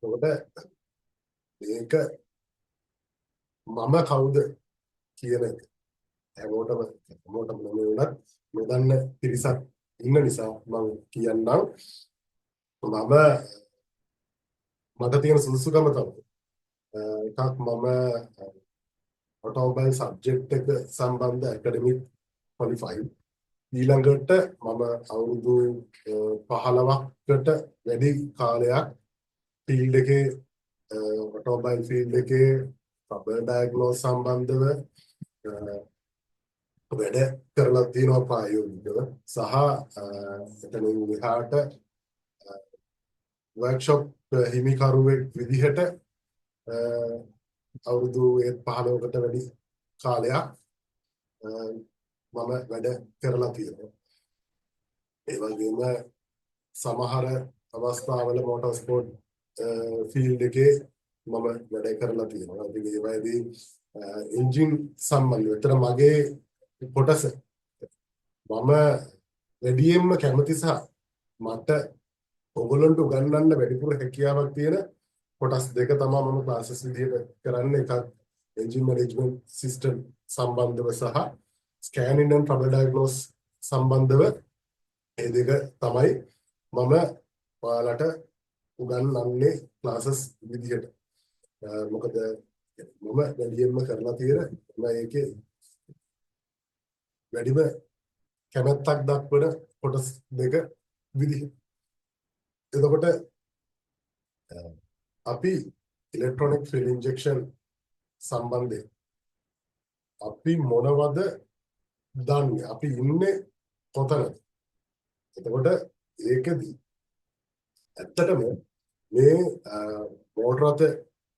එතකොට මේක මම කවුද කියන එක හැමෝටම නොවුනත් නොදන්න පිරිසක් ඉන්න නිසා මම කියන්නම් මට තියෙන සුදුසුකම තමයි එකක් මම ඔටෝමොබයිල් සබ්ජෙක්ට් එක සම්බන්ධ ඇකඩමික් ක්වොලිෆයිඩ් ඊළඟට මම අවුරුදු 15කට වැඩි කාලයක් ෆීල්ඩ් එකේ ඔටෝමොබයිල් ෆීල්ඩ් එකේ රබර් ඩයග්නෝස් සම්බන්ධව වැඩ කරලා තියෙනවා ප්‍රායෝගිකව සහ එතනින් එහාට වර්ක්ෂොප් හිමිකරුවෙක් විදිහට අවුරුදු 15කට වැඩි කාලයක් මම වැඩ කරලා තියෙනවා. ඒ වගේම සමහර අවස්ථාවල මොටර් ස්පෝර්ට් ෆීල්ඩ් එකේ මම වැඩ කරලා තියෙනවා. ඉතින් ඒ වගේදී එන්ජින් සම්බන්ධව විතර මගේ කොටස මම වැඩියෙන්ම කැමති සහ මට ඔයගොල්ලන්ට උගන්වන්න වැඩිපුර හැකියාවක් තියෙන කොටස් දෙක තමයි මම ක්ලාසස් විදිහට කරන්නේ. එකක් එන්ජින් මැනේජ්මන්ට් සිස්ටම් සම්බන්ධව සහ ස්කෑනින් ඇන්ඩ් ට්‍රබල් ඩයග්නෝස් සම්බන්ධව මේ දෙක තමයි මම ඔයාලට උගන්වන්නේ ක්ලාසස් විදිහට. මොකද මම වැඩියෙන්ම කරලා තියෙන ඒකේ වැඩිම කැමැත්තක් දක්වන කොටස් දෙක විදිහට. එතකොට අපි ඉලෙක්ට්‍රොනික ෆිල් ඉන්ජෙක්ෂන් සම්බන්ධයෙන් අපි මොනවද දන්නේ? අපි ඉන්නේ කොතනද? එතකොට ඒකදී ඇත්තටම මේ මෝටර රථ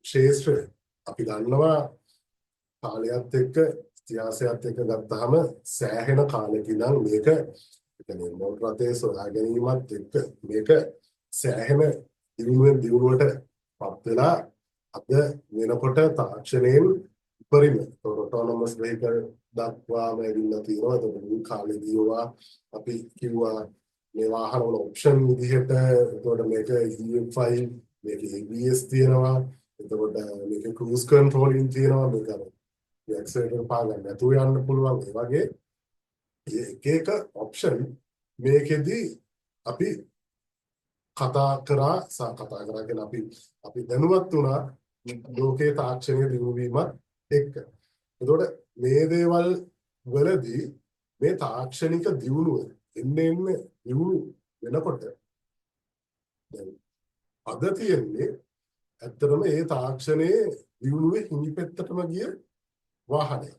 ක්ෂේත්‍රය අපි දන්නවා කාලයත් එක්ක ඉතිහාසයත් එක්ක ගත්තාම සෑහෙන කාලෙක ඉඳන් මේක කියන්නේ මෝටර රථයේ සොයා ගැනීමත් එක්ක මේක සෑහෙන දියුණුවට පත් වෙලා අද වෙනකොට තාක්ෂණයෙන් උපරිම ඔටෝනොමස් වෙහිකල් දක්වාම ඇවිල්ලා තියෙනවා. ඒක කාලෙදී ඒවා අපි කිව්වා මේ වාහන වල ඔප්ෂන් විදිහට. එතකොට මේක EFI මේක ABS තියෙනවා. එතකොට මේක ක්‍රූස් කන්ට්‍රෝලින් තියෙනවා. මේක ඇක්සලරේටර් පාගන්න නැතුව යන්න පුළුවන්. ඒ වගේ එක එක ඔප්ෂන් මේකෙදී අපි කතා කරා කියන අපි දැනුවත් වුණා ලෝකේ තාක්ෂණයේ දියුණු වීමත් එක්ක. එතකොට මේ දේවල් වලදී මේ තාක්ෂණික දියුණුව එන්නේ දියුණු වෙනකොට දැන් අද තියෙන්නේ ඇත්තටම මේ තාක්ෂණයේ දියුණුවේ හිමිපෙත්තටම ගිය වාහනය.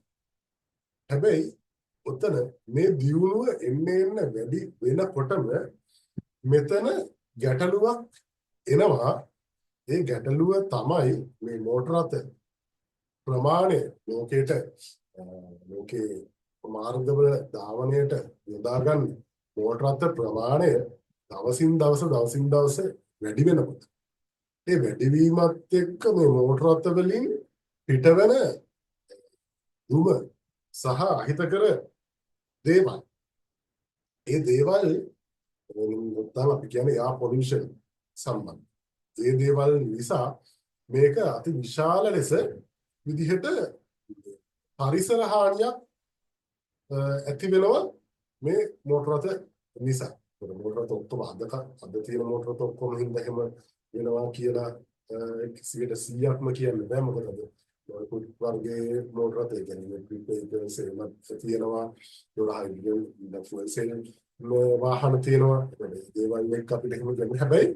හැබැයි උතන මේ දියුණුව එන්නේ වැඩි වෙනකොටම මෙතන ගැටලුවක් එනවා. ඒ ගැටලුව තමයි මේ මෝටර රථ ප්‍රමාණය ලෝකේ මාර්ගවල ධාවනයට යොදා ගන්න මෝටර රථ ප්‍රමාණය දවසින් දවස වැඩි වෙනකොට ඒ වැඩිවීමත් එක්ක මේ මෝටර රථ වලින් පිටවන දුම සහ අහිතකර දේවල් ඒ දේවල් නැත්නම් අපි කියන්නේ එයා පොලියුෂන් සම්බන්ධ. ඒ දේවල් නිසා මේක අති විශාල ලෙස විදිහට පරිසර හානියක් ඇති වෙනවා මේ මෝටර රථ නිසා. මෝටර රථ ඔක්කොම අද තියෙන මෝටර රථ ඔක්කොම හින්දා එහෙම වෙනවා කියලා 100%ක්ම කියන්න බෑ. මොකද කුඩ් වර්ගයේ මෝටර රථ කියන්නේ ප්‍රීපේඩ් සේම තියෙනවා. ඒවල හයිඩ්‍රජන් ෆුවල් සෙල් වාහන තියෙනවා. ඒ දේවල් එක්ක අපිට එහෙම ගන්න. හැබැයි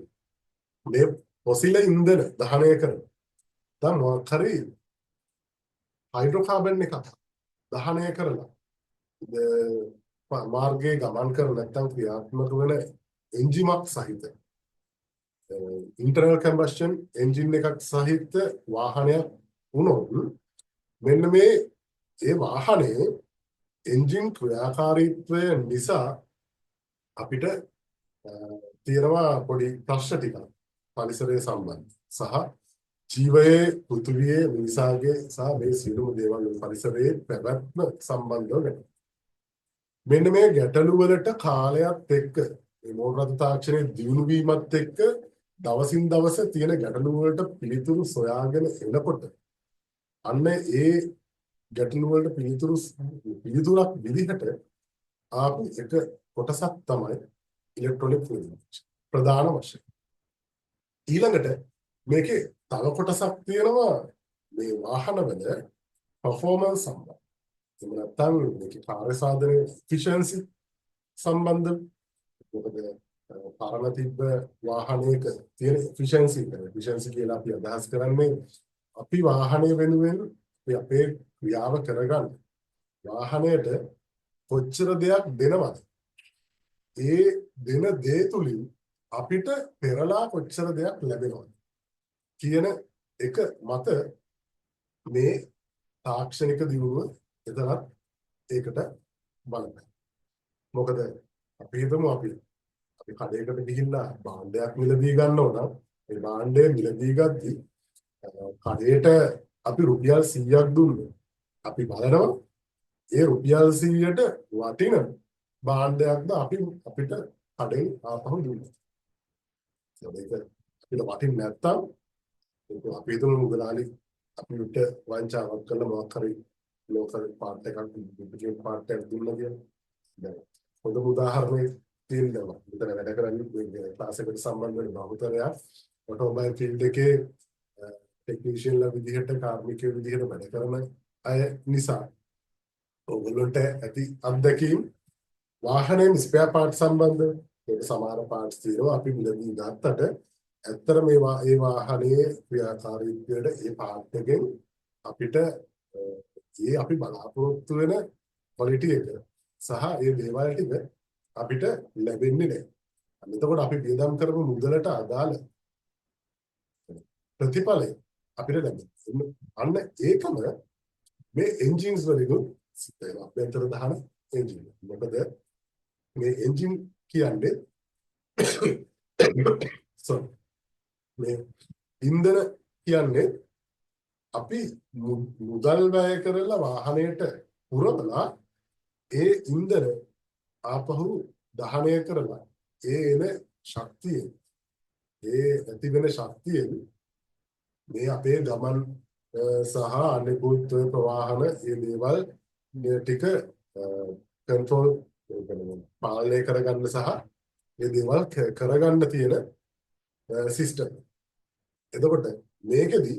මේ ෆොසිල ඉන්ධන දහනය කරන දැන් මොකක් හරි හයිඩ්‍රෝකාබන් එකක් දහනය කරලා මාර්ගයේ ගමන් කර නැත්නම් ක්‍රියාත්මක වෙන එන්ජිමක් සහිත ඉන්ටර්නල් කම්බස්ෂන් එන්ජින් එකක් සහිත වාහනයක් වුණොත් මෙන්න මේ ඒ වාහනේ එන්ජින් ක්‍රියාකාරීත්වය නිසා අපිට තියෙනවා පොඩි ප්‍රශ්න ටිකක් පරිසරය සම්බන්ධ සහ ජීවයේ පෘථිවියේ මිනිසාගේ සහ මේ සියලුම දේවල් පරිසරයේ පැවැත්ම සම්බන්ධව ගැටලු. මෙන්න මේ ගැටලු වලට කාලයත් එක්ක මේ මෝටර රථ තාක්ෂණයේ දියුණු වීමත් එක්ක දවසින් දවස තියෙන ගැටලු වලට පිළිතුරු සොයාගෙන එනකොට අන්න ඒ ගැටලු වලට පිළිතුරක් විදිහට ආපු එක කොටසක් තමයි ඉලෙක්ට්‍රොනික ෆිලින්ජෙක්ෂන් ප්‍රධාන වශයෙන්. ඊළඟට මේකේ තව කොටසක් තියෙනවා මේ වාහනවල performance සම්බන්ධ. එහෙම නැත්නම් මේකේ කාර්ය සාධනයේ efficiency සම්බන්ධ. මොකද පරණ තිබ්බ වාහනයක තියෙන efficiency කියලා අපි අදහස් කරන්නේ අපි වාහනය වෙනුවෙන් අපේ ක්‍රියාව කරගන්න වාහනයට කොච්චර දෙයක් දෙනවද? ඒ දෙන දේ තුලින් අපිට පෙරලා කොච්චර දෙයක් ලැබෙනවද කියන එක මත මේ තාක්ෂණික දියුණුව එතරම් ඒකට බලපාන. මොකද අපි හිතමු අපි කඩේකට ගිහිල්ලා භාණ්ඩයක් මිලදී ගන්නවා නම් ඒ භාණ්ඩය මිලදී ගද්දි කඩේට අපි රුපියල් 100ක් දුන්නොත් අපි බලනවා ඒ රුපියල් 100ට වටින භාණ්ඩයක්ද අපිට කඩෙන් ආපහු දුන්නේ. ඒක අපිට වටින්නේ නැත්තම් ඒක අපි හිතමු මුදලාලි අපිට වංචාවක් කරලා මොකක් හරි ලෝකල් පාර්ට් එකක් ඩුප්ලිකේට් පාර්ට් එකක් දුන්නා කියලා. දැන් හොඳ උදාහරණයක් තියෙනවා. මෙතන වැඩ කරන්නේ ක්ලාස් එකට සම්බන්ධ වෙන බහුතරයක් ඔටෝමොබයිල් ෆීල්ඩ් එකේ ටෙක්නීෂියන්ලා විදිහට කාර්මිකයෝ විදිහට වැඩ කරන අය නිසා ඔයගොල්ලන්ට ඇති අත්දැකීම් වාහනයේ ස්පෙයා පාර්ට් සම්බන්ධ ඒක සමහර පාර්ට්ස් තියෙනවා අපි මිලදී ගත්තට ඇත්තට මේ වාහනයේ ක්‍රියාකාරීත්වයට ඒ පාර්ට් එකෙන් අපිට ඒ අපි බලාපොරොත්තු වෙන ක්වොලිටි එක සහ ඒ දේවල් ටික අපිට ලැබෙන්නේ නැහැ. එතකොට අපි වියදම් කරපු මුදලට අදාළ ප්‍රතිඵලය අපිට ලැබෙන්නේ. අන්න ඒකම මේ එන්ජින්ස් වලින් සිද්ධ වෙනවා. අභ්‍යන්තර දහන එන්ජින්. මොකද මේ එන්ජින් කියන්නේ මේ ඉන්ධන කියන්නේ අපි මුදල් වැය කරලා වාහනයට පුරවලා ඒ ඉන්ධන ආපහු දහනය කරලා ඒ එන ශක්තිය ඒ ඇති වෙන ශක්තියෙන් මේ අපේ ගමන් සහ අනිකුත් ප්‍රවාහන ඒ දේවල් ටික කන්ට්‍රෝල් පාලනය කරගන්න සහ ඒ දේවල් කරගන්න තියෙන සිස්ටම්. එතකොට මේකෙදි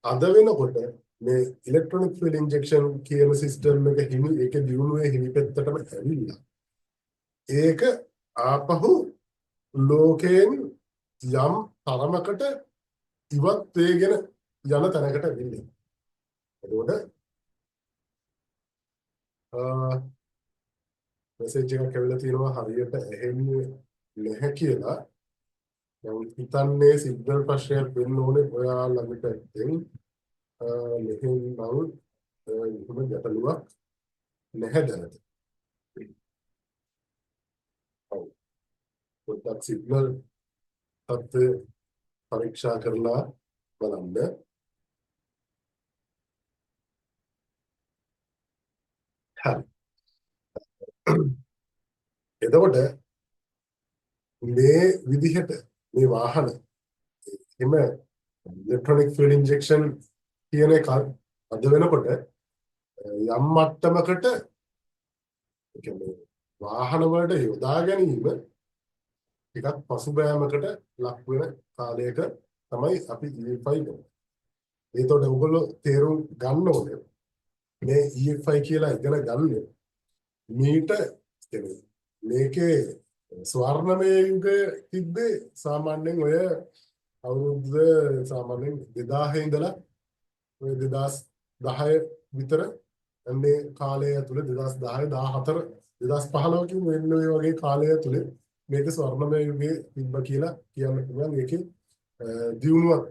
අද වෙනකොට මේ ඉලෙක්ට්‍රොනික ෆියුල් ඉන්ජෙක්ෂන් කියන සිස්ටම් එක ඒක දියුණුවේ හිමිපෙත්තටම ඇවිල්ලා ඒක ආපහු ලෝකයෙන් යම් තරමකට ඉවත් වේගෙන යන තැනකට ඇවිල්ලා. එතකොට මෙසේජ් එකක් ඇවිල්ලා තියෙනවා හරියට ඇහෙන්නේ නැහැ කියලා. මම හිතන්නේ සිග්නල් ප්‍රශ්නයක් වෙන්න ඕනේ ඔයා ළඟට ඇත්තෙන්. මෙහෙම නම් එහෙම ගැටලුවක් නැහැ දැනට. ඔව්. පොඩ්ඩක් සිග්නල් තත්ත්වය පරීක්ෂා කරලා බලන්න. හරි. එතකොට මේ විදිහට මේ වාහන එහෙම ඉලෙක්ට්‍රොනික ෆියුල් ඉන්ජෙක්ෂන් කියන එක අද වෙනකොට යම් මට්ටමකට ඒ කියන්නේ වාහන වලට යොදා ගැනීම ටිකක් පසුබෑමකට ලක් වෙන කාලයක තමයි අපි EFI ගන්නේ. ඒතකොට ඔයගොල්ලෝ තේරුම් ගන්න ඕනේ මේ EFI කියලා ඉගෙන ගන්න මීට මේකේ ස්වර්ණමය යුගය තිබ්බේ සාමාන්‍යයෙන් ඔය අවුරුද්ද සාමාන්‍යයෙන් 2000 ඉඳලා ඔය 2010 විතර මේ කාලය ඇතුළේ 2010 14 2015 කින් වෙන ඔය වගේ කාලය ඇතුළේ මේක ස්වර්ණමය යුගයේ තිබ්බ කියලා කියන්න පුළුවන්. ඒකේ දියුණුවක්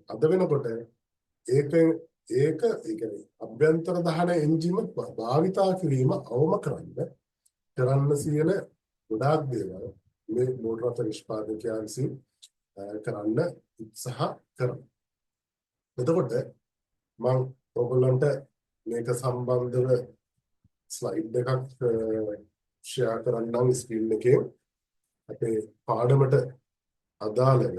අද වෙනකොට ඒ කියන්නේ අභ්‍යන්තර දහන එන්ජිම භාවිතා කිරීම අවම කරන්න සියන ගොඩාක් දේවල් මේ මෝටර රථ නිෂ්පාදකයන් විසින් කරන්න උත්සාහ කරනවා. එතකොට මම ඔයගොල්ලන්ට මේක සම්බන්ධව ස්ලයිඩ් එකක් ෂෙයා කරන්නම් ස්ක්‍රීන් එකේ. අපේ පාඩමට අදාළව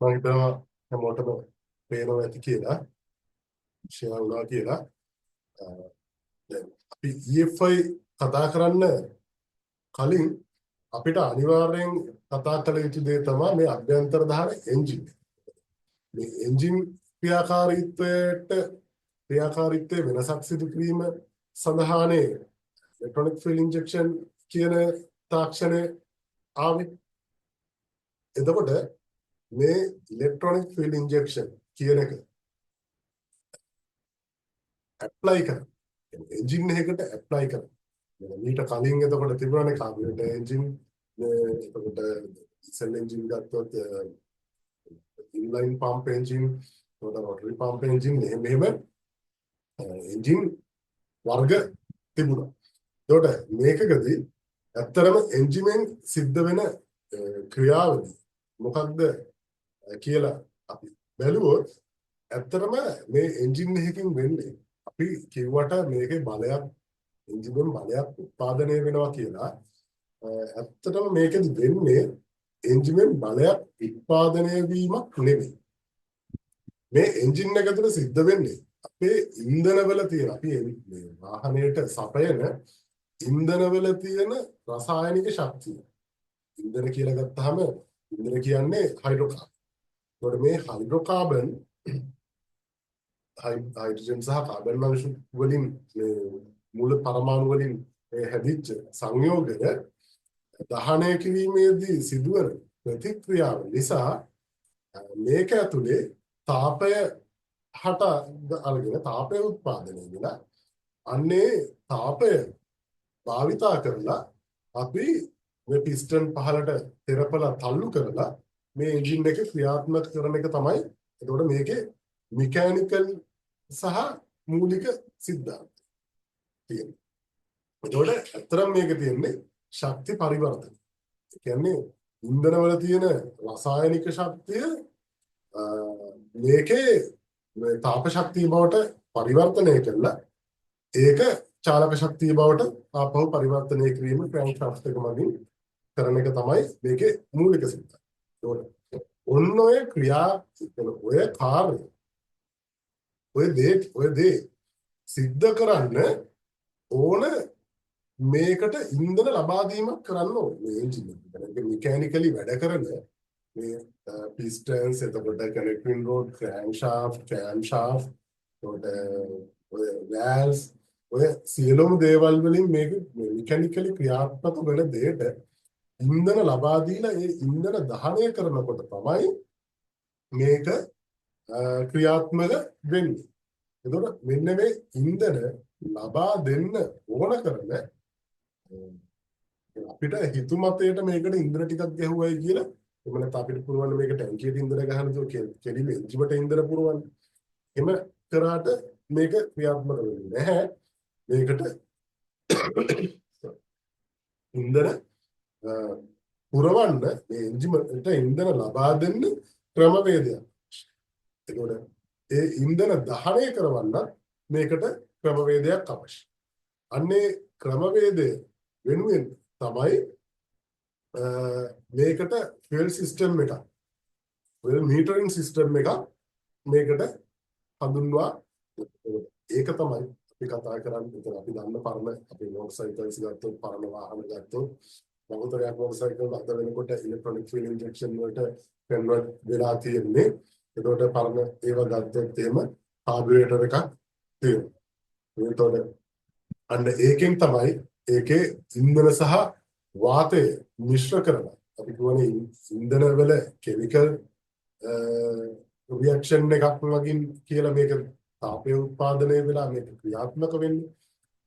මම හිතනවා හැමෝටම පේනවා ඇති කියලා ෂෙයා වුණා කියලා. දැන් අපි EFI කතා කරන්න කලින් අපිට අනිවාර්යෙන් කතා කළ යුතු දේ තමයි මේ අභ්‍යන්තර දහන එන්ජින්. මේ එන්ජින් ක්‍රියාකාරීත්වයේ වෙනසක් සිදු කිරීම සඳහානේ ඉලෙක්ට්‍රොනික ෆියුල් ඉන්ජෙක්ෂන් කියන තාක්ෂණය ආවේ. එතකොට මේ ඉලෙක්ට්‍රොනික ෆියුල් ඉන්ජෙක්ෂන් කියන එක ඇප්ලයි කරන එන්ජින් එකකට ඇප්ලයි කරන මීට කලින් එතකොට තිබුණානේ කාබියුටර් එන්ජින් එතකොට ඩීසල් එන්ජින් ගත්තොත් ඉන්ලයින් පම්ප් එන්ජින් එතකොට රොටරි පම්ප් එන්ජින් මෙහෙම එන්ජින් වර්ග තිබුණා. එතකොට මේකකදී ඇත්තරම එන්ජිමෙන් සිද්ධ වෙන ක්‍රියාවලිය මොකක්ද කියලා අපි බැලුවොත් ඇත්තරම මේ එන්ජින් එකකින් වෙන්නේ අපි කිව්වට මේකේ බලයක් එන්ජිමෙන් බලයක් උත්පාදනය වෙනවා කියලා. ඇත්තටම මේකෙදි වෙන්නේ එන්ජිමෙන් බලයක් උත්පාදනය වීමක් නෙවෙයි. මේ එන්ජින් එක තුළ සිද්ධ වෙන්නේ අපේ ඉන්ධනවල තියෙන අපි මේ වාහනයට සපයන ඉන්ධනවල තියෙන රසායනික ශක්තිය. ඉන්ධන කියලා ගත්තාම ඉන්ධන කියන්නේ හයිඩ්‍රෝකාබන්. ඒකට මේ හයිඩ්‍රෝකාබන් හයිඩ්‍රජන් සහ කාබන් අංශු වලින් මූල පරමාණු වලින් හැදිච්ච සංයෝගය දහනය කිරීමේදී සිදුවන ප්‍රතික්‍රියාව නිසා මේක ඇතුලේ තාපය හට අරගෙන තාපය උත්පාදනය වෙලා අන්නේ තාපය භාවිතා කරලා අපි මේ පිස්ටන් පහලට තෙරපලා තල්ලු කරලා මේ එන්ජින් එක ක්‍රියාත්මක කරන එක තමයි. එතකොට මේකේ මෙකැනිකල් සහ මූලික සිද්ධාන්ත තියෙනවා. එතකොට ඇත්තටම මේක තියෙන්නේ ශක්ති පරිවර්තන. ඒ කියන්නේ ඉන්ධනවල තියෙන රසායනික ශක්තිය මේකේ තාප ශක්තිය බවට පරිවර්තනය කරලා ඒක චාලක ශක්තිය බවට ආපහු පරිවර්තනය කිරීම ක්‍රෑන්ක් ශාෆ්ට් එක මගින් කරන එක තමයි මේකේ මූලික සිද්ධාන්තය. ඒකට ඔන්න ඔය ක්‍රියා ඔය කාර්ය ඔය දේ සිද්ධ කරන්න ඕන මේකට ඉන්ධන ලබා දීමක් කරන්න ඕනේ. මේ එන්ජින් එක මෙකැනිකලි වැඩ කරන මේ පිස්ටන්ස් එතකොට කනෙක්ටිං රෝඩ් ක්‍රෑන්ක් ශාෆ්ට් කෑම් ශාෆ්ට් ඔය වැල්ස් ඔය සියලුම දේවල් වලින් මේක මෙකැනිකලි ක්‍රියාත්මක වෙන දෙයට ඉන්ධන ලබා දීලා ඒ ඉන්ධන දහනය කරනකොට තමයි මේක ක්‍රියාත්මක වෙන්නේ. එතකොට මෙන්න මේ ඉන්ධන ලබා දෙන්න ඕන කරන අපිට හිතුමතේට මේකට ඉන්ධන ටිකක් ගැහුවයි කියලා එහෙම නැත්නම් අපිට පුළුවන් මේක ටැංකියට ඉන්ධන ගහන්න දෝ කෙලිම එන්ජිමට ඉන්ධන පුරවන්න. එහෙම කරාට මේක ක්‍රියාත්මක වෙන්නේ නැහැ. මේකට ඉන්ධන පුරවන්න මේ එන්ජිමට ඉන්ධන ලබා දෙන්න ක්‍රමවේදයක්. එතකොට ඒ ඉන්ධන දහනය කරවන්න මේකට ක්‍රමවේදයක් අවශ්‍යයි. අන්නේ ක්‍රමවේදය වෙනුවෙන් තමයි මේකට ෆියල් සිස්ටම් එකක් ෆියල් මීටරින් සිස්ටම් එකක් මේකට හඳුන්වා ඒක තමයි අපි කතා කරන්නේ. එතන අපි දන්න පරණ අපේ මොටර් සයිකල්ස් ගත්තොත් පරණ වාහන ගත්තොත් බහුතරයක් මොටර් සයිකල් අද වෙනකොට ඉලෙක්ට්‍රොනික ෆියල් ඉන්ජෙක්ෂන් වලට කන්වර්ට් වෙලා තියෙන්නේ. එතකොට පරණ ඒවා ගත්තොත් එහෙම කාබියුරේටර් එකක් තියෙනවා. එතකොට අන්න ඒකෙන් තමයි ඒකේ ඉන්ධන සහ වාතය මිශ්‍ර කරලා අපි කියන්නේ ඉන්ධන වල කෙමිකල් රියැක්ෂන් එකක් වගින් කියලා මේක තාපය උත්පාදනය වෙලා මේක ක්‍රියාත්මක වෙන්නේ.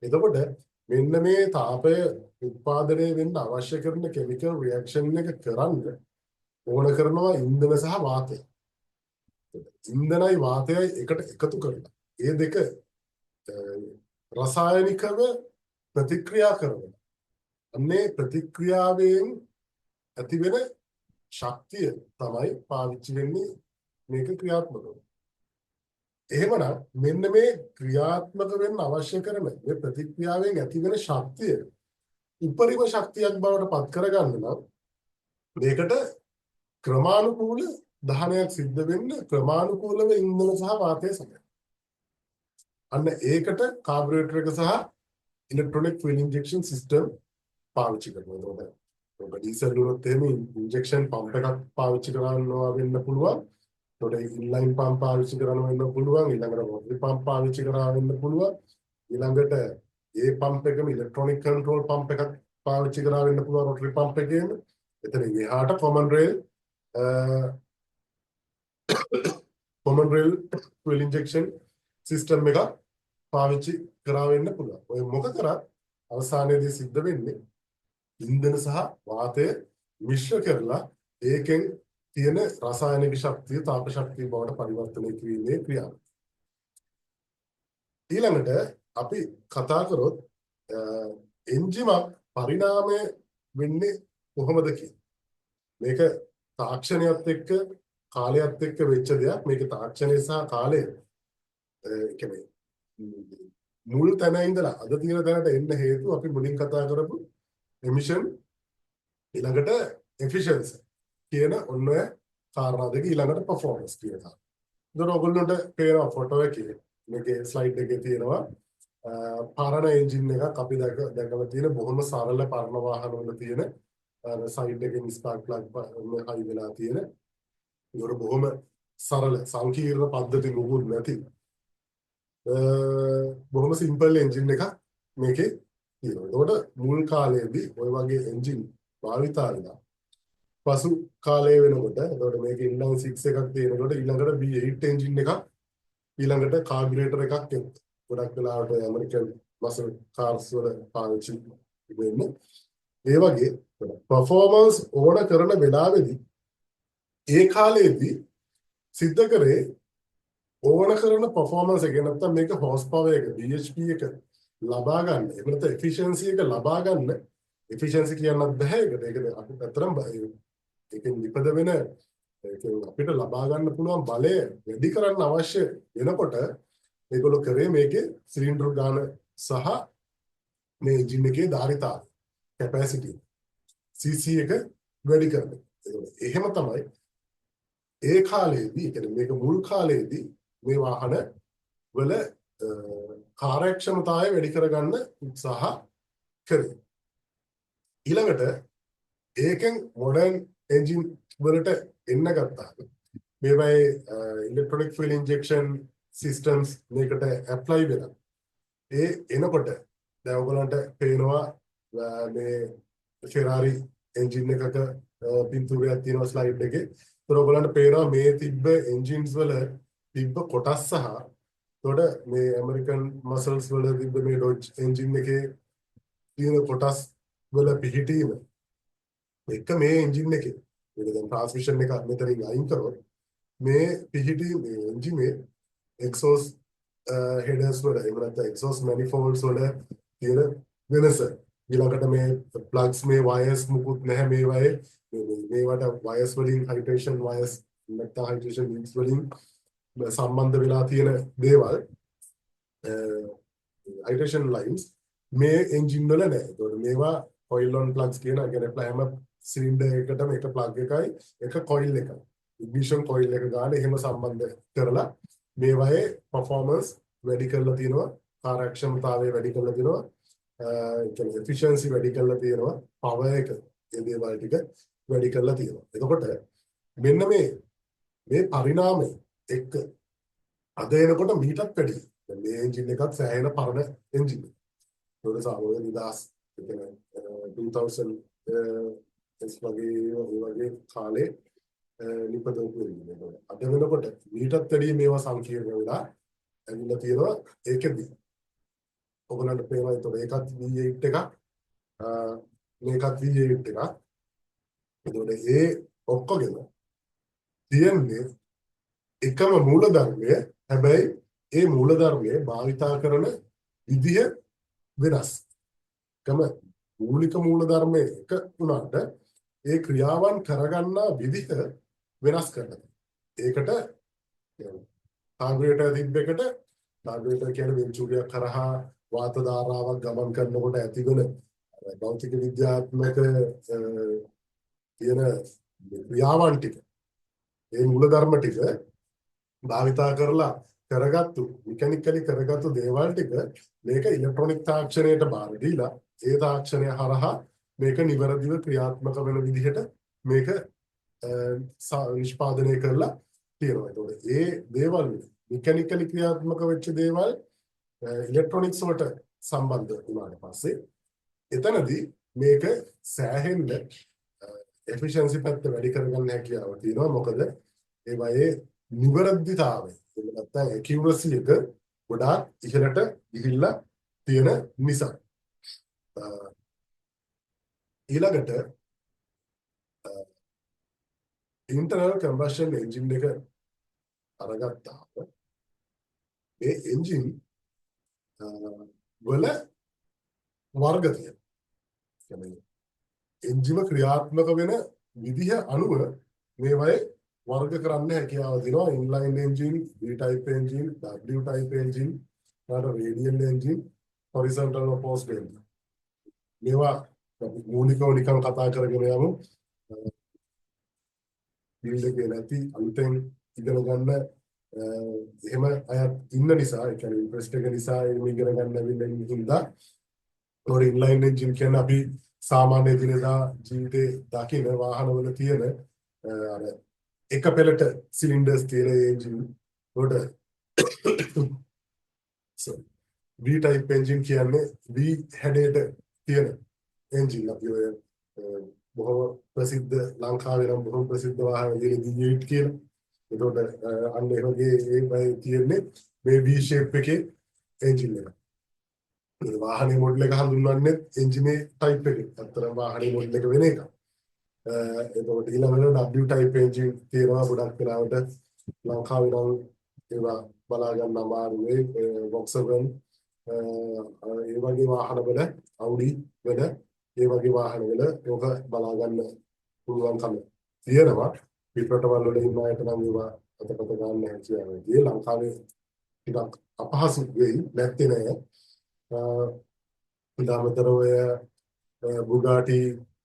එතකොට මෙන්න මේ තාපය උත්පාදනය වෙන්න අවශ්‍ය කරන කෙමිකල් රියැක්ෂන් එක කරන්න ඕන කරනවා ඉන්ධන සහ වාතය. ඉන්ධනයි වාතයයි එකට එකතු කරලා ඒ දෙක රසායනිකව ප්‍රතික්‍රියා කරනවා. අන්නේ ප්‍රතික්‍රියාවෙන් ඇතිවෙන ශක්තිය තමයි පාවිච්චි වෙන්නේ මේක ක්‍රියාත්මක වෙන්න. එහෙමනම් මෙන්න මේ ක්‍රියාත්මක වෙන්න අවශ්‍ය කරන මේ ප්‍රතික්‍රියාවෙන් ඇතිවෙන ශක්තිය උපරිම ශක්තියක් බවට පත් කරගන්න නම් මේකට ක්‍රමානුකූල දහනයක් සිද්ධ වෙන්න ක්‍රමානුකූලව ඉන්ධන සහ වාතය සමග. අන්න ඒකට කාබරේටර් එක සහ ඉලෙක්ට්‍රොනික ෆුවල් ඉන්ජෙක්ෂන් සිස්ටම් පාවිච්චි කරනවා. ඔබ ඩීසල් වලත් එහෙම ඉන්ජෙක්ෂන් පම්ප් එකක් පාවිච්චි කරනවා වෙන්න පුළුවන්. ඒකට ඉන්ලයින් පම්ප් පාවිච්චි කරනවා වෙන්න පුළුවන්. ඊළඟට රොටරි පම්ප් පාවිච්චි කරනවා වෙන්න පුළුවන්. ඊළඟට ඒ පම්ප් එකම ඉලෙක්ට්‍රොනික කන්ට්‍රෝල් පම්ප් එකක් පාවිච්චි කරනවා වෙන්න පුළුවන් රොටරි පම්ප් එකේම. එතන එහාට common rail fuel injection system එක පාවිච්චි කරා වෙන්න පුළුවන්. ඔය මොක කරත් අවසානයේදී සිද්ධ වෙන්නේ ඉන්ධන සහ වාතය මිශ්‍ර කරලා ඒකෙන් තියෙන රසායනික ශක්තිය තාප ශක්තිය බවට පරිවර්තනය කිරීමේ ක්‍රියාව. ඊළඟට අපි කතා කරොත් එන්ජිමක් පරිණාමය වෙන්නේ කොහොමද කියලා. මේක තාක්ෂණයත් එක්ක කාලයත් එක්ක වෙච්ච දෙයක්. මේක තාක්ෂණය සහ කාලය කියන්නේ මුල් තැන ඉඳලා අද තියෙන තැනට එන්න හේතුව අපි මුලින් කතා කරපු එමිෂන් ඊළඟට එෆිෂියන්සි කියන ඔන්න ඔය කාරණා දෙක ඊළඟට පර්ෆෝමන්ස් කියන එක. ඒතර ඔයගොල්ලන්ට පේනවා ෆොටෝ එකේ මේකේ ස්ලයිඩ් එකේ තියෙනවා පරණ එන්ජින් එකක් අපි දැකලා තියෙන බොහොම සරල පරණ වාහන වල තියෙන සයිඩ් එකේ ස්පාර්ක් ප්ලග් හයි වෙලා තියෙන ඒතර බොහොම සරල සංකීර්ණ පද්ධති නුගුල් නැති බොහොම සිම්පල් එන්ජින් එකක් මේකේ තියෙනවා. ඒකට මුල් කාලයේදී ওই වගේ එන්ජින් භාවිතා වෙනවා. පසු කාලය වෙනකොට එතකොට මේක ඉන්ලයින් 6 එකක් තියෙනකොට ඊළඟට V8 එන්ජින් එකක් ඊළඟට කාබියරේටර් එකක් එක්ක ගොඩක් වෙලාවට ඇමරිකන් මසල් කාර්ස් වල පාවිච්චි වෙන්නේ. ඒ වගේ පර්ෆෝමන්ස් ඕන කරන වෙලාවේදී ඒ කාලේදී සිද්ධ කරේ ඕන කරන පර්ෆෝමන්ස් එක නැත්නම් මේක හෝස් පවර් එක BHP එක ලබා ගන්න. ඒක නැත්නම් එෆිෂියන්සි එක ලබා ගන්න. එෆිෂියන්සි කියන්නත් බෑ ඒකට. ඒක අපි අතරම ඒකෙන් නිපද වෙන අපිට ලබා ගන්න පුළුවන් බලය වැඩි කරන්න අවශ්‍ය වෙනකොට ඒගොල්ලෝ කරේ මේකේ සිලින්ඩර් ගාන සහ මේ එන්ජින් එකේ ධාරිතාව කැපැසිටි CC එක වැඩි කරනවා. එහෙම තමයි ඒ කාලේදී කියන්නේ මේක මුල් කාලේදී මේ වාහන වල කාර්යක්ෂමතාවය වැඩි කරගන්න උත්සාහ කරේ. ඊළඟට ඒකෙන් මොඩර්න් එන්ජින් වලට එන්න ගත්තා. මේවයි ඉලෙක්ට්‍රොනික ෆුවල් ඉන්ජෙක්ෂන් සිස්ටම්ස් මේකට ඇප්ලයි වෙනවා. ඒ එනකොට දැන් ඔයගලන්ට පේනවා මේ ෆෙරාරි එන්ජින් එකක පින්තූරයක් තියෙනවා ස්ලයිඩ් එකේ. ඒතර ඔයගලන්ට පේනවා මේ තිබ්බ එන්ජින්ස් වල තිබ්බ කොටස් සහ එතකොට මේ ඇමරිකන් මසල්ස් වල තිබ්බ මේ ඩොජ් එන්ජින් එකේ තියෙන කොටස් වල පිහිටීම එක මේ එන්ජින් එකේ මේක දැන් ට්‍රාන්ස්මිෂන් එක මෙතනින් අයින් කරොත් මේ පිහිටීම මේ එන්ජිනේ එක්සෝස් හෙඩර්ස් වල එහෙම නැත්නම් එක්සෝස් මැනිෆෝල්ඩ්ස් වල තියෙන වෙනස ඊළඟට මේ ප්ලග්ස් මේ වයර්ස් මුකුත් නැහැ මේ වයේ මේවට වයර්ස් වලින් හයිඩ්‍රේෂන් වයර්ස් නැත්නම් හයිඩ්‍රේෂන් ලින්ක්ස් වලින් සම්බන්ධ වෙලා තියෙන දේවල් හයිඩ්‍රේෂන් ලයින්ස් මේ එන්ජින් වල නැහැ. ඒතකොට මේවා කොයිල් ඔන් ප්ලග්ස් කියන කියන්නේ හැම සිලින්ඩර් එකකටම එක ප්ලග් එකයි එක කොයිල් එකයි. ඉග්නිෂන් කොයිල් එක ගන්න එහෙම සම්බන්ධ කරලා මේ වගේ පර්ෆෝමන්ස් වැඩි කරලා තියෙනවා, කාර්යක්ෂමතාවය වැඩි කරලා තියෙනවා, කියන්නේ එෆිෂියන්සි වැඩි කරලා තියෙනවා, පවර් එක ඒ දේවල් ටික වැඩි කරලා තියෙනවා. එතකොට මෙන්න මේ පරිණාමය එක්ක අද එනකොට මීටත් වැඩි. දැන් මේ එන්ජින් එකත් සෑහෙන පරණ එන්ජින් එකක්. ඒක සාමාන්‍යයෙන් 2000 වගේ කාලේ නිපදවපු එන්ජින් එක. අද වෙනකොට මීටත් වැඩි මේවා සංකීර්ණ වෙලා ඇවිල්ලා තියෙනවා. ඒකෙදී ඔයගොල්ලන්ට පේනවා ඒකත් V8 එකක් මේකත් V8 එකක්. එතකොට ඒ ඔක්කොගෙම තියෙන්නේ එකම මූලධර්මය. හැබැයි ඒ මූලධර්මයේ භාවිතා කරන විදිහ වෙනස්. මූලික මූල ධර්මයේ එක වුණාට ඒ ක්‍රියාවන් කරගන්නා විදිහ වෙනස් කරනවා. ඒකට කාර්බරේටර් තිබ්බ එකට කාර්බරේටර් කියන්නේ වෙන්චුරියක් කරහා වාත ධාරාවක් ගමන් කරනකොට ඇතිවන භෞතික විද්‍යාත්මක තියෙන ක්‍රියාවන් ටික ඒ මූල ධර්ම ටික භාවිතා කරලා කරගත්තු මෙකැනිකලි කරගත්තු දේවල් ටික මේක ඉලෙක්ට්‍රොනික තාක්ෂණයට බාර දීලා ඒ තාක්ෂණය හරහා මේක නිවැරදිව ක්‍රියාත්මක වෙන විදිහට මේක නිෂ්පාදනය කරලා තියෙනවා. ඒතකොට ඒ දේවල් මෙකැනිකලි ක්‍රියාත්මක වෙච්ච දේවල් ඉලෙක්ට්‍රොනික්ස් වලට සම්බන්ධ වුණාට පස්සේ එතනදී මේක සෑහෙන්න එෆිෂියන්සි පැත්ත වැඩි කරගන්න හැකියාව තියෙනවා. මොකද ඒ වගේ නිවැරදිතාවය නැත්නම් ඇකියුරසි එක ගොඩාක් ඉහළට ගිහිල්ලා තියෙන නිසා. ඊළඟට ඉන්ටර්නල් කම්බෂන් එන්ජින් එක අරගත්තාම ඒ එන්ජින් වල වර්ග තියෙනවා. එන්ජිම ක්‍රියාත්මක වෙන විදිහ අනුව මේවයේ වර්ග කරන්න හැකියාව තියෙනවා. Inline engine, B type engine, W type engine, radial engine, horizontal opposed engine. මේවා මූලිකව නිකන් කතා කරගෙන යමු. ෆීල්ඩ් එකේ නැති අලුතෙන් ඉගෙන ගන්න එහෙම අයත් ඉන්න නිසා, ඒ කියන්නේ ඉන්ට්‍රස්ට් එක නිසා ඉගෙන ගන්න ඇවිල්ලා ඉන්න හින්දා ඔර ඉන්ලයින් එන්ජින් කියන්නේ අපි සාමාන්‍ය දිනදා ජීවිතේ දකින වාහනවල තියෙන අර එක පෙළට සිලින්ඩර්ස් තියෙන එන්ජින් වලට V type එන්ජින් කියන්නේ V හැඩයට තියෙන එන්ජින්. අපි ඔය බොහොම ප්‍රසිද්ධ ලංකාවේ නම් බොහොම ප්‍රසිද්ධ වාහන විදිහට D8 කියලා. ඒකට අන්න ඒ වගේ ඒ තියෙන්නේ මේ V shape එකේ එන්ජින් එක. ඒ වාහනේ මොඩල් එක හඳුන්වන්නේ එන්ජිනේ ටයිප් එක. අතරම වාහනේ මොඩල් එක වෙන එක. එතකොට ඊළඟට W type එන්ජින් තියෙනවා. ගොඩක් වෙලාවට ලංකාවේ නම් ඒවා බලා ගන්න අමාරුයි. Volkswagen ඒ වගේ වාහනවල Audi වල ඒ වගේ වාහනවල ඔක බලා ගන්න පුළුවන්කම තියෙනවා. පිටරටවල වල ඉන්න අයට නම් ඒවා අතපත ගන්න හැකියාව තියෙයි. ලංකාවේ ටිකක් අපහසු වෙයි නැත්තේ නෑ. ඊළඟට ඔය බුගාටි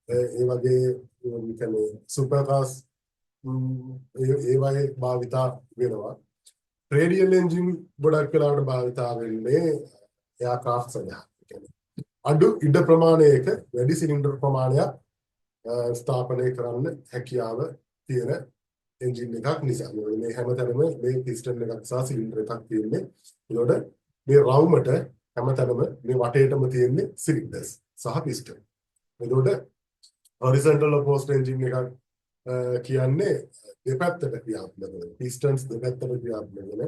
ඒ වගේ කියන්නේ සුපර් කාර්ස් ඒ වගේ භාවිතා වෙනවා. රේඩියල් එන්ජින් ගොඩක් වෙලාවට භාවිතා වෙන්නේ එයාක්‍රාෆ්ට් සඳහා. අඩු ඉඩ ප්‍රමාණයක වැඩි සිලින්ඩර් ප්‍රමාණයක් ස්ථාපනය කරන්න හැකියාව තියෙන එන්ජින් එකක් නිසා. මේ හැමතැනම මේ පිස්ටන් එකක් සහ සිලින්ඩර් එකක් තියෙන්නේ. ඒකට මේ රවුමට හැමතැනම මේ වටේටම තියෙන්නේ සිලින්ඩර්ස් සහ පිස්ටන්. ඒකට හොරිසොන්ටල් ඔපෝස්ඩ් එන්ජින් එකක් කියන්නේ දෙපැත්තට ක්‍රියාත්මක වෙන. පිස්ටන්ස් දෙපැත්තට ක්‍රියාත්මක වෙන.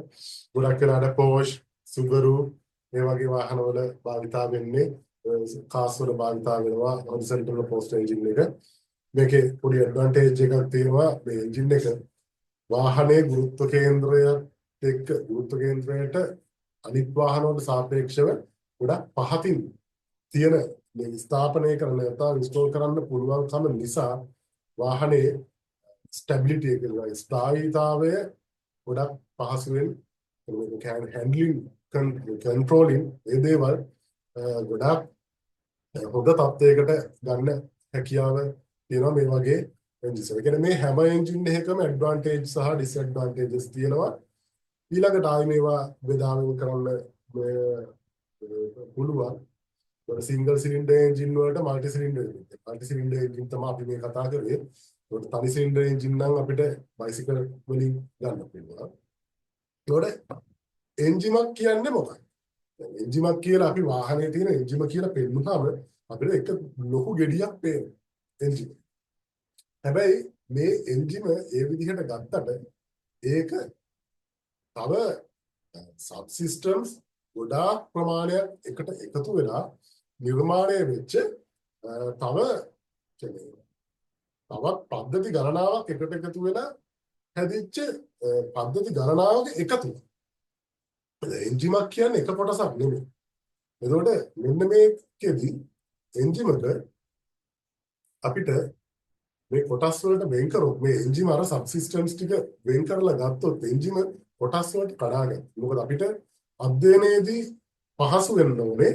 ගොඩක් වෙලාවට Porsche, Subaru මේ වගේ වාහනවල භාවිතා වෙන්නේ කාස් වල භාවිතා වෙනවා හොරිසොන්ටල් ඔපෝස්ඩ් එන්ජින් එක. මේකේ පොඩි ඇඩ්වාන්ටේජ් එකක් තියෙනවා. මේ එන්ජින් එක වාහනේ ගුරුත්ව කේන්ද්‍රයත් එක්ක ගුරුත්ව කේන්ද්‍රයට අනිත් වාහන වලට සාපේක්ෂව ගොඩක් පහතින් තියෙන මේ ස්ථාපනය කරන නැත්නම් ඉන්ස්ටෝල් කරන්න පුළුවන්කම නිසා වාහනේ ස්ටැබිලිටි එක ස්ථායීතාවය ගොඩක් පහසුවෙන් හැන්ඩ්ලින් කන්ට්‍රෝලින් ඒ දේවල් ගොඩක් හොඳ තත්ත්වයකට ගන්න හැකියාව තියෙනවා මේ වගේ එන්ජින්ස්. ඒ කියන්නේ මේ හැම එන්ජින් එකකම ඇඩ්වාන්ටේජ් සහ ඩිස්ඇඩ්වාන්ටේජස් තියෙනවා. ඊළඟට ආයි මේවා බෙදාගෙන කරන්න පුළුවන්. සිංගල් සිලින්ඩර් එන්ජින් වලට මල්ටි සිලින්ඩර් එන්ජින් තමයි අපි මේ කතා කරේ. ඒකට තනි සිලින්ඩර් එන්ජින් නම් අපිට බයිසිකල් වලින් ගන්න පුළුවන්. ඒකට එන්ජිමක් කියන්නේ මොකක්ද? එන්ජිමක් කියලා අපි වාහනේ තියෙන එන්ජිම කියලා පෙන්නනම අපිට එක ලොකු ගෙඩියක් පේනවා එන්ජිම. හැබැයි මේ එන්ජිම ඒ විදිහට ගත්තට ඒක තව සබ් සිස්ටම්ස් ගොඩාක් ප්‍රමාණයක් එකට එකතු වෙලා නිර්මාණය වෙච්ච තවත් පද්ධති ගණනාවක් එකට එකතු වෙලා හැදිච්ච පද්ධති ගණනාවක එකතු. එන්ජිමක් කියන්නේ එක කොටසක් නෙමෙයි. එතකොට මෙන්න මේකෙදි එන්ජිම එක අපිට මේ කොටස් වලට වෙන් කරොත් මේ එන්ජිම අර සබ්සිස්ටම්ස් ටික වෙන් කරලා ගත්තොත් එන්ජිම කොටස් වලට කඩාගන්න. මොකද අපිට අධ්‍යයනයේදී පහසු වෙන්න ඕනේ.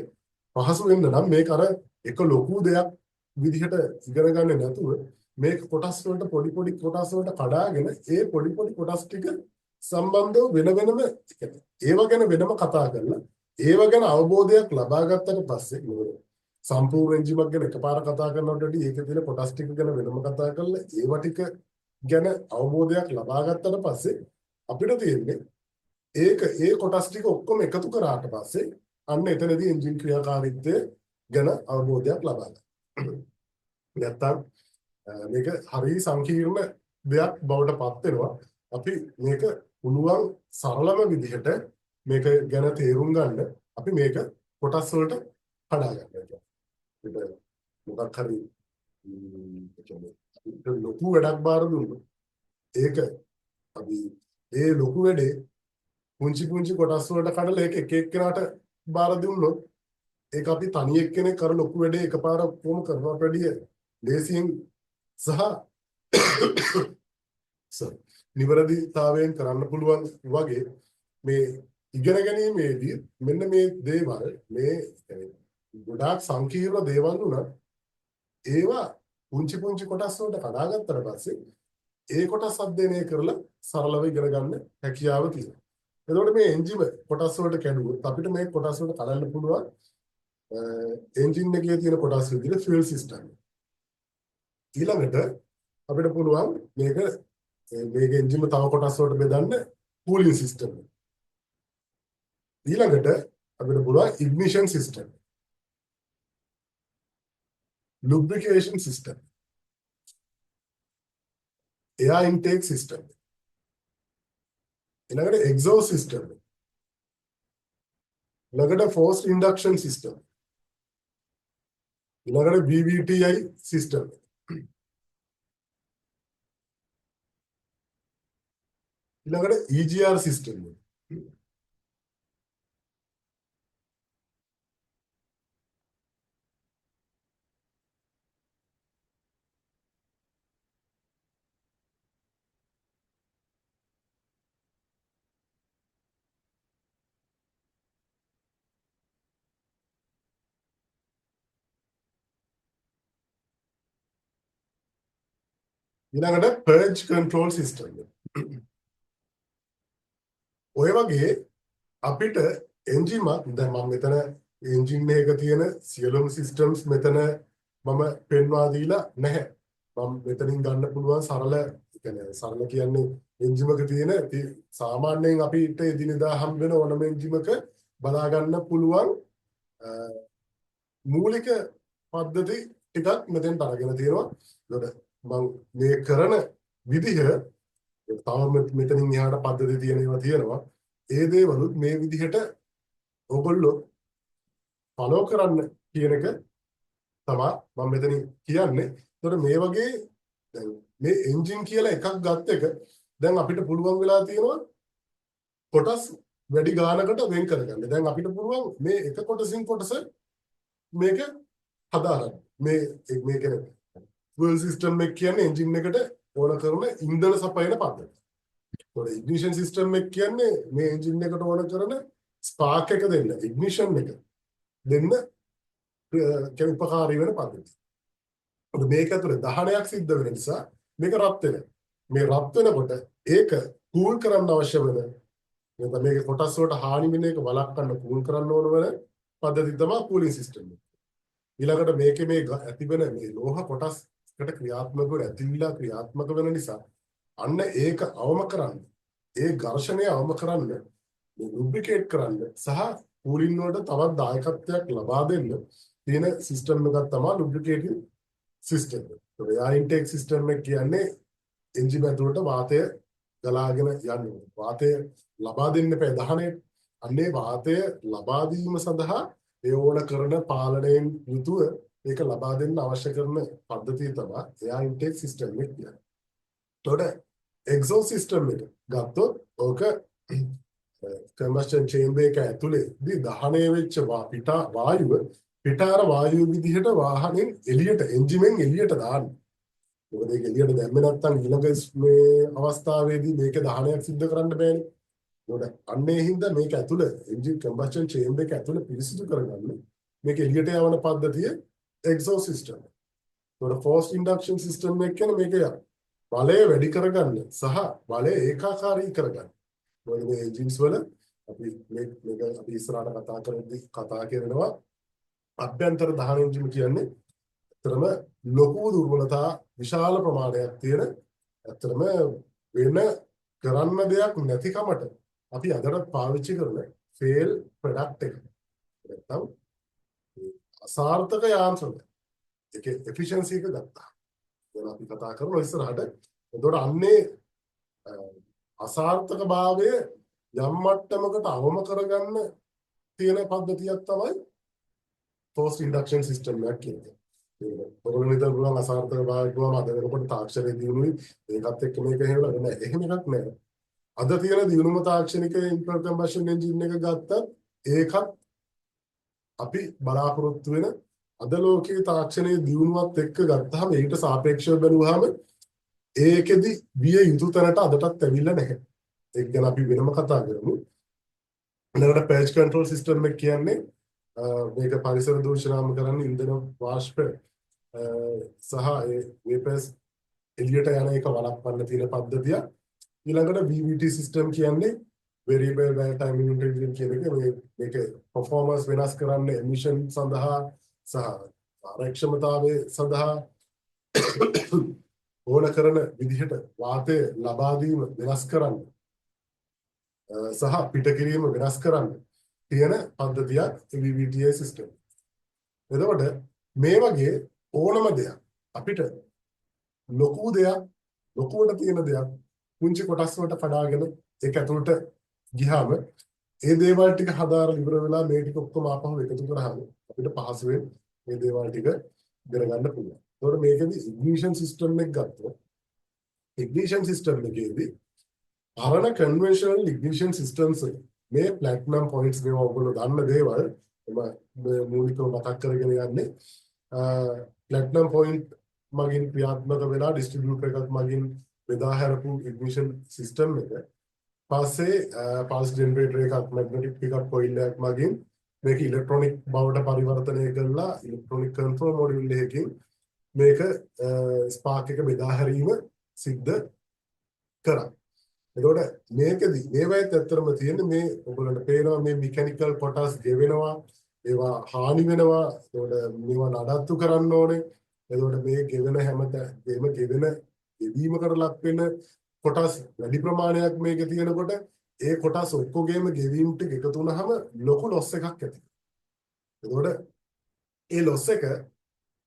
පහසු වෙන්න නම් මේක අර එක ලොකු දෙයක් විදිහට ඉගෙන ගන්න නැතුව මේක කොටස් වලට පොඩි පොඩි කොටස් වලට කඩාගෙන ඒ පොඩි පොඩි කොටස් ටික සම්බන්ධව වෙන වෙනම ඒව ගැන වෙනම කතා කරලා ඒව ගැන අවබෝධයක් ලබා ගත්තට පස්සේ මොකද සම්පූර්ණ එන්ජිමක් ගැන එකපාර කතා කරනකොට වඩා ඒකේ තියෙන කොටස් ටික ගැන වෙනම කතා කරලා ඒව ටික ගැන අවබෝධයක් ලබා ගත්තට පස්සේ අපිට තියෙන්නේ ඒක ඒ කොටස් ටික ඔක්කොම එකතු කරාට පස්සේ අන්න එතනදී එන්ජින් ක්‍රියාකාරීත්වය ගැන අවබෝධයක් ලබා ගන්න. නැත්තම් මේක හරිය සංකීර්ණ දෙයක් බවට පත් වෙනවා. අපි මේක පුළුවන් සරලම විදිහට මේක ගැන තේරුම් ගන්න අපි මේක කොටස් වලට කඩා ගන්නවා. මොකක් හරි ලොකු වැඩක් බාර දුන්නොත් ඒක අපි ඒ ලොකු වැඩේ පුංචි පුංචි කොටස් වලට කඩලා ඒක එක එක්කෙනාට බාර දුන්නොත් ඒක අපි තනි එක්කෙනෙක් කර ලොකු වැඩේ එකපාර කොහොම කරනවට වැඩිය ලේසියෙන් සහ නිවැරදිතාවයෙන් කරන්න පුළුවන් වගේ මේ ඉගෙන ගැනීමේදී මෙන්න මේ දේවල් මේ ගොඩාක් සංකීර්ණ දේවල් උනත් ඒවා පුංචි පුංචි කොටස් වලට කඩාගත්තට පස්සේ ඒ කොටස් අධ්‍යයනය කරලා සරලව ඉගෙන ගන්න හැකියාව තියෙනවා. එතකොට මේ එන්ජිම කොටස් වලට කැඩුවොත් අපිට මේ කොටස් වලට කඩන්න පුළුවන් එන්ජින් එකේ තියෙන කොටස් විදිහට ෆියුල් සිස්ටම්. ඊළඟට අපිට පුළුවන් මේක එන්ජිම තව කොටස් වලට බෙදන්න කූලින් සිස්ටම්. ඊළඟට අපිට පුළුවන් ignition system. lubrication system, air intake system, ඊළඟට exhaust system, ඊළඟට forced induction system, ඊළඟට VVTI system, ඊළඟට EGR system. ඊළඟට purge control system. ඔය වගේ අපිට එන්ජින් දැන් මම මෙතන එන්ජින් එකක තියෙන සියලුම සිස්ටම්ස් මෙතන මම පෙන්වා දීලා නැහැ. මම මෙතනින් ගන්න පුළුවන් සරල සරල කියන්නේ එන්ජිමක තියෙන සාමාන්‍යයෙන් අපිට එදිනෙදා හම් වෙන ඕනම එන්ජිමක බලා ගන්න පුළුවන් මූලික පද්ධති ටිකක් මෙතෙන්ට අරගෙන තියෙනවා. ඒකට මම මේ කරන විදිහ තවම මෙතනින් එහාට පද්ධති තියෙන ඒවා තියෙනවා. ඒ දේවලුත් මේ විදිහට ඔයගොල්ලෝ ෆලෝ කරන්න කියන එක තමයි මම මෙතනින් කියන්නේ. ඒතකොට මේ වගේ දැන් මේ එන්ජින් කියලා එකක් ගත්ත එක දැන් අපිට පුළුවන් වෙලා තියෙනවා කොටස් වැඩි ගානකට වෙන් කරගන්න. දැන් අපිට පුළුවන් මේ එක කොටසින් කොටස මේක හදාගන්න. මේ කියන්නේ ෆුවල් සිස්ටම් එක කියන්නේ එන්ජින් එකට ඕන කරන ඉන්ධන සපයන පද්ධතිය. ඒතකොට ඉග්නිෂන් සිස්ටම් එක කියන්නේ මේ එන්ජින් එකට ඕන කරන ස්පාර්ක් එක දෙන්න, ඉග්නිෂන් එක දෙන්න කියන උපකාරී වෙන පද්ධතිය. මේක ඇතුලේ දහනයක් සිද්ධ වෙන නිසා මේක රත් වෙනවා. මේ රත් වෙනකොට ඒක කූල් කරන්න අවශ්‍ය වෙන නැත්නම් මේක කොටස් වලට හානි වෙන එක වළක්වන්න කූල් කරන්න ඕන වෙන පද්ධතිය තමයි කූලින් සිස්ටම් එක. ඊළඟට මේකේ මේ ඇති වෙන මේ ලෝහ කොටස්කට ක්‍රියාත්මක වෙන ඇතිවිලා ක්‍රියාත්මක වෙන නිසා අන්න ඒක අවම කරන්න ඒ ඝර්ෂණය අවම කරන්න ලුබ්‍රිකේට් කරන්න සහ කූලින් වලට තවත් දායකත්වයක් ලබා දෙන්න තියෙන සිස්ටම් එකක් තමයි ලුබ්‍රිකේටිං සිස්ටම්. ඒ එයාර් ඉන්ටේක් සිස්ටම් එක කියන්නේ එන්ජින් ඇතුළට වාතය ගලාගෙන යන්නේ. වාතය ලබා දෙන්න එපා දහනයට. අන්නේ වාතය ලබා දීම සඳහා ඒ ඕන කරන පාලනයෙන් යුතුව ඒක ලබා දෙන්න අවශ්‍ය කරන පද්ධතිය තමයි එයාර් ඉන්ටේක් සිස්ටම් එක කියන්නේ. එතකොට එක්සෝස් සිස්ටම් එක ගත්තොත් ඕක කම්බස්ටන් චේම්බර් එක ඇතුලේදී දහනය වෙච්ච වායුව පිටාර වායුව විදිහට වාහනෙන් එළියට එන්ජිමෙන් එළියට දාන්න. මොකද ඒක එළියට දැම්මේ නැත්නම් ඊළඟ මේ අවස්ථාවේදී මේක දහනයක් සිද්ධ කරන්න බෑනේ. ඒකට අන්නේ හින්දා මේක ඇතුළ එන්ජින් කම්බස්ටන් චේම්බර් එක ඇතුළ පිරිසිදු කරගන්න මේක එළියට යවන පද්ධතිය එක්සෝස් සිස්ටම්. ඒකට ෆෝස්ට් ඉන්ඩක්ෂන් සිස්ටම් එක කියන්නේ මේක බලය වැඩි කරගන්න සහ බලය ඒකාකාරී කරගන්න. මොකද මේ එන්ජින්ස් වල මේක අපි ඉස්සරහට කතා කරනවා අභ්‍යන්තර දහන එන්ජින් කියන්නේ ඇත්තටම ලොකු දුර්වලතා විශාල ප්‍රමාණයක් තියෙන ඇත්තටම වෙන කරන්න දෙයක් නැතිකමට අපි අදට පාවිච්චි කරන ෆේල් ප්‍රොඩක්ට් එක. නැත්තම් අසාර්ථක යාන්ත්‍රණය. ඒකේ එෆිෂියන්සි එක ගත්තා. ඒක අපි කතා කරනවා ඉස්සරහට. එතකොට අන්නේ අසාර්ථක භාවය යම් මට්ටමකට අවම කරගන්න තියෙන පද්ධතියක් තමයි ෆෝස්ට් ඉන්ඩක්ෂන් සිස්ටම් එකක් කියන්නේ. ඔයගොල්ලෝ හිතන පුළුවන් අසාර්ථක භාවයක් ගුවම අද වෙනකොට තාක්ෂණයේ දිනුනේ ඒකත් එක්ක මේක හේවලා නෑ. එහෙම එකක් නෑ. අද තියෙන දිනුම තාක්ෂණික ඉන්ටර්නල් කම්බෂන් එන්ජින් එක ගත්තත් ඒකත් අපි බලාපොරොත්තු වෙන අද ලෝකයේ තාක්ෂණයේ දිනුවත් එක්ක ගත්තාම ඒකට සාපේක්ෂව බැලුවාම ඒකෙදි විය යුතු තැනට අදටත් ඇවිල්ලා නැහැ. ඒක ගැන අපි වෙනම කතා කරමු. ඊළඟට පේජ් කන්ට්‍රෝල් සිස්ටම් එක කියන්නේ මේක පරිසර දූෂණාම කරන්නේ ඉන්ධන වාෂ්ප සහ ඒ වේපර්ස් එළියට යන එක වළක්වන්න තියෙන පද්ධතිය. ඊළඟට VVT සිස්ටම් කියන්නේ variable wear time intelligence කියන එක මේක performance වෙනස් කරන්න emission සඳහා සහ කාර්යක්ෂමතාවය සඳහා ඕන කරන විදිහට වාතය ලබා දීම වෙනස් කරන්න සහ පිටකිරීම වෙනස් කරන්න තියෙන පද්ධතියක් VVTA සිස්ටම්. එතකොට මේ වගේ ඕනම දෙයක් අපිට ලොකු දෙයක් ලොකුවට තියෙන දෙයක් පුංචි කොටස් වලට කඩාගෙන ඒක ඇතුළට ගියාම ඒ දේවල් ටික හදාරලා ඉවර වෙලා මේ ටික ඔක්කොම ආපහු එකතු කරාම අපිට පහසුවෙන් මේ දේවල් ටික ඉගෙන ගන්න පුළුවන්. ඒතකොට මේකෙදි ඉග්නිෂන් සිස්ටම් එක ගත්තොත් ඉග්නිෂන් සිස්ටම් එකේදී අරන කන්වෙන්ෂනල් ඉග්නිෂන් සිස්ටම්ස් මේ ප්ලැටිනම් පොයින්ට්ස් මේවා ඔයගොල්ලෝ දන්න දේවල් මූලිකව මතක් කරගෙන යන්නේ ප්ලැටිනම් පොයින්ට් මගින් ක්‍රියාත්මක වෙලා ඩිස්ට්‍රිබියුටර් එකක් මගින් බෙදා හැරපු ඉග්නිෂන් සිස්ටම් එක පස්සේ පල්ස් ජෙනරේටර් එකක් මැග්නටික් පිකප් කොයිල් එකක් මගින් මේක ඉලෙක්ට්‍රොනික බවට පරිවර්තනය කරලා ඉලෙක්ට්‍රොනික කන්ට්‍රෝල් මොඩියුල් එකකින් මේක ස්පාර්ක් එක බෙදා හැරීම සිද්ධ කරා. එතකොට මේකදී මේවයිත් ඇත්තටම තියෙන්නේ මේ ඔයගොල්ලන්ට පේනවා මේ මෙකැනිකල් කොටස් ගෙවෙනවා ඒවා හානි වෙනවා. එතකොට මේවා නඩත්තු කරන්න ඕනේ. එතකොට මේ ගෙවෙන හැමතැනම ගෙවෙන ගෙවීමකට ලක් වෙන කොටස් වැඩි ප්‍රමාණයක් මේකේ තියෙනකොට ඒ කොටස් ඔක්කොගේම ගෙවීම් ටික එකතු වුනහම ලොකු ලොස් එකක් ඇති. එතකොට ඒ ලොස් එක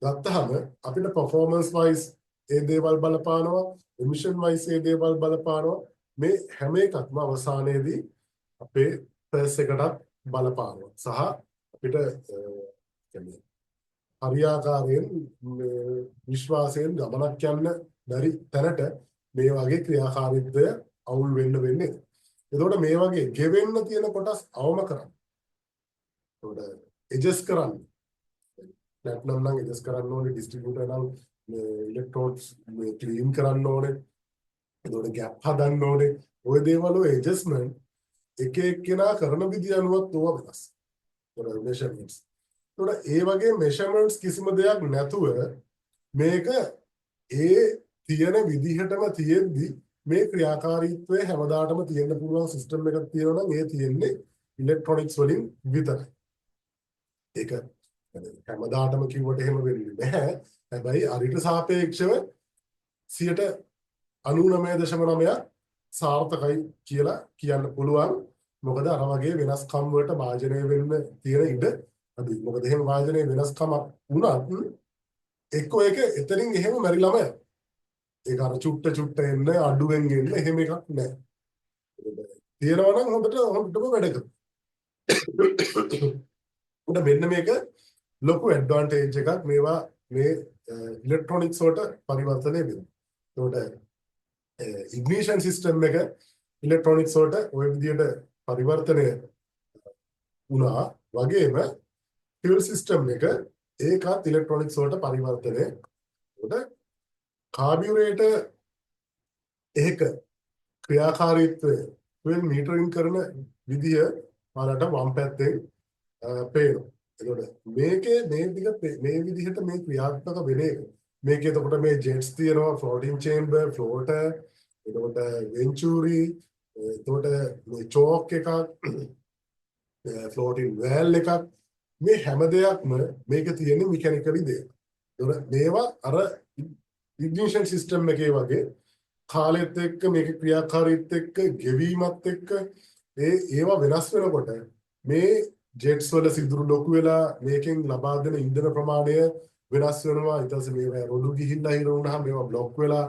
ගත්තහම අපිට performance wise ඒ දේවල් බලපානවා, emission wise ඒ දේවල් බලපානවා. මේ හැම එකක්ම අවසානයේදී අපේ ප්‍රයිස් එකටත් බලපානවා. සහ අපිට කියන්නේ හරියාකාරයෙන් විශ්වාසයෙන් ගමනක් යන්න බැරි තැනට මේ වගේ ක්‍රියාකාරීත්වය අවුල් වෙන්නේ. එතකොට මේ වගේ ගෙවෙන්න තියෙන කොටස් අවම කරන්න. එතකොට ඇඩ්ජස්ට් කරන්න. ප්ලැටිනම් නම් ඇඩ්ජස්ට් කරන්න ඕනේ, ඩිස්ට්‍රිබියුටර් නම් ඉලෙක්ට්‍රෝඩ්ස් ක්ලීන් කරන්න ඕනේ. එතකොට ගැප් හදන්න ඕනේ. ওই දේවල් වල ඇඩ්ජස්ට්මන්ට් එක එක්කෙනා කරන විදිය අනුවත් ඕවා වෙනස්. ඒතකොට මෙෂර්මන්ට්ස්. ඒතකොට ඒ වගේ මෙෂර්මන්ට්ස් කිසිම දෙයක් නැතුව මේක ඒ තියෙන විදිහටම තියෙද්දි මේ ක්‍රියාකාරීත්වය හැමදාටම තියෙන්න පුළුවන් සිස්ටම් එකක් තියෙනවා නම් ඒ තියෙන්නේ ඉලෙක්ට්‍රොනික්ස් වලින් විතරයි. ඒක හැමදාටම කිව්වට එහෙම වෙන්නේ නැහැ. හැබැයි අරිට සාපේක්ෂව 99.9% සාර්ථකයි කියලා කියන්න පුළුවන්. මොකද අර වගේ වෙනස්කම් වලට වාජනය වෙන්න තියෙන ඉඩ අඩුයි. මොකද එහෙම වාජනය වෙනස්කමක් වුණත් එක්ක ඒක එතනින් එහෙම මැරිලාම යනවා. ඒක අර චුට්ට එන්න අඩුවෙන් එන්න එහෙම එකක් නැහැ. තියෙනවා නම් හොඳටම වැඩ කරනවා. උඩ මෙන්න මේක ලොකු ඇඩ්වාන්ටේජ් එකක් මේවා මේ ඉලෙක්ට්‍රොනික්ස් වලට පරිවර්තනය වෙනවා. ඒකට ඉග්නිෂන් සිස්ටම් එක ඉලෙක්ට්‍රොනික්ස් වලට ওই විදිහට පරිවර්තනය වුණා වගේම ෆියුල් සිස්ටම් එක ඒකත් ඉලෙක්ට්‍රොනික්ස් වලට පරිවර්තනය කොට කාබියුරේටර් ඒක ක්‍රියාකාරීත්වය ෆියුල් මීටරින් කරන විදිය ඔයාලට වම් පැත්තෙන් පේනවා. එතකොට මේකේ මේ විදිහට මේ ක්‍රියාත්මක වෙන එක. මේකේ එතකොට මේ ජෙට්ස් තියෙනවා, ෆ්ලෝටින් චේම්බර්, ෆ්ලෝටර්, එතකොට වෙන්චූරි, එතකොට මේ චෝක් එකක්, ෆ්ලෝටින් වෑල් එකක්, මේ හැම දෙයක්ම මේක තියෙන්නේ මෙකැනිකලි දෙයක්. එතකොට මේවා අර ඉග්නිෂන් සිස්ටම් එකේ වගේ කාලෙත් එක්ක මේක ක්‍රියාකාරීත්වයත් එක්ක ගෙවීමත් එක්ක ඒවා වෙනස් වෙනකොට මේ ජෙට්ස් වල සිදුරු ලොකු වෙලා මේකෙන් ලබා දෙන ඉන්ධන ප්‍රමාණය වෙනස් වෙනවා. ඊට පස්සේ මේවා රොඩු ගිහිල්ලා හිර වුණාම මේවා බ්ලොක් වෙලා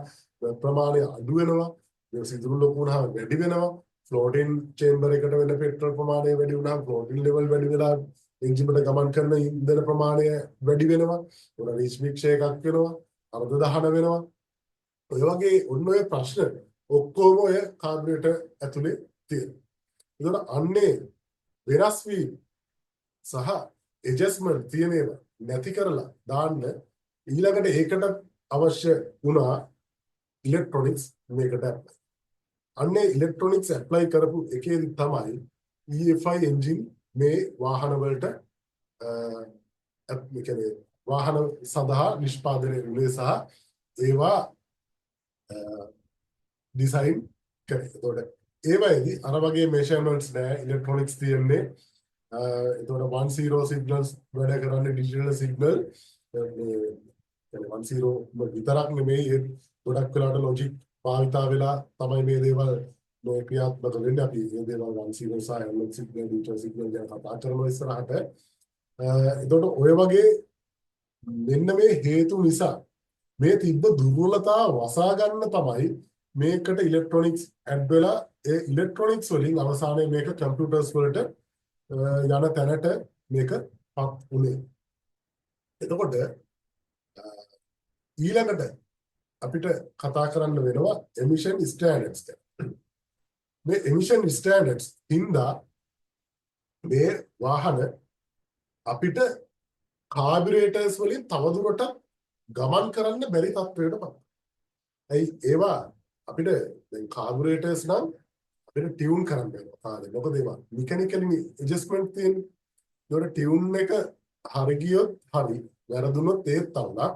ප්‍රමාණය අඩු වෙනවා. මේ සිදුරු ලොකු වුණාම වැඩි වෙනවා. ෆ්ලෝටින් චේම්බර් එකට වෙන පෙට්‍රල් ප්‍රමාණය වැඩි වුණාම ෆ්ලෝටින් ලෙවල් වැඩි වෙලා එන්ජින් වල ගමන් කරන ඉන්ධන ප්‍රමාණය වැඩි වෙනවා. උන රිස්මික්ෂය එකක් වෙනවා. අර්ධ දහන වෙනවා. ඔය වගේ ඔන්න ඔය ප්‍රශ්න ඔක්කොම ඔය කාබියුරේටර් ඇතුලේ තියෙනවා. ඒතකොට අන්නේ වෙනස් වීම සහ ඇඩ්ජස්ට්මන්ට් තියෙන ඒවා නැති කරලා දාන්න ඊළඟට ඒකට අවශ්‍ය වුණා ඉලෙක්ට්‍රොනික්ස් මේකට ඇප්ලයි. අන්නේ ඉලෙක්ට්‍රොනික්ස් ඇප්ලයි කරපු එකේදී තමයි EFI එන්ජින් මේ වාහන වලට කියන්නේ වාහන සඳහා නිෂ්පාදනය වුණේ සහ ඒවා ඩිසයින් කරේ. එතකොට ඒවයිදී අර වගේ මෙෂර්මන්ට්ස් නෑ ඉලෙක්ට්‍රොනික්ස් තියෙන්නේ. එතකොට 10 සිග්නල්ස් වැඩ කරන්නේ ඩිජිටල් සිග්නල්. මේ 10 විතරක් නෙමෙයි ගොඩක් වෙලාවට ලොජික් භාවිතා වෙලා තමයි මේ දේවල් මේ ක්‍රියාත්මක වෙන්නේ. අපි මේ දේවල් 10 සහ ඇනලොග් සිග්නල් ඩිජිටල් සිග්නල් ගැන කතා කරනවා ඉස්සරහට. එතකොට ඔය වගේ මෙන්න මේ හේතු නිසා මේ තිබ්බ දුර්වලතා වසා ගන්න තමයි මේකට ඉලෙක්ට්‍රොනික්ස් ඇඩ් වෙලා ඒ ඉලෙක්ට්‍රොනික්ස් වලින් අවසානයේ මේක කම්පියුටර්ස් වලට යන තැනට මේකපත් උනේ. එතකොට ඊළඟට අපිට කතා කරන්න වෙනවා එමිෂන් ස්ටෑන්ඩඩ්ස් ගැන. මේ එමිෂන් ස්ටෑන්ඩඩ්ස් හින්දා මේ වාහන අපිට කාබියුරේටර්ස් වලින් තවදුරටත් ගමන් කරන්න බැරි තත්ත්වයකටපත්. ඇයි ඒවා අපිට දැන් කාබියුරේටර්ස් නම් අපිට ටියුන් කරන්න වෙනවා. මොකද ඒවා මෙකැනිකලි ඇඩ්ජස්ට්මන්ට් තියෙන. ඒකට ටියුන් එක හරි ගියොත් හරි, වැරදුනොත් ඒත් තවලා.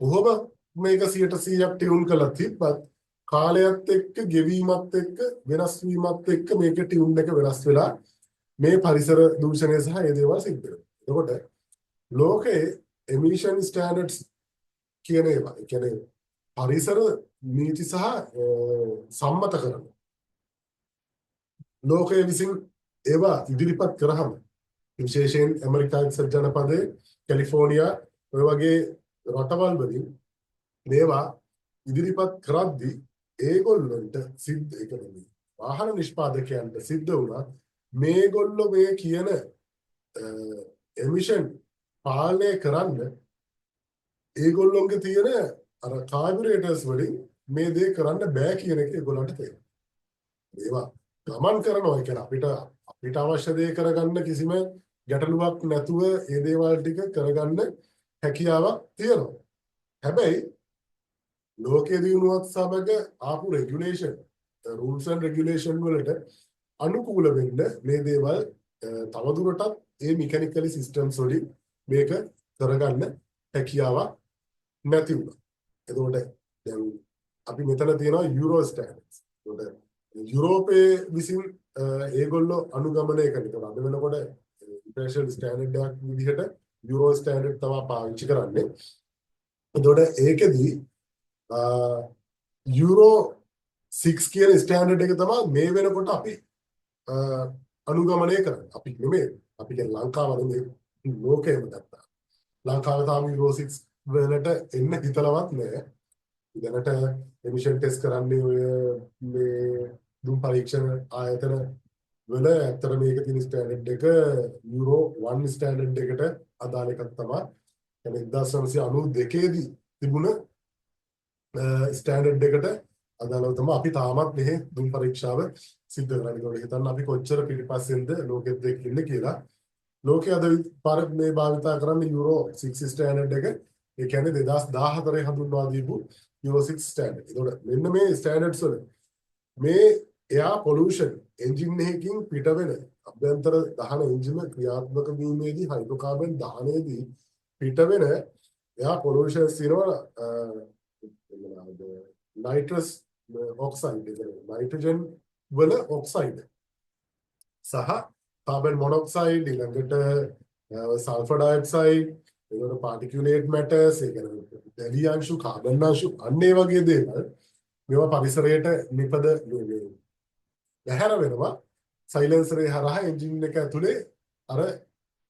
කොහොම මේක 100% ටියුන් කළා තිබ්බත් කාලයත් එක්ක ගෙවීමත් එක්ක වෙනස් වීමත් එක්ක මේක ටියුන් එක වෙනස් වෙලා මේ පරිසර දූෂණය සහ ඒ දේවල් සිද්ධ වෙනවා. එතකොට ලෝකයේ එමිෂන් ස්ටෑන්ඩඩ්ස් කියන ඒවා, ඒ කියන්නේ පරිසර නීති සහ සම්මත කරන ලෝකයේ විසින් ඒවා ඉදිරිපත් කරාම විශේෂයෙන් ඇමරිකා එක්සත් ජනපදයේ කැලිෆෝනියා ඔය වගේ රටවල් වලින් මේවා ඉදිරිපත් කරද්දී ඒගොල්ලන්ට සිද්ධ එකනේ වාහන නිෂ්පාදකයන්ට සිද්ධ වුණා මේගොල්ලෝ මේ කියන එමිෂන් පාලනය කරන්න ඒගොල්ලොන්ගේ තියෙන අර කාබියුරේටර්ස් වලින් මේ දේ කරන්න බෑ කියන එක ඒගොල්ලන්ට තේරෙනවා. ඒවා ගමන් කරනවා. ඒ කියන්නේ අපිට අවශ්‍ය දේ කරගන්න කිසිම ගැටලුවක් නැතුව ඒ දේවල් ටික කරගන්න හැකියාවක් තියෙනවා. හැබැයි ලෝකයේ දිනුවත් සමග ආපු රෙගුලේෂන්, රූල්ස් ඇන්ඩ් රෙගුලේෂන් වලට අනුකූල වෙන්න මේ දේවල් තවදුරටත් ඒ මෙකැනිකලි සිස්ටම්ස් වලින් මේක කරගන්න හැකියාවක් නැති වුණා. එතකොට දැන් අපි මෙතන තියෙනවා යුරෝ ස්ටෑන්ඩඩ්ස්. එතකොට යුරෝපයේ විසින් ඒගොල්ලෝ අනුගමනය කරනවා. අද වෙනකොට ඉන්ටර්නැෂනල් ස්ටෑන්ඩඩ් එකක් විදිහට යුරෝ ස්ටෑන්ඩඩ් තමයි පාවිච්චි කරන්නේ. එතකොට ඒකෙදී යුරෝ 6 කියන ස්ටෑන්ඩඩ් එක තමයි මේ වෙනකොට අපි අනුගමනය කරන්නේ. අපි නෙමෙයි. අපි කියන්නේ ලංකාව නෙමෙයි. ලෝකෙම ගත්තා. ලංකාවේ තාම යුරෝ 6 වලට එන්න හිතලවත් නෑ. දැනට එමිෂන් ටෙස්ට් කරන්නේ ඔය මේ දුම් පරීක්ෂණ ආයතන වල ඇත්තට මේක තියෙන ස්ටෑන්ඩඩ් එක යුරෝ 1 ස්ටෑන්ඩඩ් එකට අදාළ එකක් තමයි. يعني 1992 දී තිබුණ ස්ටෑන්ඩඩ් එකට අදාළව තමයි අපි තාමත් මෙහි දුම් පරීක්ෂාව සිද්ධ කරන්නේ. ඒක හිතන්න අපි කොච්චර පිටිපස්සෙන්ද ලෝකෙත් එක්ක ඉන්නේ කියලා. ලෝකයේ අද පාර මේ භාවිතා කරන්නේ යුරෝ 6 ස්ටෑන්ඩඩ් එක. ඒ කියන්නේ 2014 හඳුන්වා දීපු යුරෝ 6 ස්ටෑන්ඩඩ්. ඒතකොට මෙන්න මේ ස්ටෑන්ඩඩ්ස් වල මේ එයා පොලියුෂන් එන්ජින් එකකින් පිට වෙන අභ්‍යන්තර දහන එන්ජිම ක්‍රියාත්මක වීමේදී හයිඩ්‍රෝකාබන් දහනයේදී පිට වෙන එයා පොලියුෂන්ස් තියෙනවා නයිට්‍රස් ඔක්සයිඩ් නයිට්‍රජන් වල ඔක්සයිඩ් සහ කාබන් මොනොක්සයිඩ් ඊළඟට සල්ෆර් ඩයොක්සයිඩ් ඒකට පාටිකියුලේට් මැටර්ස් ඒ කියන්නේ දැඩි අංශු කාබන් අංශු අන්න ඒ වගේ දේවල් මේවා පරිසරයට නිපද බැහැර වෙනවා සයිලන්සරේ හරහා එන්ජින් එක ඇතුලේ අර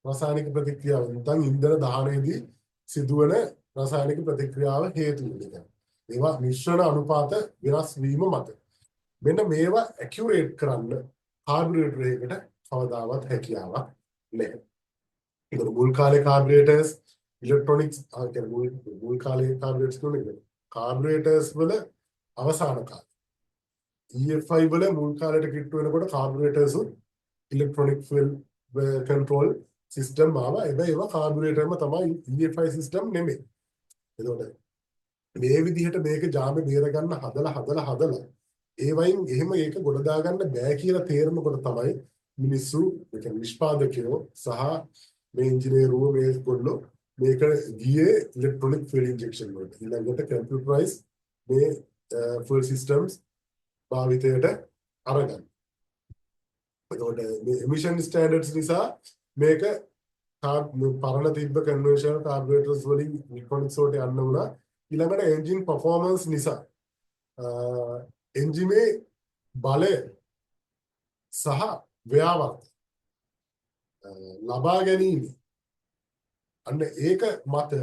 රසායනික ප්‍රතික්‍රියාව නැත්නම් ඉන්ධන දහනයේදී සිදුවන රසායනික ප්‍රතික්‍රියාව හේතු වෙනවා. ඒවා මිශ්‍රණ අනුපාත වෙනස් වීම මත මෙන්න මේවා ඇකියුරේට් කරන්න කාබුරේටර් එකකට කවදාවත් හැකියාවක් නැහැ. ඒක මුල් කාලේ කාබුරේටර්ස් ඉලෙක්ට්‍රොනික්ස් මුල් කාලේ කාබුරේටර්ස් කියන්නේ කාබුරේටර්ස් වල අවසාන කාලේ EFI වල මුල් කාලේට කිට්ටු වෙනකොට කාබුරේටර්ස් ඉලෙක්ට්‍රොනික් ෆුවල් කන්ට්‍රෝල් සිස්ටම් ආවා. ඒවා කාබුරේටර්ම තමයි EFI සිස්ටම් නෙමෙයි. එතකොට මේ විදිහට මේක ජාමේ බේර ගන්න හදලා ඒ වයින් එහෙම ඒක ගොඩ දා ගන්න බෑ කියලා තේරෙනකොට තමයි මිනිස්සු ඒ නිෂ්පාදකයෝ සහ මේ ඉංජිනේරුවෝ මේ ගොල්ලෝ මේක ගියේ ඉලෙක්ට්‍රොනික් ෆුවල් ඉන්ජෙක්ෂන් වලට. ඊළඟට කම්පියුටරයිස් මේ ෆුවල් සිස්ටම්ස් භාවිතයට අරගන්න. එතකොට මේ එමිෂන් ස්ටෑන්ඩඩ්ස් නිසා මේක පරණ තිබ්බ කන්වෙන්ෂනල් කාබුරේටර්ස් වලින් ඉලෙක්ට්‍රොනික්ස් වලට යන්න උනා. ඊළඟට එන්ජින් පර්ෆෝමන්ස් නිසා එන්ජිමේ බලය සහ ව්‍යාවර්ත ලබා ගැනීම අන්න ඒක මත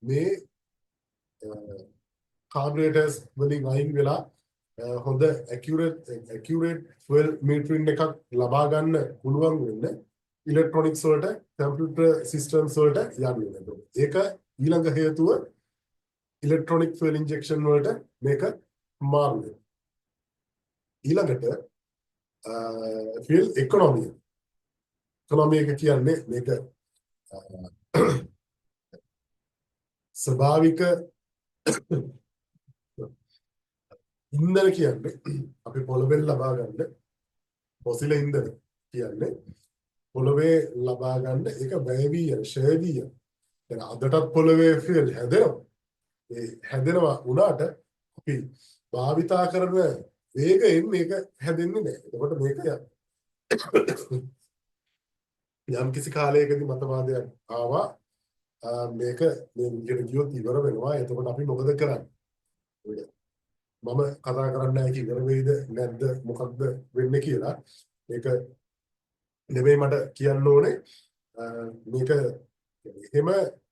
මේ කාබුරේටර්ස් වලින් අයින් වෙලා හොඳ ඇකියුරේට් ෆුවල් මීටරින් එකක් ලබා ගන්න පුළුවන් වෙන්න ඉලෙක්ට්‍රොනික්ස් වලට කම්පියුටර් සිස්ටම්ස් වලට යන්න වෙනවා. ඒක ඊළඟ හේතුව ඉලෙක්ට්‍රොනික් ෆුවල් ඉන්ජෙක්ෂන් වලට මේක මාරු වෙනවා. ඊළඟට ෆියල් ඉකොනොමි එක කියන්නේ මේක ස්වභාවික ඉන්ධන කියන්නේ අපි පොළවෙන් ලබා ගන්න ෆොසිල ඉන්ධන කියන්නේ පොළවේ ලබා ගන්න ඒක වැයවි යන ෂේ වී යන. දැන් අදටත් පොළවේ ෆියල් හැදෙනවා. ඒ හැදෙනවා උනාට අපි භාවිතා කරන වේගයෙන් මේක හැදෙන්නේ නැහැ. එතකොට මේක යම් කිසි කාලයකදී මතවාදයක් ආවා මේක මේ විදිහට ගියොත් ඉවර වෙනවා. එතකොට අපි මොකද කරන්නේ? මම කතා කරන්නේ නැහැ කි ඉවර වෙයිද නැද්ද මොකක්ද වෙන්නේ කියලා. මේක නෙවෙයි මට කියන්න ඕනේ. මේක එහෙම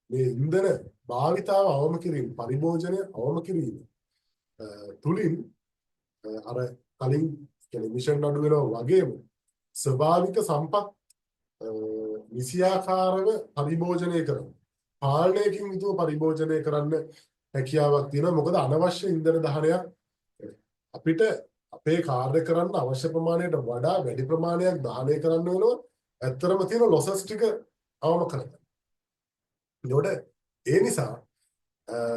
මේ ඉන්ධන භාවිතාව අවම කිරීම පරිභෝජනය අවම කිරීම තුලින් අර කලින් කියන්නේ මිෂන් අඩු වෙනවා වගේම ස්වභාවික සම්පත් විෂයාකාරව පරිභෝජනය කරන පාලනයකින් යුතුව පරිභෝජනය කරන්න හැකියාවක් තියෙනවා. මොකද අනවශ්‍ය ඉන්ධන දහනයක් අපිට අපේ කාර්ය කරන්න අවශ්‍ය ප්‍රමාණයට වඩා වැඩි ප්‍රමාණයක් දානය කරන්න වෙනවා. ඇත්තරම තියෙන ලොසස් ටික අවම කරගන්න. ඒකට ඒ නිසා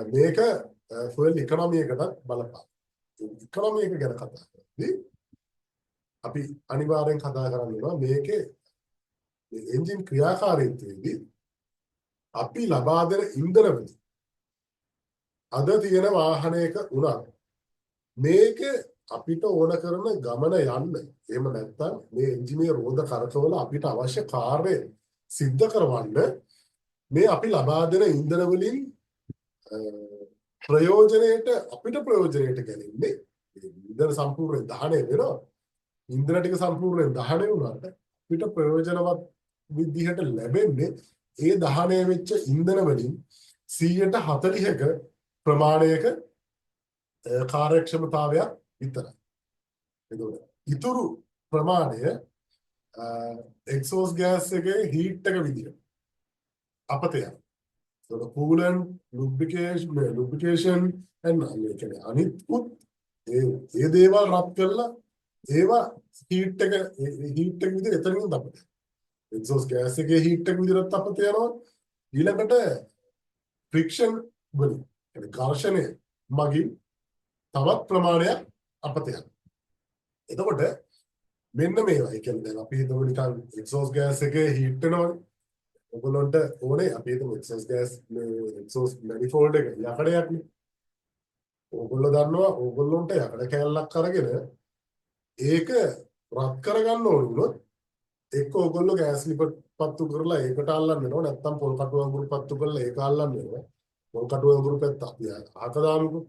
මේක ෆුවල් ඉකොනොමි එකටත් බලපාන. ඉකොනොමි එක ගැන කතා කරද්දී අපි අනිවාර්යෙන් කතා කරන්න වෙනවා මේකේ එන්ජින් ක්‍රියාකාරීත්වයේදී අපි ලබා දෙන ඉන්ධනවල අද තියෙන වාහනයක උනත් මේක අපිට ඕන කරන ගමන යන්න එහෙම නැත්නම් මේ එන්ජිනේ රෝද කරකවල අපිට අවශ්‍ය කාර්ය සිද්ධ කරවන්න මේ අපි ලබා දෙන ඉන්ධන වලින් ප්‍රයෝජනයට අපිට ප්‍රයෝජනයට ගැලෙන්නේ ඉන්ධන සම්පූර්ණ දහනය වෙනවා. ඉන්ධන ටික සම්පූර්ණ දහනය වුණාට අපිට ප්‍රයෝජනවත් විදිහට ලැබෙන්නේ ඒ දහනය වෙච්ච ඉන්ධන වලින් 140ක ප්‍රමාණයක කාර්යක්ෂමතාවයක් විතරයි. එතකොට ඉතුරු ප්‍රමාණය එක්සෝස් ගෑස් එකේ හීට් එක විදිහට අපතේ යනවා. එතකොට කූලන්ට් ලුබ්‍රිකේෂන් කියන්නේ අනිත්කුත් ඒ දේවල් රත් කරලා ඒවා හීට් එක විදිහට එතනින් අපතේ. එක්සෝස් ගෑස් එකේ හීට් එක විදිහට අපතේ යනවා. ඊළඟට ෆ්‍රික්ෂන් වලින් ඝර්ෂණය මගින් තවත් ප්‍රමාණයක් අපතේ යනවා. එතකොට මෙන්න මේවා. ඒ කියන්නේ දැන් අපි හිතමු නිකන් එක්සෝස් ගෑස් එකේ හීට් වෙනවනේ. ඔයගොල්ලන්ට ඕනේ අපි හිතමු එක්සෝස් ගෑස් එක්සෝස් මැනිෆෝල්ඩ් එක යකඩයක්නේ. ඕගොල්ලෝ දන්නවා ඕගොල්ලන්ට යකඩ කෑල්ලක් අරගෙන ඒක රත් කරගන්න ඕන වුණොත් එක්ක ඕගොල්ලෝ ගෑස් ලිප පත්තු කරලා ඒකට අල්ලන්න වෙනවා. නැත්නම් පොල් කටු අඟුරු පත්තු කරලා ඒක අල්ලන්න වෙනවා. පොල් කටු අඟුරු පැත්ත අපි අහක දාමුකෝ.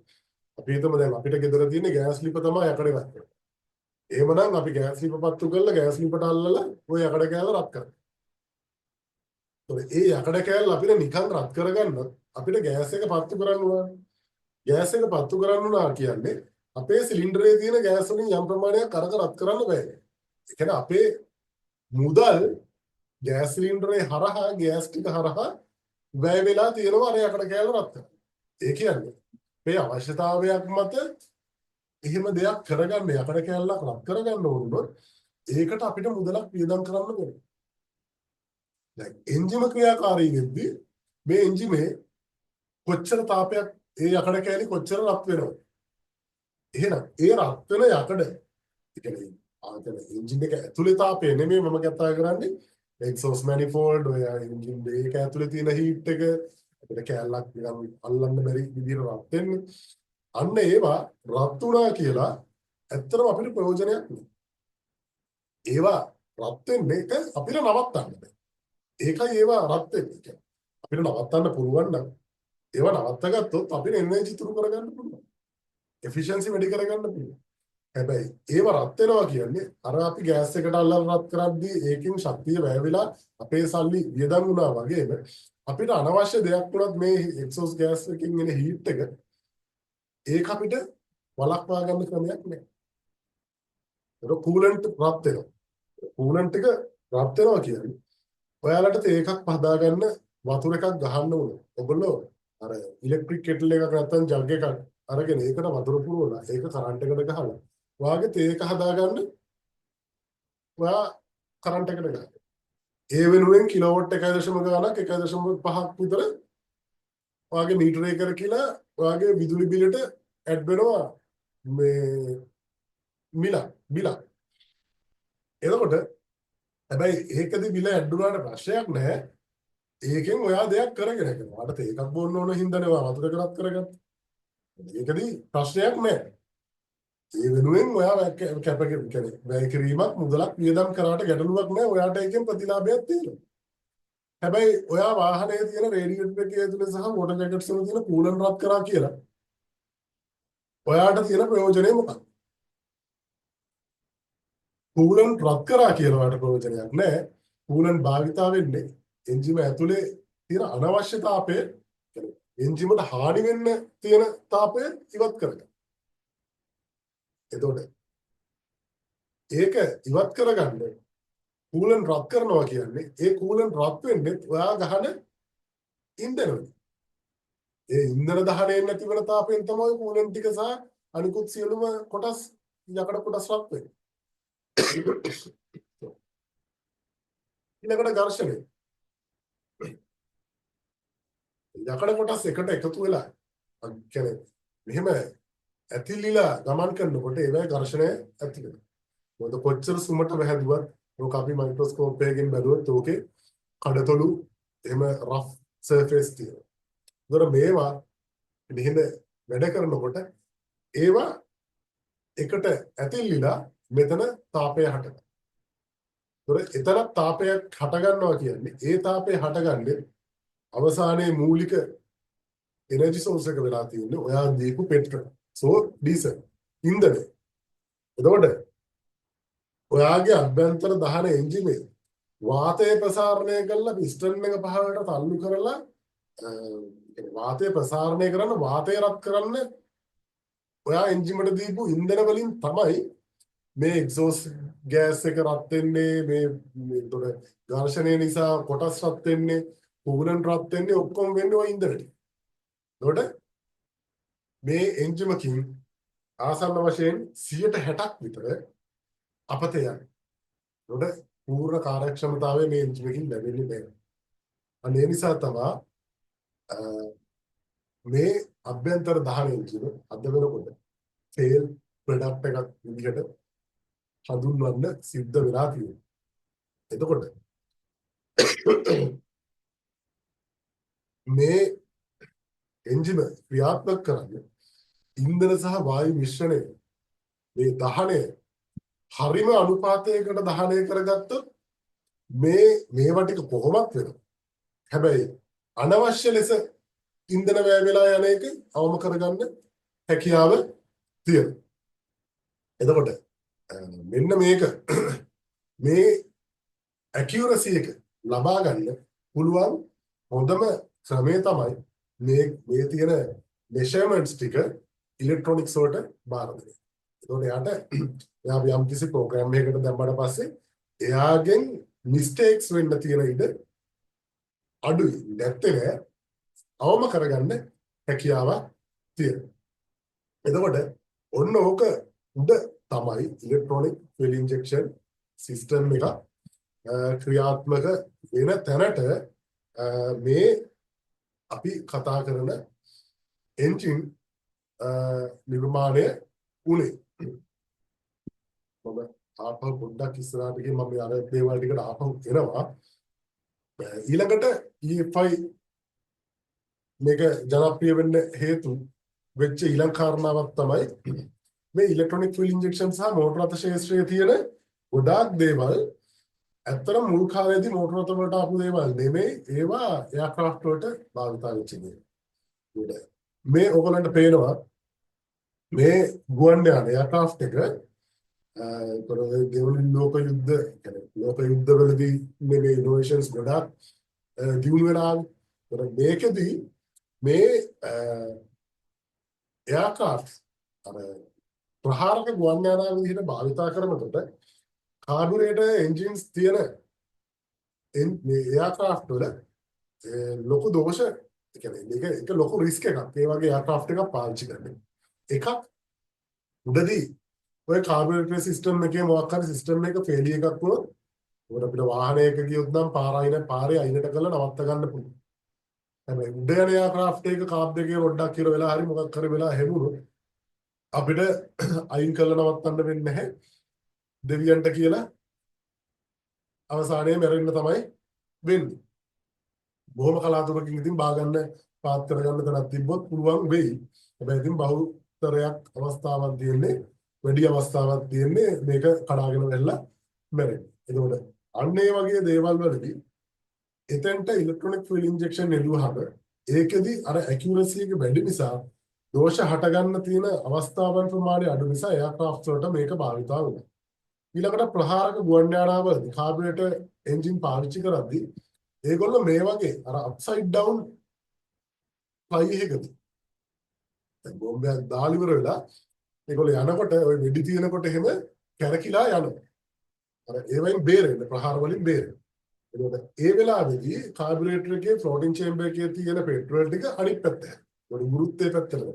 අපි හිතමු දැන් අපිට ගෙදර තියෙන ගෑස් ලිප තමයි යකඩ ගත්තේ. එහෙමනම් අපි ගෑස් ලිප පත්තු කරලා ගෑස් ලිපට අල්ලලා ওই යකඩ කෑල්ල රත් කරනවා. ඒ යකඩ කෑල්ල අපිට නිකන් රත් කරගන්න අපිට ගෑස් එක පත්තු කරන්න ඕන. ගෑස් එක පත්තු කරන්න උනා කියන්නේ අපේ සිලින්ඩරේ තියෙන ගෑස් වලින් යම් ප්‍රමාණයක් අරක රත් කරන්න බෑ. ඒ කියන්නේ අපේ මුදල් ගෑස් සිලින්ඩරේ හරහා ගෑස් ටික හරහා වැය වෙලා තියෙනවා අර යකඩ කෑල්ල රත් කරන්න. ඒ කියන්නේ මේ අවශ්‍යතාවයක් මත එහෙම දෙයක් කරගන්න යකඩ කෑල්ලක් රත් කරගන්න ඕනොත් ඒකට අපිට මුදලක් වියදම් කරන්න ඕනේ. දැන් එන්ජිම ක්‍රියාකාරී වෙද්දී මේ එන්ජිමේ කොච්චර තාපයක් ඒ යකඩ කෑලි කොච්චර රත් වෙනවද? එහෙනම් ඒ රත් වෙන යකඩ ඒ කියන්නේ ආතන එන්ජින් එක ඇතුලේ තාපය නෙමෙයි මම කතා කරන්නේ එක්සෝස් මැනිෆෝල්ඩ් ඔය එන්ජින් එක ඇතුලේ තියෙන හීට් එක අපිට කෑල්ලක් නිකන් අල්ලන්න බැරි විදිහට රත් වෙන්නේ. අන්න ඒවා රත් වුණා කියලා ඇත්තටම අපිට ප්‍රයෝජනයක් නෑ. ඒවා රත් වෙන්නේ අපිට නවත්තන්න බෑ. ඒකයි ඒවා රත් වෙන්නේ. අපිට නවත්තන්න පුළුවන් නම් ඒවා නවත්තගත්තොත් අපිට එනර්ජි තුරු කරගන්න පුළුවන්. එෆිෂියන්සි වැඩි කරගන්න පුළුවන්. හැබැයි ඒව රත් වෙනවා කියන්නේ අර අපි ගෑස් එකට අල්ලලා රත් කරද්දී ඒකෙන් ශක්තිය වැය වෙලා අපේ සල්ලි වියදම් වුණා වගේම අපිට අනවශ්‍ය දෙයක් වුණත් මේ එක්සෝස් ගෑස් එකකින් එන හීට් එක ඒක අපිට වළක්වා ගන්න ක්‍රමයක් නෑ. ඒක කූලන්ට් රත් වෙනවා. කූලන්ට් එක රත් වෙනවා කියන්නේ ඔයාලට තේ එකක් හදාගන්න වතුර එකක් ගහන්න ඕන. ඔයගොල්ලෝ අර ඉලෙක්ට්‍රික් කෙටල් එකක් නැත්නම් ජග් එකක් අරගෙන ඒකට වතුර පුරවලා ඒක කරන්ට් එකට ගහලා ඔයාගේ තේ එක හදාගන්න ඔයා කරන්ට් එකට ගහන්න. ඒ වෙනුවෙන් කිලෝවොට් 1.0 ගානක් 1.5ක් විතර ඔයාගේ මීටර එකකට කියලා ඔයාගේ විදුලි බිලට ඇඩ් වෙනවා මේ බිල. එතකොට හැබැයි ඒකදී බිල ඇඩ් වුණාට ප්‍රශ්නයක් නැහැ. ඒකෙන් ඔයා දෙයක් කරගෙන යනවා. අර තේ එකක් බොන්න ඕන හින්දානේ ඔයා වතුර කරත් කරගත්තා. ඒකදී ප්‍රශ්නයක් නැහැ. ඒ වෙනුවෙන් ඔයා කියන්නේ වැය කිරීමක් මුදලක් වියදම් කරාට ගැටලුවක් නැහැ. ඔයාට ඒකෙන් ප්‍රතිලාභයක් තියෙනවා. හැබැයි ඔයා වාහනයේ තියෙන රේඩියේටර් එකේ ඇතුලේ සහ වෝටර් ජැකට්ස් වල තියෙන කූලන් රත් කරා කියලා ඔයාට තියෙන ප්‍රයෝජනේ මොකක්ද? කූලන් රත් කරා කියලා ඔයාට ප්‍රයෝජනයක් නැහැ. කූලන් භාවිතා වෙන්නේ එන්ජිම ඇතුලේ තියෙන අනවශ්‍ය තාපය එන්ජිමට හානි වෙන්න තියෙන තාපය ඉවත් කරගන්න. එතකොට ඒක ඉවත් කරගන්න කූලන් රත් කරනවා කියන්නේ ඒ කූලන් රත් වෙන්නේ ඔයා ගහන ඉන්ධනවල. ඒ ඉන්ධන දහණයෙන් නැති වෙන තාපයෙන් තමයි කූලන් ටික සහ අනිකුත් සියලුම කොටස් යකඩ කොටස් රත් වෙන්නේ. ඊළඟට ඝර්ෂණය. යකඩ කොටස් එකට එකතු වෙලා කියන්නේ මෙහෙම ඇතිලිලා ගමන් කරනකොට ඒවැ ඝර්ෂණය ඇති වෙනවා. මොකද කොච්චර සුමට වැහැදුවත් ඔක අපි මයික්‍රොස්කෝප් එකකින් බැලුවොත් ඕකේ කඩතොළු එහෙම රෆ් සර්ෆේස් තියෙනවා. ඒතර මේවා මෙහෙම වැඩ කරනකොට ඒවා එකට ඇතිලිලා මෙතන තාපය හටගන්නවා. ඒතර එතන තාපයක් හට ගන්නවා කියන්නේ ඒ තාපය හටගන්නේ අවසානයේ මූලික එනර්ජි සෝර්ස් එක වෙලා තියෙන්නේ ඔයා දීපු පෙට්‍රල් ඩීසල් ඉන්ධනය. එතකොට ඔයාගේ අභ්‍යන්තර දහන එන්ජිමේ වාතය ප්‍රසාරණය කරලා පිස්ටන් එක පහළට තල්ලු කරලා වාතය ප්‍රසාරණය කරන්න වාතය රත් කරන්න ඔයා එන්ජිමට දීපු ඉන්ධන වලින් තමයි මේ එක්සෝස් ගෑස් එක රත් වෙන්නේ මේ එතකොට ඝර්ෂණය නිසා කොටස් රත් වෙන්නේ කූලන්ට් රත් වෙන්නේ ඔක්කොම වෙන්නේ ওই ඉන්ධන ටික. එතකොට මේ එන්ජිමකින් ආසන්න වශයෙන් 60% විතර අපතේ යනවා. එතකොට පූර්ණ කාර්යක්ෂමතාවය මේ එන්ජින් එකකින් ලැබෙන්නේ නැහැ. අන්න ඒ නිසා තමයි මේ අභ්‍යන්තර දහන එන්ජින අද වෙනකොට ෆේල් ප්‍රොඩක්ට් එකක් විදිහට හඳුන්වන්න සිද්ධ වෙලා තියෙනවා. එතකොට මේ එන්ජිම ක්‍රියාත්මක කරන්නේ ඉන්ධන සහ වායු මිශ්‍රණය මේ දහනය හරිම අනුපාතයකට දහනය කරගත්තොත් මේවා ටික කොහොමත් වෙනවා. හැබැයි අනවශ්‍ය ලෙස ඉන්ධන වැය වෙලා යන එක අවම කරගන්න හැකියාව තියෙනවා. එතකොට මෙන්න මේක මේ ඇකියුරසි එක ලබා ගන්න පුළුවන් හොඳම ක්‍රමය තමයි මේ තියෙන මෙෂර්මන්ට්ස් ටික ඉලෙක්ට්‍රොනික්ස් වලට බාර දෙන. ඒතකොට එයා යම් කිසි ප්‍රෝග්‍රෑම් එකකට දැම්මට පස්සේ එයාගෙන් මිස්ටේක්ස් වෙන්න තියෙන ඉඩ අඩුයි. නැත්තේ අවම කරගන්න හැකියාවක් තියෙනවා. එතකොට ඔන්න ඕක උඩ තමයි ඉලෙක්ට්‍රොනික ෆියුල් ඉන්ජෙක්ෂන් සිස්ටම් එක ක්‍රියාත්මක වෙන තැනට මේ අපි කතා කරන එන්ජින් නිර්මාණය වුණේ. මම ආපහු පොඩ්ඩක් ඉස්සරහට ගිහින් මම අර දේවල් ටිකට ආපහු එනවා. ඊළඟට E5 මේක ජනප්‍රිය වෙන්න හේතු වෙච්ච ඊළඟ කාරණාවක් තමයි මේ ඉලෙක්ට්‍රොනික ෆියුල් ඉන්ජෙක්ෂන් සහ මෝටර රථ ශාස්ත්‍රයේ තියෙන ගොඩාක් දේවල් ඇත්තටම මුල් කාලේදී මෝටර රථ වලට ආපු දේවල් නෙමෙයි, ඒවා එයාක්‍රාෆ්ට් වලට භාවිත වෙච්ච දේවල්. මේ ඔයගලන්ට පේනවා මේ ගුවන් යාන එයාක්‍රාෆ්ට් එක ලෝක යුද්ධවලදී මේ ඉනෝවේෂන්ස් ගොඩාක් දියුණු වෙලා මේකෙදී මේ එයාක්‍රාෆ්ට් අර ප්‍රහාරක ගුවන් යානා විදිහට භාවිත කරනකොට කාබුරේටර් එන්ජින්ස් තියෙන මේ එයාක්‍රාෆ්ට් වල ලොකු දෝෂ කියන්නේ ඒක ලොකු රිස්ක් එකක්. ඒ වගේ එයාක්‍රාෆ්ට් එකක් පාවිච්චි කරන්නේ. එකක් උඩදී ඔය කාබුරේටර් සිස්ටම් එකේ මොකක් හරි සිස්ටම් එක ෆේලිය එකක් වුණොත් උඩ අපිට වාහනයක ගියොත් නම් පාරේ අයිනට කරලා නවත්ත ගන්න පුළුවන්. හැබැයි උඩ යන එයාක්‍රාෆ්ට් එක කාබ් එකේ පොඩ්ඩක් කියලා වෙලා හරි මොකක් හරි වෙලා හැමුණොත් අපිට අයින් කරලා නවත්තන්න වෙන්නේ නැහැ. දෙවියන්ට කියලා අවසානයේ මැරෙන්න තමයි වෙන්නේ. බොහොම කලාතුරකින් ඉතින් බාගන්න පාත් කරගන්න තැනක් තිබ්බොත් පුළුවන් වෙයි. හැබැයි ඉතින් බහුතරයක් අවස්ථාවක් තියෙන්නේ වැඩි අවස්ථාවක් තියෙන්නේ මේක කඩාගෙන වෙලා මැරෙන්න. එතකොට අන්න ඒ වගේ දේවල් වලදී එතෙන්ට ඉලෙක්ට්‍රොනික ෆියුල් ඉන්ජෙක්ෂන් නෙළුවහම ඒකෙදි අර ඇකියුරසි එක වැඩි නිසා දෝෂ හටගන්න තියෙන අවස්ථාවන් ප්‍රමාණය අඩු නිසා එයාක්‍රාෆ්ට් වලට මේක භාවිත වුණා. ඊළඟට ප්‍රහාරක ගුවන් යානාවලදී කාබුරේටර් එන්ජින් පාවිච්චි කරද්දී ඒගොල්ලෝ මේ වගේ අර අප්සයිඩ් ඩවුන් ෆ්ලයි එකකදී දැන් බෝම්බයක් දාලා ඉවර වෙලා ඒගොල්ලෝ යනකොට ওই වෙඩි තියනකොට එහෙම කැරකිලා යනවා. අර ඒවෙන් බේරෙන්න ප්‍රහාර වලින් බේරෙන්න. එතකොට ඒ වෙලාවේදී කාබුරේටර් එකේ ෆ්ලෝටින් චේම්බර් එකේ තියෙන පෙට්‍රෝල් ටික අනිත් පැත්තට යනවා. ගුරුත්වයේ පැත්තට.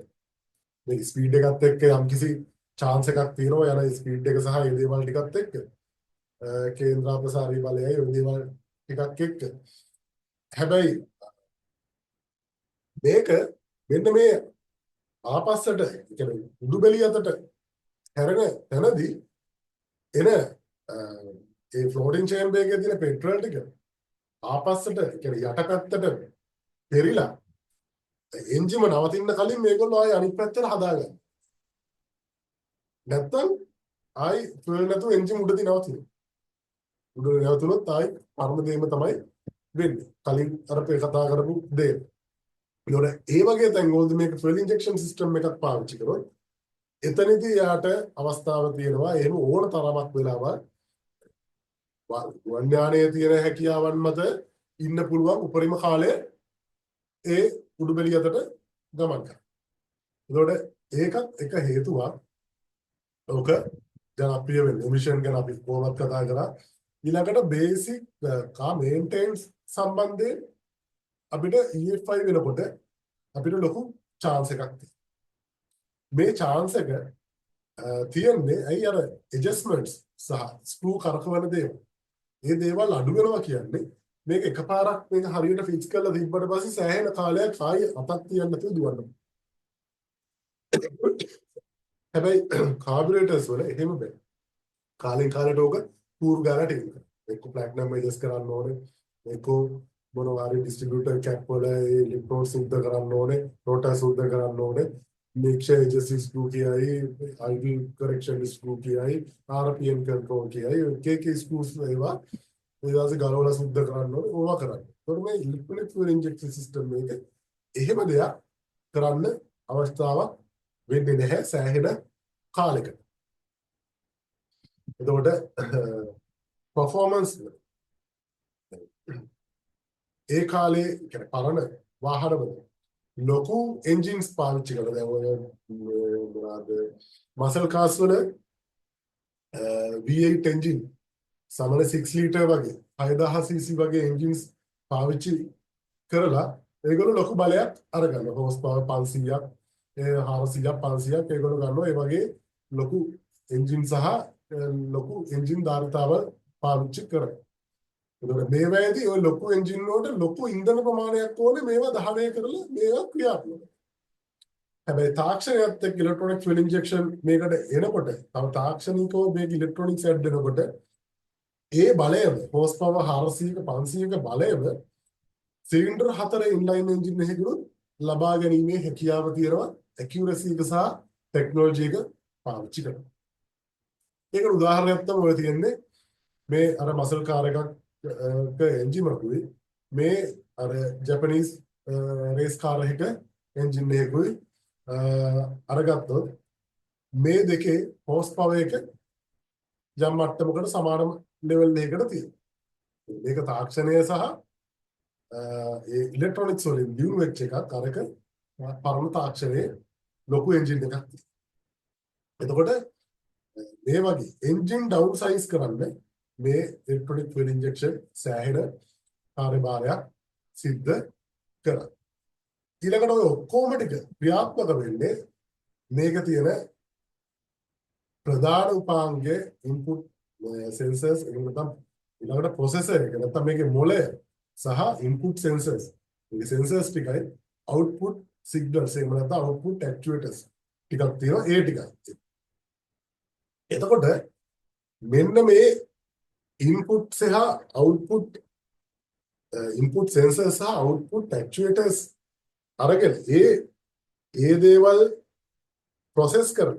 මේ ස්පීඩ් එකත් එක්ක යම්කිසි chance එකක් තියෙනවා යන ස්පීඩ් එක සහ ඒ දේවල් ටිකත් එක්ක කේන්ද්‍රාපසාරී බලයයි ඒ දේවල් ටිකක් එක්ක. හැබැයි මේක මෙන්න මේ ආපස්සට කියන්නේ උඩුබැලිය අතට හැරෙන තැනදී එන ඒ ෆ්ලෝටින් චේම්බර් එකේ තියෙන පෙට්‍රෝල් ටික ආපස්සට කියන්නේ යටපැත්තට පෙරිලා එන්ජිම නවතින්න කලින් මේගොල්ලෝ ආයි අනිත් පැත්තට හදාගන්න. නැත්තම් ආයි ෆුවල් නැතුව එන්ජින් උඩදී නවතිනවා. උඩ නැවතුනොත් ආයි පරම දෙයම තමයි වෙන්නේ. කලින් අර අපි කතා කරපු දේ. ඒ වගේ තැන් වලදී මේක ෆුවල් ඉන්ජෙක්ෂන් සිස්ටම් එකක් පාවිච්චි කරොත් එතනදී යාට අවස්ථාව තියෙනවා එහෙම ඕන තරමක් වෙලාවක් වන්‍යානයේ තියෙන හැකියාවන් මත ඉන්න පුළුවන් උපරිම කාලය ඒ උඩුබැලිය අතට ගමන් කරනවා. ඒකත් එක හේතුවක්. ඔක ජනප්‍රිය වෙන එමිෂන් ගැන අපි කොහොමද කතා කරා. ඊළඟට බේසික් කා මේන්ටේන්ස් සම්බන්ධයෙන් අපිට E5 වෙනකොට අපිට ලොකු chance එකක් තියෙනවා. මේ chance එක තියෙන්නේ ඇයි අර ඇඩ්ජස්ට්මන්ට්ස් සහ ස්ක්‍රූ කරකවන දේවල්. ඒ දේවල් අඩු වෙනවා කියන්නේ මේක එකපාරක් මේක හරියට ෆික්ස් කරලා තිබ්බට පස්සේ සෑහෙන කාලයක් ආයේ අතක් තියන්න නැතුව දුවන්න. හැබැයි කාබියුරේටර්ස් වල එහෙම බෑ. කාලෙන් කාලට ඕක පූර් ගානට එන්න. එක්ක ප්ලැටිනම් මේජස් කරන්න ඕනේ. එක්ක මොනවා හරි ඩිස්ට්‍රිබියුටර් කැප් වල ඒ ඉලෙක්ට්‍රෝඩ් සුද්ධ කරන්න ඕනේ. රෝටර් සුද්ධ කරන්න ඕනේ. මික්සර් එජස් ස්ක්‍රූ කියයි, අයිඩල් කරෙක්ෂන් ස්ක්‍රූ කියයි, RPM කන්ට්‍රෝල් කියයි, එක ස්ක්‍රූස් ඒවා ඊට පස්සේ ගලවලා සුද්ධ කරන්න ඕනේ. ඕවා කරන්න. ඒතකොට මේ ඉලෙක්ට්‍රොනික ෆියුල් ඉන්ජෙක්ෂන් සිස්ටම් එක එහෙම දෙයක් කරන්න අවස්ථාවක් වෙන්නේ නැහැ සෑහෙන කාලෙකට. එතකොට පර්ෆෝමන්ස් ඒ කාලේ කියන්නේ පරණ වාහනවල ලොකු එන්ජින්ස් පාවිච්චි කරලා දැන් ඔය මොනවාද මසල් කාස් වල V8 එන්ජින් සමන 6 ලීටර් වගේ 6000 cc වගේ එන්ජින්ස් පාවිච්චි කරලා ඒගොල්ලෝ ලොකු බලයක් අරගන්න හෝස් පවර් 500ක් 400ක් 500ක් ඒගොල්ලෝ ගන්නවා ඒ වගේ ලොකු එන්ජින් සහ ලොකු එන්ජින් ධාරිතාවල් පාවිච්චි කරනවා. ඒකට මේ වේදී ඔය ලොකු එන්ජින් වලට ලොකු ඉන්ධන ප්‍රමාණයක් ඕනේ මේවා දහනය කරලා මේවා ක්‍රියාත්මක. හැබැයි තාක්ෂණයත් එක්ක ඉලෙක්ට්‍රොනික ෆියුල් ඉන්ජෙක්ෂන් මේකට එනකොට තව තාක්ෂණිකව මේක ඉලෙක්ට්‍රොනික්ස් ඇඩ් වෙනකොට ඒ බලයම හෝස් පවර් 400ක 500ක බලයම සිලින්ඩර් 4 ඉන්ලයින් එන්ජින් එකකිනුත් ලබා ගැනීමේ හැකියාව තියෙනවා ඇකියුරසි එක සහ ටෙක්නොලොජි එක පාවිච්චි කරනවා. ඒකට උදාහරණයක් තමයි ඔය තියෙන්නේ මේ අර මසල් කාර් එකක් එන්ජින් එකකුයි මේ අර ජපනීස් රේස් කාර් එකක එන්ජින් එකකුයි අරගත්තොත් මේ දෙකේ හෝස් පවර් එක යම් මට්ටමකට සමාන ලෙවල් එකකට තියෙනවා. මේක තාක්ෂණය සහ ඒ ඉලෙක්ට්‍රොනික්ස් වලින් දියුණු වෙච්ච එකක් අරක පරම තාක්ෂණයේ ලොකු එන්ජින් එකක් තියෙනවා. එතකොට මේ වගේ එන්ජින් ඩවුන් සයිස් කරන්න මේ ඉලෙක්ට්‍රොනික ෆියුල් ඉන්ජෙක්ෂන් සෑහෙන කාර්යභාරයක් සිද්ධ කරනවා. ඊළඟට ඔය ඔක්කොම ටික ක්‍රියාත්මක වෙන්නේ මේක තියෙන ප්‍රධාන උපාංගයේ ඉන්පුට් සෙන්සර්ස් එහෙම නැත්නම් ඊළඟට ප්‍රොසෙසර් එක නැත්නම් මේකේ මොළය සහ ඉන්පුට් සෙන්සර්ස්. මේ සෙන්සර්ස් ටිකයි අවුට්පුට් සිග්නල්ස් එහෙම නැත්නම් අවුට්පුට් ඇක්චුේටර්ස් ටිකක් තියෙනවා ඒ ටිකයි. එතකොට මෙන්න මේ ඉන්පුට් සහ අවුට්පුට් ඉන්පුට් සෙන්සර්ස් සහ අවුට්පුට් ඇක්චුේටර්ස් අරගෙන ඒ දේවල් ප්‍රොසෙස් කරන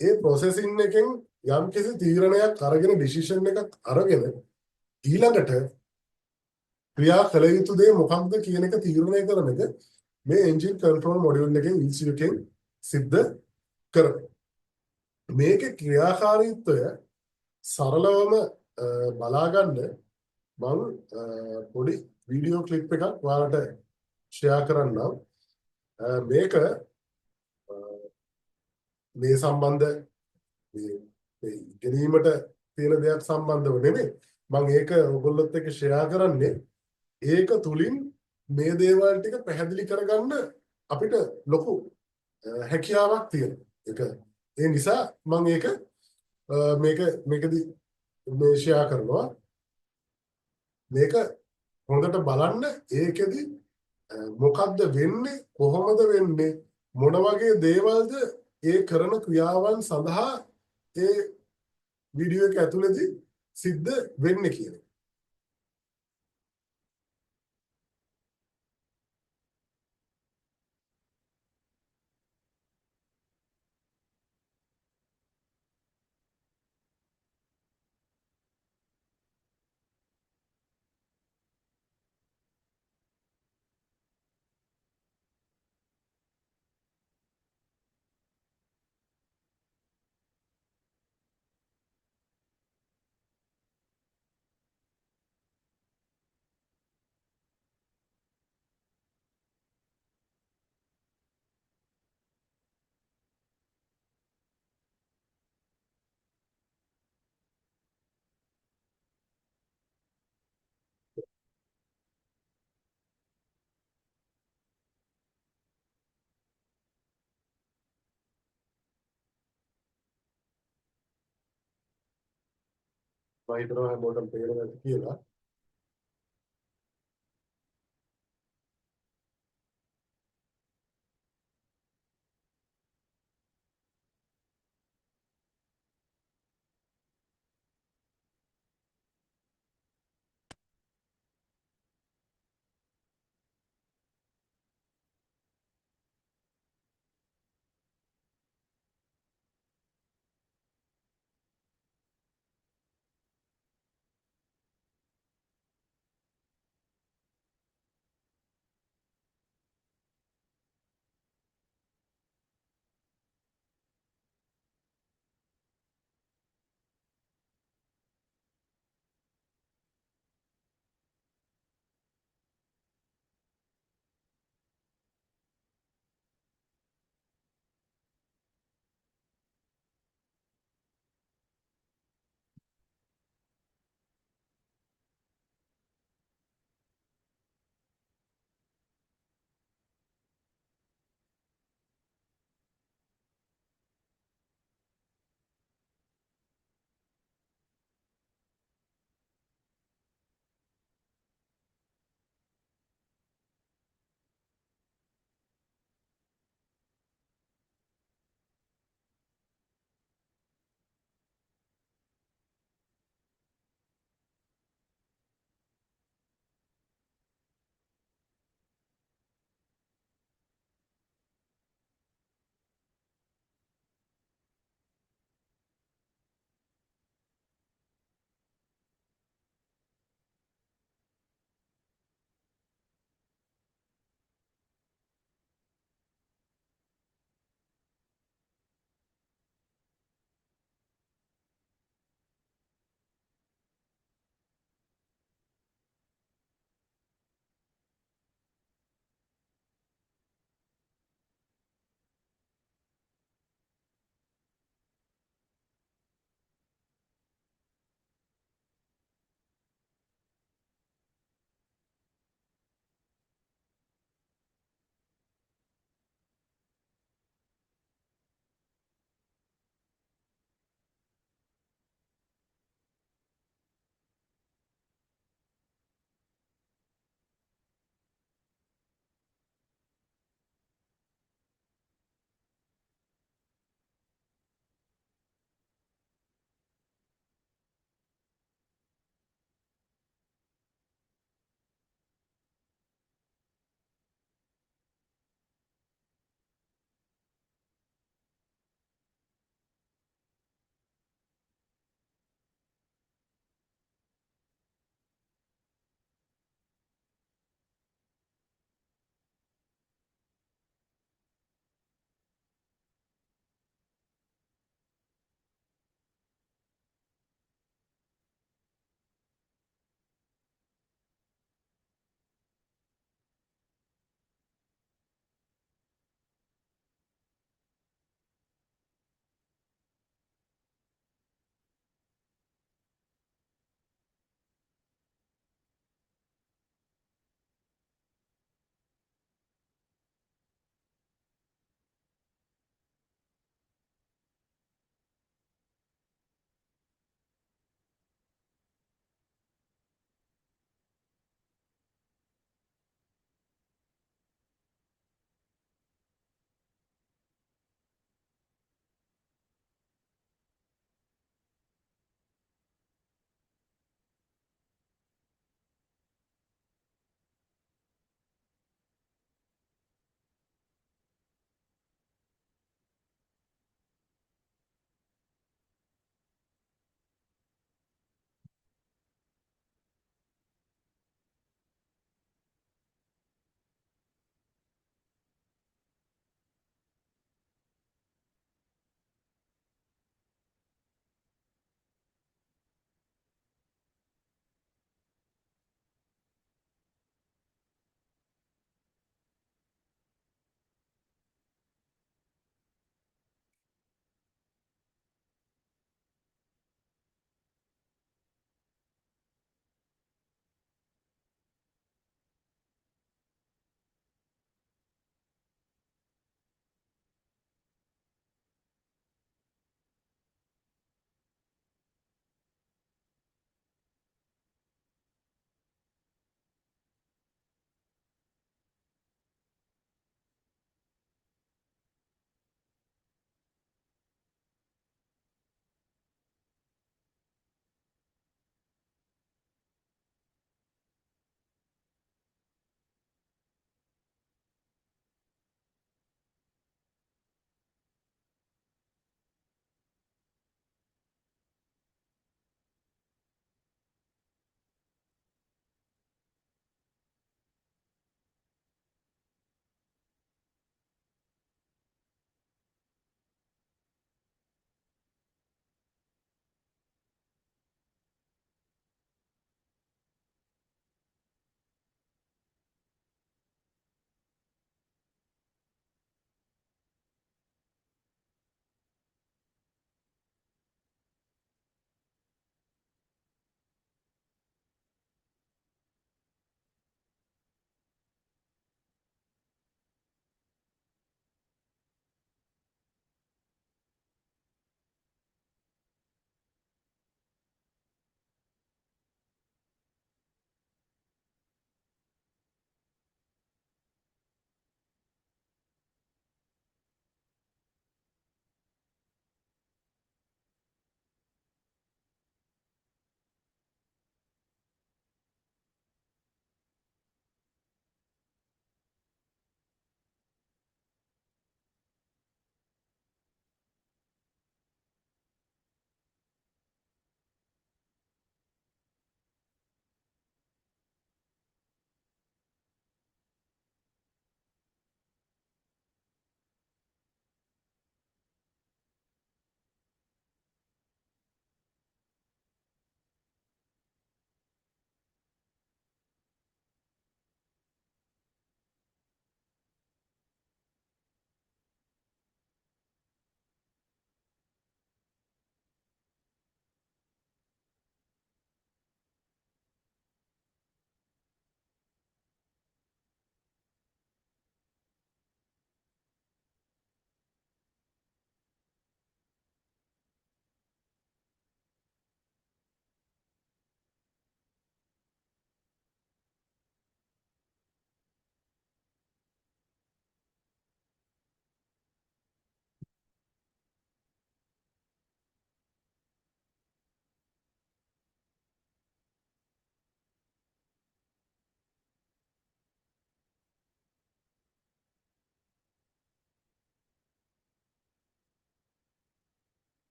ඒ ප්‍රොසෙසින් එකෙන් යම් කිසි තීරණයක් අරගෙන ඩිසිෂන් එකක් අරගෙන ඊළඟට ක්‍රියා කළ යුතු දේ මොකක්ද කියන එක තීරණය කරන එක මේ එන්ජින් කන්ට්‍රෝල් මොඩියුල් එකෙන් ECU එකෙන් සිද්ධ කරනවා. මේකේ ක්‍රියාකාරීත්වය සරලවම බලා ගන්න මම පොඩි වීඩියෝ ක්ලිප් එකක් ඔයාලට ෂෙයා කරන්නම්. මේක මේ සම්බන්ධ මේ ඉගෙනීමට තියෙන දෙයක් සම්බන්ධව නෙමෙයි. මම ඒක ඔයගොල්ලොත් එක්ක ෂෙයා කරන්නේ ඒක තුලින් මේ දේවල් ටික පැහැදිලි කරගන්න අපිට ලොකු හැකියාවක් තියෙනවා. ඒක ඒ නිසා මම ඒක මේකදී මේ ෂෙයා කරනවා. මේක හොඳට බලන්න ඒකෙදි මොකද්ද වෙන්නේ කොහොමද වෙන්නේ මොන වගේ දේවල්ද ඒ කරන ක්‍රියාවන් සඳහා ඒ වීඩියෝ එක ඇතුළේදී සිද්ධ වෙන්නේ කියන එක. මම හිතනවා හැමෝටම තේරෙනවා ඇති කියලා.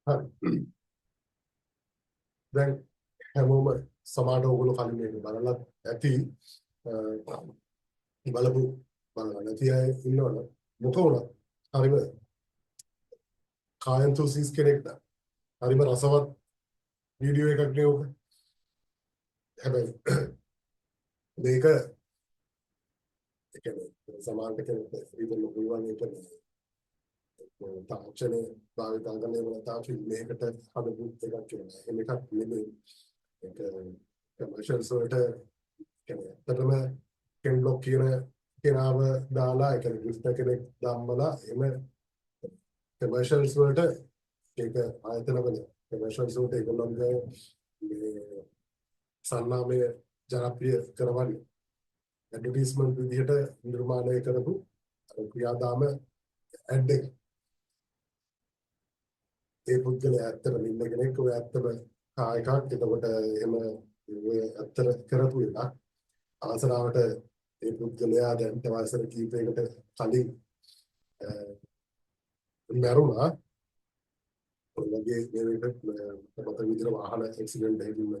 හරි. දැන් හැමෝම සමාජ ඕගොල්ලෝ කලින් මේක බලලා ඇති බලපු බලලා නැති අය ඉන්නවනේ මොක වුණා හරිම කායන්තුසිස් කෙනෙක් ද හරිම රසවත් වීඩියෝ එකක් නේ ඕක හැබැයි මේක ඒ කියන්නේ සමාජ කෙනෙක් ඉතින් පුළුවන් එක තාක්ෂණය භාවිතා කරන ඒවා තාක්ෂි මේකට හදපු එකක් කියලා එහෙම එකක් නෙමෙයි ඒක කමර්ෂියල්ස් වලට කියන්නේ ඇත්තටම කෙන්ලොක් කියන කෙනාව දාලා ඒ කියන්නේ ගිෆ්ට් කෙනෙක් දාම්මලා එහෙම කමර්ෂියල්ස් වලට ඒක ආයතනවල කමර්ෂියල්ස් වලට ඒගොල්ලන්ගේ මේ සන්නාමය ජනප්‍රිය කරවන්නේ ඇඩ්වර්ටයිස්මන්ට් විදිහට නිර්මාණය කරපු ක්‍රියාදාම ඇඩ් එක ඒ පුද්ගලයා ඇත්තටම ඉන්න කෙනෙක් ඔය ඇත්තම කායකක් එතකොට එහෙම ඔය ඇත්තට කරපු එක අවසනාවට ඒ පුද්ගලයා දැන් තවසර කීපයකට කලින් මැරුණා ඔයගේ මේකට මත විදිහට වාහන ඇක්සිඩන්ට් එකකින්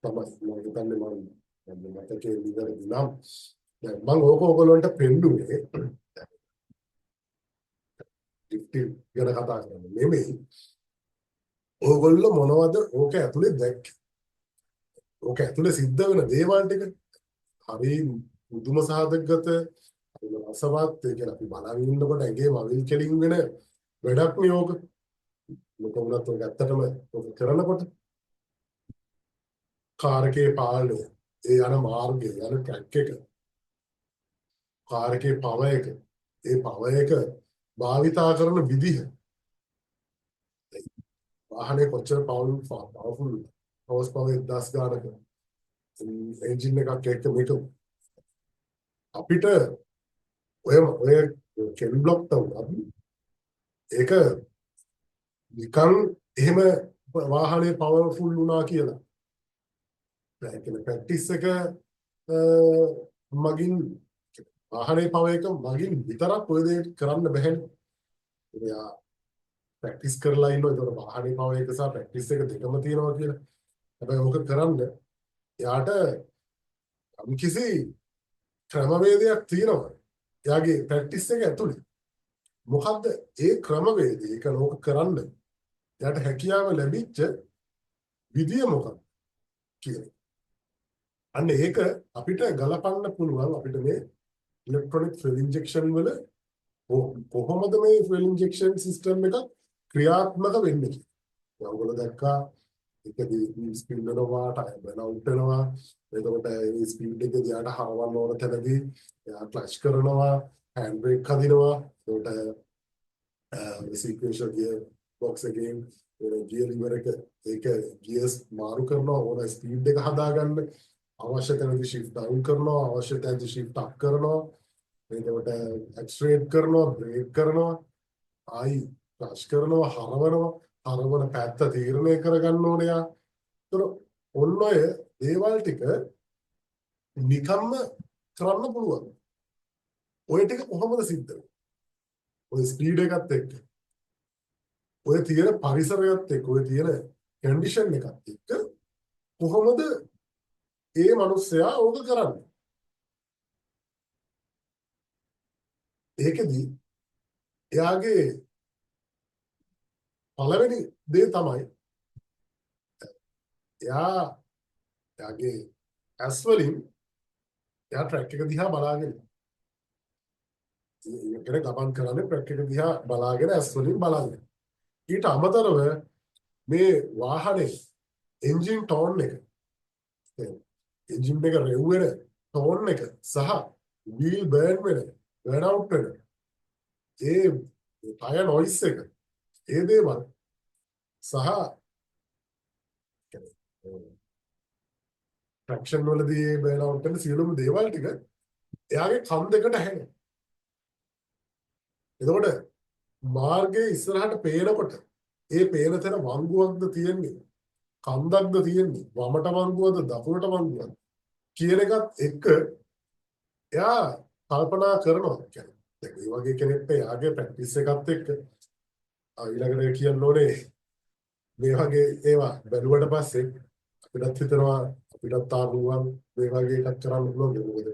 තමයි මම හිතන්නේ මම මතකයේ විදිහට නම් දැන් මම ඕගොල්ලන්ට පෙන්නුවේ ටිප් ගැන කතා කරන්නේ නෙමෙයි ඕගොල්ලෝ මොනවද ඕක ඇතුලේ දැක්කේ ඕක ඇතුලේ සිද්ධ වෙන දේවල් ටික හරි මුදුම සාධකගත රසවත් ඒ කියන්නේ අපි බලන් ඉන්නකොට ඇඟේ වවිල් කෙලින් වෙන වැඩක් නේ ඕක මොකද උනත් ඔක ඇත්තටම ඔක කරනකොට කාර් එකේ පාලනය ඒ යන මාර්ගය යන ට්‍රැක් එක කාර් එකේ පව එක ඒ පව එක භාවිතා කරන විදිහ වාහනේ කොච්චර පවර්ෆුල් හෝස් පවර් 10 ගානක එන්ජින් එකක් එක්ක මේක අපිට ඔය කෙන් බ්ලොක් තමයි ඒක නිකන් එහෙම වාහනේ පවර්ෆුල් වුණා කියලා ඒක ප්‍රැක්ටිස් එක මගින් වාහනේ පව එක මගින් විතරක් ඔය දේ කරන්න බැහැ එයා ප්‍රැක්ටිස් කරලා ඉන්නවා ඒතකොට වාහනේ පව එක සහ ප්‍රැක්ටිස් එක දෙකම තියෙනවා කියලා හැබැයි ඕක කරන්න එයාට කිසි ක්‍රමවේදයක් තියෙනවා එයාගේ ප්‍රැක්ටිස් එක ඇතුලේ මොකද්ද ඒ ක්‍රමවේදය ඒක ලෝක කරන්න එයාට හැකියාව ලැබිච්ච විදිය මොකක්ද කියන්නේ අන්න ඒක අපිට ගලපන්න පුළුවන් අපිට මේ ඉලෙක්ට්‍රොනික ෆ්ලුයිඩ් ඉන්ජෙක්ෂන් වල කොහොමද මේ ෆ්ලුයිඩ් ඉන්ජෙක්ෂන් සිස්ටම් එක ක්‍රියාත්මක වෙන්නේ කියලා. ඔයගොල්ලෝ දැක්කා එකදී ස්පීඩ් වෙනවා ටයර් බර්න් අවුට් වෙනවා එතකොට ඒ ස්පීඩ් එක දිහාට හරවන්න ඕන තැනදී එයා ක්ලච් කරනවා හෑන්ඩ් බ්‍රේක් හදිනවා එතකොට සීක්වෙන්ෂල් ගියර් බොක්ස් එකෙන් ගියර් ලිවර් එක ඒක ගියර්ස් මාරු කරනවා ඕන ස්පීඩ් එක හදාගන්න අවශ්‍ය තැනදී shift down කරනවා අවශ්‍ය තැනදී shift up කරනවා එතකොට accelerate කරනවා brake කරනවා ආයි ක්ලච් කරනවා හරවන පැත්ත තීරණය කරගන්න ඕනේ යා. ඒතර ඔන්න ඔය දේවල් ටික නිකම්ම කරන්න පුළුවන්. ඔය ටික කොහොමද සිද්ධ වෙන්නේ? ඔය ස්පීඩ් එකත් එක්ක ඔය තියෙන පරිසරයත් එක්ක ඔය තියෙන කන්ඩිෂන් එකත් එක්ක කොහොමද ඒ මිනිස්සයා ඕක කරන්නේ? ඒකෙදි එයාගේ පළවෙනි දේ තමයි එයාගේ ඇස් වලින් එයා ට්‍රැක් එක දිහා බලාගෙන ඉන්නේ ගමන් කරන්නේ ට්‍රැක් එක දිහා බලාගෙන ඇස් වලින් බලන්නේ ඊට අමතරව මේ වාහනේ එන්ජින් ටෝන් එක එන්ජින් එක රෙව් වෙන ටෝන් එක සහ වීල් බර්න් වෙන බර්න් අවුට් වෙන ඒ ටයර් නොයිස් එක ඒ දේවල් සහ ට්‍රැක්ෂන් වලදී බර්න් අවුට් වෙන සියලුම දේවල් ටික එයාගේ කන් දෙකට ඇහෙනවා. එතකොට මාර්ගයේ ඉස්සරහට පේනකොට ඒ පේන තැන වංගුවක්ද තියෙන්නේ කන්දක්ද තියෙන්නේ වමට වංගුවද දකුණට වංගුවද කියන එකත් එක්ක එයා කල්පනා කරනවා කියන්නේ දැන් මේ වගේ කෙනෙක්ට එයාගේ ප්‍රැක්ටිස් එකත් එක්ක ඊළඟට කියන්න ඕනේ මේ වගේ ඒවා බැලුවට පස්සේ අපිටත් හිතෙනවා අපිටත් තාරුවන් මේ වගේ එකක් කරන්න පුළුවන් මොකද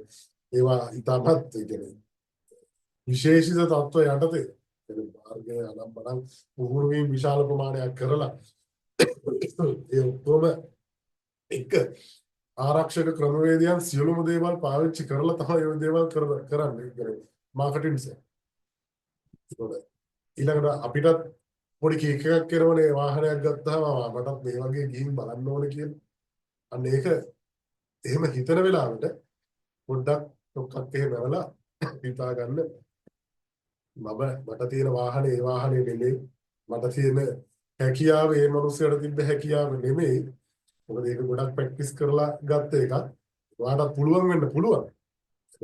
ඒවා ඉතාමත් ඒ කියන්නේ විශේෂිත තත්ත්ව යටතේ මාර්ගය අනම්මනම් පුහුණු වීම විශාල ප්‍රමාණයක් කරලා ඒ ඔක්කොම එක ආරක්ෂක ක්‍රමවේදයන් සියලුම දේවල් පාවිච්චි කරලා තමයි මේ දේවල් කරන්නේ මාකටිං එක. ඊළඟට අපිටත් පොඩි කේක් එකක් කරනවනේ වාහනයක් ගත්තාම මටත් මේ වගේ ගිහින් බලන්න ඕනේ කියලා. අන්න ඒක එහෙම හිතන වෙලාවට පොඩ්ඩක් ඔක්කත් එහෙම වෙලා හිතා ගන්න මට තියෙන වාහනේ ඒ වාහනේ නෙමෙයි මට තියෙන හැකියාව ඒ මනුස්සයට තිබ්බ හැකියාව නෙමෙයි මොකද ඒක ගොඩක් ප්‍රැක්ටිස් කරලා ගත්ත එකක් ඔයාලට පුළුවන් වෙන්න පුළුවන්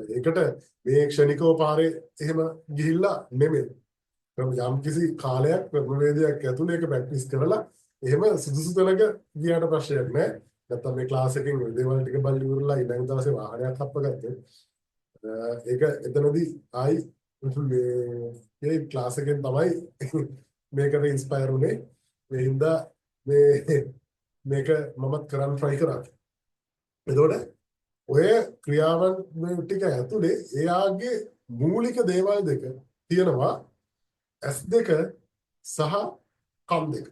ඒකට මේ ක්ෂණිකව පාරේ එහෙම ගිහිල්ලා නෙමෙයි යම් කිසි කාලයක් ප්‍රවේදයක් ඇතුළේ ඒක ප්‍රැක්ටිස් කරලා එහෙම සුදුසු තැනක ගියාට ප්‍රශ්නයක් නෑ නැත්තම් මේ ක්ලාස් එකෙන් දේවල් ටික බලලා ඉවරලා ඊළඟ දවසේ වාහනයක් හප්පගත්තේ ඒක එතනදී ආයි මේ ක්ලාස් එකෙන් තමයි මේකට ඉන්ස්පයර් වුනේ මේ හින්දා මේක මමත් කරන්න try කරා. එතකොට ඔය ක්‍රියාවන් මේ ටික ඇතුලේ එයාගේ මූලික දේවල් දෙක තියෙනවා S2 සහ කම් දෙක.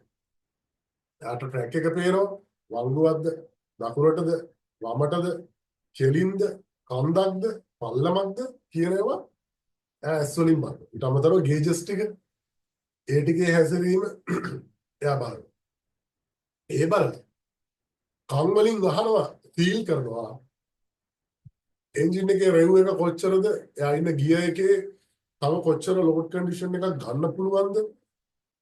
යාට ට්‍රැක් එක පේනවා වංගුවක්ද දකුණටද වමටද කෙලින්ද කන්දක්ද පල්ලමක්ද කියන ඒවා S වලින් බලන්න. ඊට අමතරව ගේජස් ටික ඒ ටිකේ හැසිරීම එයා බලනවා. ඒ බලන කම් වලින් අහනවා ෆීල් කරනවා එන්ජින් එකේ රෙව් එක කොච්චරද එයා ඉන්න ගියර් එකේ තව කොච්චර ලෝඩ් කන්ඩිෂන් එකක් ගන්න පුළුවන්ද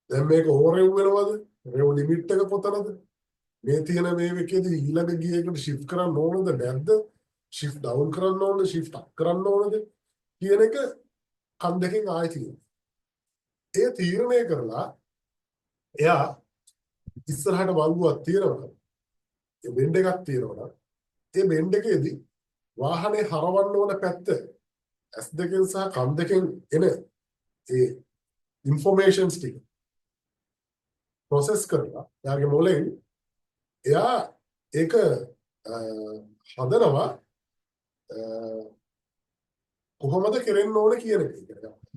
දැන් මේක ඕවර් රෙව් වෙනවද රෙව් ලිමිට් එක කොතනද මේ තියෙන මේ එකේදී ඊළඟ ගියර් එකට shift කරන්න ඕනද නැද්ද shift down කරන්න ඕනද shift up කරන්න ඕනද කියන එක කම් දෙකෙන් ආයෙ තියෙනවා ඒ තීරණය කරලා එයා ඉස්සරහට වංගුවක් තියෙනවා ඒ බෙන්ඩ් එකක් තියෙනවා ඒ බෙන්ඩ් එකේදී වාහනේ හරවන්න ඕන පැත්ත S2 සහ කම් දෙකෙන් එන ඒ ඉන්ෆර්මේෂන්ස් ටික ප්‍රොසෙස් කරලා එයාගේ මොලෙන් එයා ඒක හදනවා කොහොමද කරෙන්න ඕන කියන එක.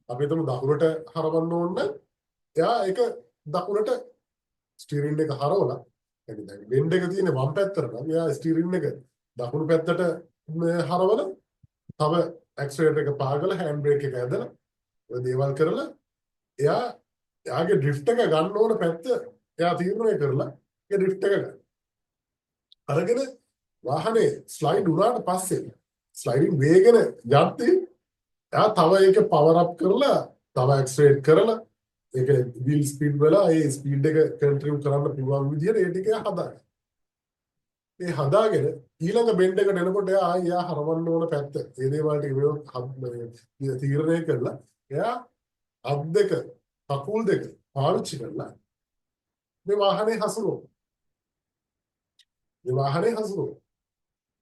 අපි හිතමු දකුණට හරවන්න ඕන එයා ඒක දකුණට ස්ටියරින් එක හරවලා දැන් බෙන්ඩ් එක තියෙන වම් පැත්තට නම් එයා ස්ටියරින් එක දකුණු පැත්තට හරවලා තව ඇක්සලරේටර් එක පාගලා හෑන්ඩ් බ්‍රේක් එක ඇදලා ඔය දේවල් කරලා එයාගේ ඩ්‍රිෆ්ට් එක ගන්න ඕන පැත්ත එයා තීරණය කරලා ඒ ඩ්‍රිෆ්ට් එක ගන්න. අරගෙන වාහනේ ස්ලයිඩ් වුණාට පස්සේ ස්ලයිඩින් වේගන යද්දී එයා තව ඒක පවර් අප් කරලා තව ඇක්සලරේට් කරලා ඒක වීල් ස්පීඩ් වල ඒ ස්පීඩ් එක කන්ට්‍රිබියුට් කරන්න පුළුවන් විදිහට ඒ ටික හදාගන්න. ඒ හදාගෙන ඊළඟ බෙන්ඩ් එකට එනකොට එයා හරවන්න ඕන පැත්ත ඒ දේවල් ටික තීරණය කරලා එයා අත් දෙක කකුල් දෙක පාවිච්චි කරලා මේ වාහනේ හසුරුවනවා. මේ වාහනේ හසුරුවනවා.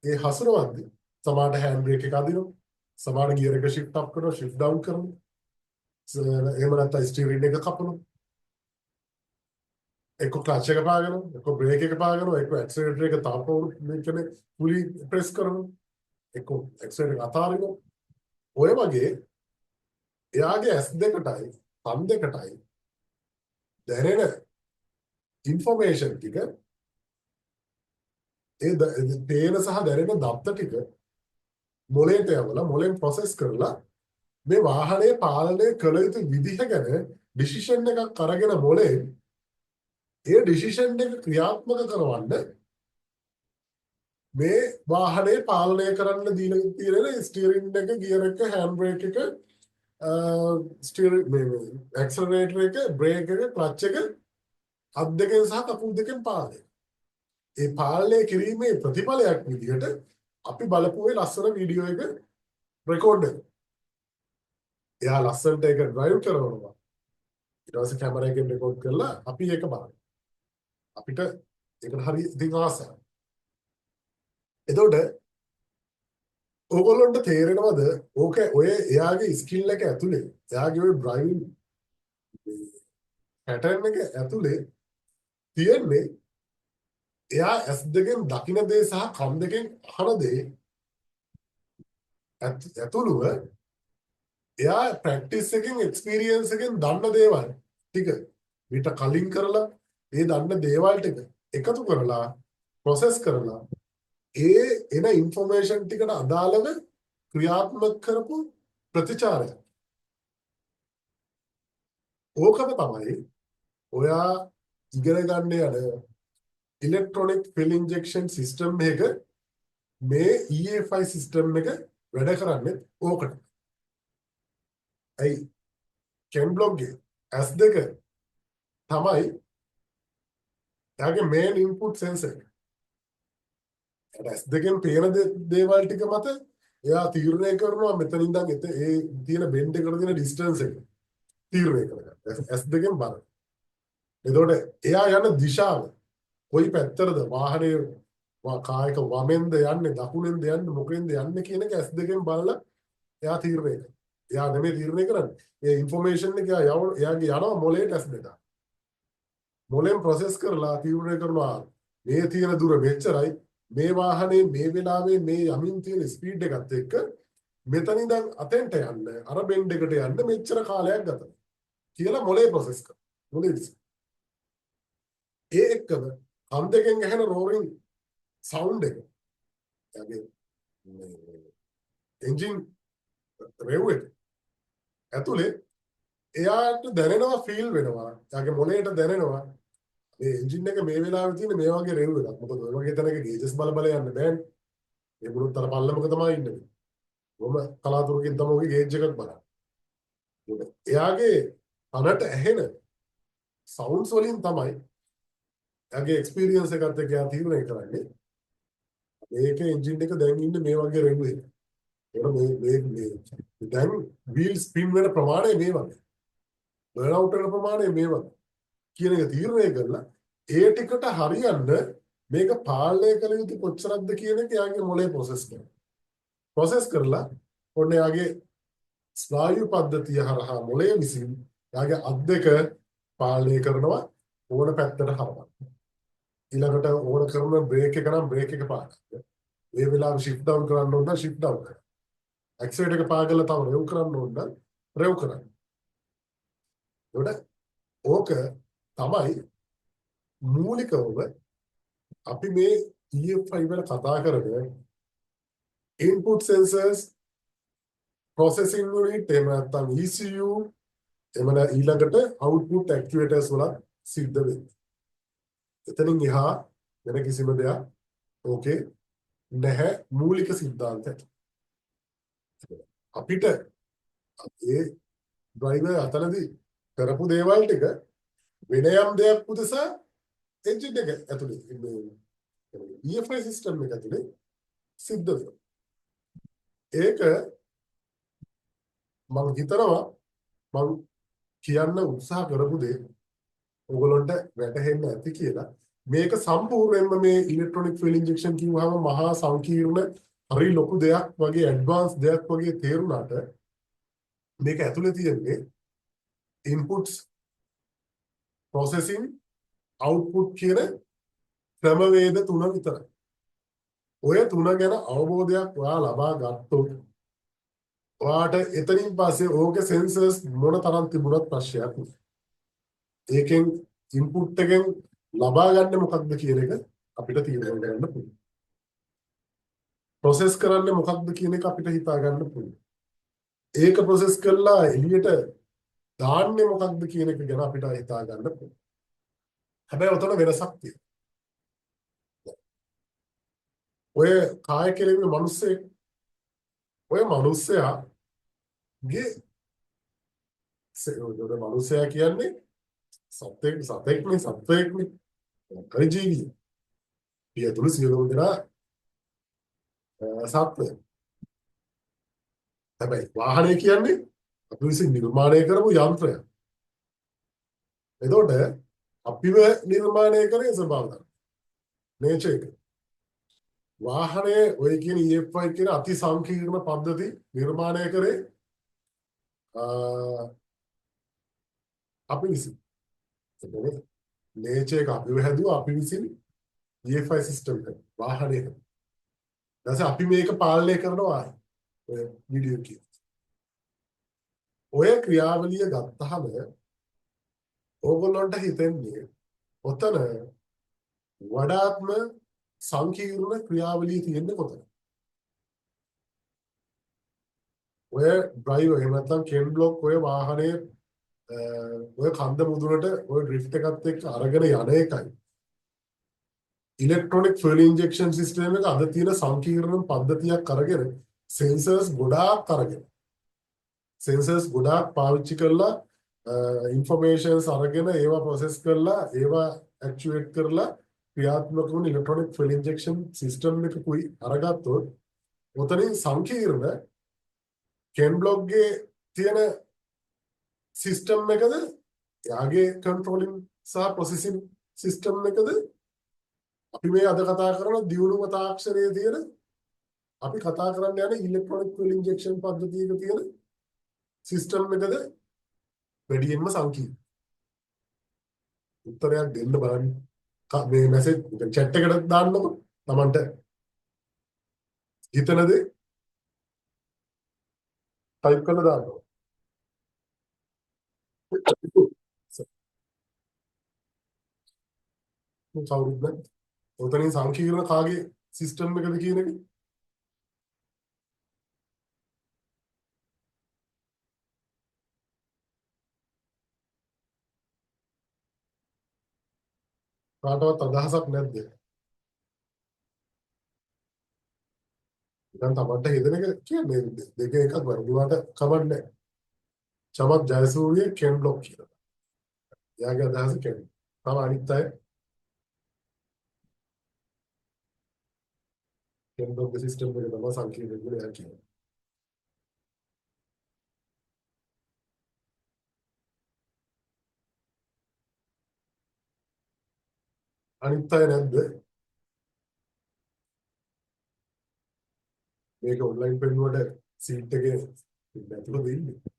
ඒ හසුරුවද්දී සමහරට හෑන්ඩ් බ්‍රේක් එක අදිනවා. සමහරට ගියර් එක shift up කරනවා, shift down කරනවා. එහෙම නැත්නම් ස්ටියරින් එක කපනවා. එක්ක ක්ලච් එක පාගනවා, එක්ක බ්‍රේක් එක පාගනවා, එක්ක ඇක්සලරේටර් එක තාපෝ මේ කියන්නේ පුලි ප්‍රෙස් කරනවා. එක්ක ඇක්සලරේටර් එක අතාරිනවා. ඔය වගේ එයාගේ S2ටයි කම් දෙකටයි දැනෙන ඉන්ෆර්මේෂන් ටික ඒ පේන සහ දැනෙන දත්ත ටික මොලේට යවලා මොලෙන් ප්‍රොසෙස් කරලා මේ වාහනේ පාලනය කළ යුතු විදිහ ගැන ඩිසිෂන් එකක් අරගෙන මොලේ ඒ ඩිසිෂන් එක ක්‍රියාත්මක කරවන්න මේ වාහනේ පාලනය කරන්න දීලා තියෙන ස්ටියරින් එක ගියර් එක හෑන්ඩ් බ්‍රේක් එක ස්ටියරින් මේ ඇක්සලරේටර් එක බ්‍රේක් එක ක්ලච් එක අත් දෙකෙන් සහ කකුල් දෙකෙන් පාලනය. ඒ පාලනය කිරීමේ ප්‍රතිඵලයක් විදිහට අපි බලපු ඒ ලස්සන වීඩියෝ එක රෙකෝඩ් එක. එයා ලස්සනට ඒක ඩ්‍රයිව් කරනවා. ඊට පස්සේ කැමරා එකෙන් රෙකෝඩ් කරලා අපි ඒක බලනවා. අපිට ඒකට හරි ඉතින් ආසයි. එතකොට ඕගොල්ලන්ට තේරෙනවද ඕක ඔය එයාගේ ස්කිල් එක ඇතුලේ එයාගේ ඔය ඩ්‍රයිවිං පැටර්න් එක ඇතුලේ තියෙන්නේ එයා ඇස් දෙකෙන් දකින දේ සහ කන් දෙකෙන් අහන දේ ඇතුළුව එයා ප්‍රැක්ටිස් එකෙන් එක්ස්පීරියන්ස් එකෙන් දන්න දේවල් ටික ඊට කලින් කරලා ඒ දන්න දේවල් ටික එකතු කරලා ප්‍රොසෙස් කරලා ඒ එන ඉන්ෆර්මේෂන් ටිකට අදාළව ක්‍රියාත්මක කරපු ප්‍රතිචාරය. ඕකම තමයි ඔයා ඉගෙන ගන්න යන ඉලෙක්ට්‍රොනික ෆිල් ඉන්ජෙක්ෂන් සිස්ටම් එක මේ EFI සිස්ටම් එක වැඩ කරන්නේ ඕකට. ඇයි කෙන් බ්ලොග්ගේ S2 තමයි එයාගේ මේන් ඉන්පුට් සෙන්සර්. S2 පේන දේවල් ටික මත එයා තීරණය කරනවා මෙතන ඉඳන් ඒ තියෙන බෙන්ඩ් එකට තියෙන ඩිස්ටන්ස් එක තීරණය කරගන්න. S2 බලන්න. එතකොට එයා යන දිශාව කොයි පැත්තටද වාහනේ කායක වමෙන්ද යන්නේ දකුණෙන්ද යන්නේ මොකෙන්ද යන්නේ කියන එක S2 බලලා එයා තීරණය කරනවා. එයා නෙමෙයි තීරණය කරන්නේ. ඒ ඉන්ෆර්මේෂන් එක එයාගේ යනවා මොලේට S2. මොලෙන් ප්‍රොසෙස් කරලා තීරණය කරනවා මේ තියෙන දුර මෙච්චරයි මේ වාහනේ මේ වෙලාවේ මේ යමින් තියෙන ස්පීඩ් එකත් එක්ක මෙතන ඉඳන් අතෙන්ට යන්න අර බෙන්ඩ් එකට යන්න මෙච්චර කාලයක් ගත කියලා මොලේ ප්‍රොසෙස් කරනවා. මොලේ ඒ එක්කම කන් දෙකෙන් ඇහෙන රෝරින් සවුන්ඩ් එක එයාගේ එන්ජින් රෙව් එක ඇතුලේ එයාට දැනෙනවා ෆීල් වෙනවා. එයාගේ මොලේට දැනෙනවා මේ එන්ජින් එක මේ වෙලාවේ තියෙන මේ වගේ රෙව් එකක්. මොකද ඔය වගේ තැනක ගේජස් බල බල යන්න බෑනේ. ඒ බුරුත් අර පල්ලමක තමයි ඉන්නේ. කොහොම කලාතුරකින් තමයි ඔගේ ගේජ් එකක් බලන්නේ. එයාගේ කනට ඇහෙන සවුන්ඩ්ස් වලින් තමයි එයාගේ එක්ස්පීරියන්ස් එකත් එක්ක එයා තීරණය කරන්නේ. මේකේ එන්ජින් එක දැන් ඉන්නේ මේ වගේ රෙව් එකක්. මේ දැන් වීල් ස්පින් වෙන ප්‍රමාණය මේ වගේ. බර්න් අවුට් වෙන ප්‍රමාණය මේ වගේ. කියන එක තීරණය කරලා ඒ ටිකට හරියන්න මේක පාලනය කළ යුතු කොච්චරක්ද කියන එක යාගේ මොලේ ප්‍රොසෙස් කරනවා. ප්‍රොසෙස් කරලා ඔන්න යාගේ ස්නායු පද්ධතිය හරහා මොලේ විසින් යාගේ අත් දෙක පාලනය කරනවා ඕන පැත්තට හරවන්න. ඊළඟට ඕන කරන බ්‍රේක් එක නම් බ්‍රේක් එක පාගන්න. මේ වෙලාවේ shift down කරන්න ඕන නම් shift down කරන්න. ඇක්සලරේටර් එක පාගලා තව රෙව් කරන්න ඕන නම් රෙව් කරන්න. ඕක තමයි මූලිකව අපි මේ EFI වල කතා කරගෙන input sensors processing unit එහෙම නැත්නම් ECU එහෙම ඊළඟට output actuators වල සිද්ධ වෙන්නේ. එතනින් එහා වෙන කිසිම දෙයක් ඕකේ නැහැ මූලික સિદ્ધාන්තය. අපිට ඒ ඩ්‍රයිවර් අතනදී කරපු දේවල් ටික වෙන යම් දෙයක් උදෙසා එන්ජින් එක ඇතුලේ EFI සිස්ටම් එක ඇතුලේ සිද්ධ වෙනවා. ඒක මම හිතනවා මම කියන්න උත්සාහ කරපු දේ ඔයගොල්ලන්ට වැටහෙන්න ඇති කියලා. මේක සම්පූර්ණයෙන්ම මේ ඉලෙක්ට්‍රොනික ෆිල් ඉන්ජෙක්ෂන් කිව්වම මහා සංකීර්ණ හරි ලොකු දෙයක් වගේ ඇඩ්වාන්ස් දෙයක් වගේ තේරුණාට මේක ඇතුලේ තියෙන්නේ inputs processing output කියන ක්‍රමවේද තුන විතරයි. ඔය තුන ගැන අවබෝධයක් ඔයා ලබා ගත්තොත් ඔයාට එතනින් පස්සේ ඕකේ sensors මොන තරම් තිබුණත් ප්‍රශ්නයක් නෑ. ඒකෙන් input එකෙන් ලබා ගන්න මොකක්ද කියන එක අපිට තීරණය කරන්න පුළුවන්. process කරන්නේ මොකක්ද කියන එක අපිට හිතා ගන්න පුළුවන්. ඒක process කරලා එළියට දාන්නේ මොකක්ද කියන එක ගැන අපිට හිතා ගන්න පුළුවන්. හැබැයි උතන වෙනසක් තියෙනවා. ඔය කාය කෙරෙන්නේ මිනිස්සේ ඔය මිනිස්සයාගේ මිනිස්සයා කියන්නේ සතෙක්නේ කයිජීවි. පියතුළු සියලුම දෙනා සත්ත්වය. හැබැයි වාහනය කියන්නේ අපි විසින් නිර්මාණය කරපු යන්ත්‍රයක්. එතකොට අපිව නිර්මාණය කරේ ස්වභාව ධර්ම. නේචර් එක. වාහනේ ඔය කියන EFI කියන අති සංකීර්ණ පද්ධති නිර්මාණය කරේ අපි විසින්. නේචර් එක අපිව හැදුවා අපි විසින් EFI සිස්ටම් එක වාහනයක. ඊට පස්සේ අපි මේක පාලනය කරනවා ඔය වීඩියෝ එකේ. ඔය ක්‍රියාවලිය ගත්තාම ඕගොල්ලන්ට හිතෙන්නේ ඔතන වඩාත්ම සංකීර්ණ ක්‍රියාවලිය තියෙන්නේ කොතනද? ඔය ඩ්‍රයිවර් එහෙම නැත්නම් කෙන් බ්ලොක් ඔය වාහනේ ඔය කන්ද මුදුනට ඔය ඩ්‍රිෆ්ට් එකත් එක්ක අරගෙන යන එකයි ඉලෙක්ට්‍රොනික ෆුවල් ඉන්ජෙක්ෂන් සිස්ටම් එක අද තියෙන සංකීර්ණ පද්ධතියක් අරගෙන සෙන්සර්ස් ගොඩාක් පාවිච්චි කරලා ඉන්ෆර්මේෂන්ස් අරගෙන ඒවා ප්‍රොසෙස් කරලා ඒවා ඇක්චුවේට් කරලා ක්‍රියාත්මක වුණ ඉලෙක්ට්‍රොනික ෆුවල් ඉන්ජෙක්ෂන් සිස්ටම් එකකුයි අරගත්තොත් ඔතනින් සංකීර්ණ කෙන් බ්ලොක්ගේ තියෙන සිස්ටම් එකද යාගේ කන්ට්‍රෝලින් සහ ප්‍රොසෙසින් සිස්ටම් එකද අපි මේ අද කතා කරන දියුණුව තාක්ෂණයේ තියෙන අපි කතා කරන්න යන ඉලෙක්ට්‍රොනික ෆුවල් ඉන්ජෙක්ෂන් පද්ධතියක තියෙන සිස්ටම් එකද වැඩියෙන්ම සංකීර්ණ. උත්තරයක් දෙන්න බලන්න. මේ මැසේජ් chat එකට දාන්නකො. Tamanට හිතන දේ ටයිප් කරලා දාන්නකො. කවුරුත් නැහැ. ඔතනින් සංකීර්ණ කාගේ සිස්ටම් එකද කියන එක කාටවත් අදහසක් නැද්ද? දැන් Tamanට හිතන එක කියන්නේ දෙක එකක් වරුණාට කවන්නේ. චමත් ජයසූරිය කෙන් බ්ලොක් කියලා. එයාගේ අදහස කියන්නේ. තව අනිත් අය කෙන් බ්ලොක් සිස්ටම් එක තමයි සංකීර්ණ කියලා එයා කියනවා. අනිත් අය නැද්ද? මේක ඔන්ලයින් පෙන්නුවට සීට් එකේ නැතුව දෙන්නේ.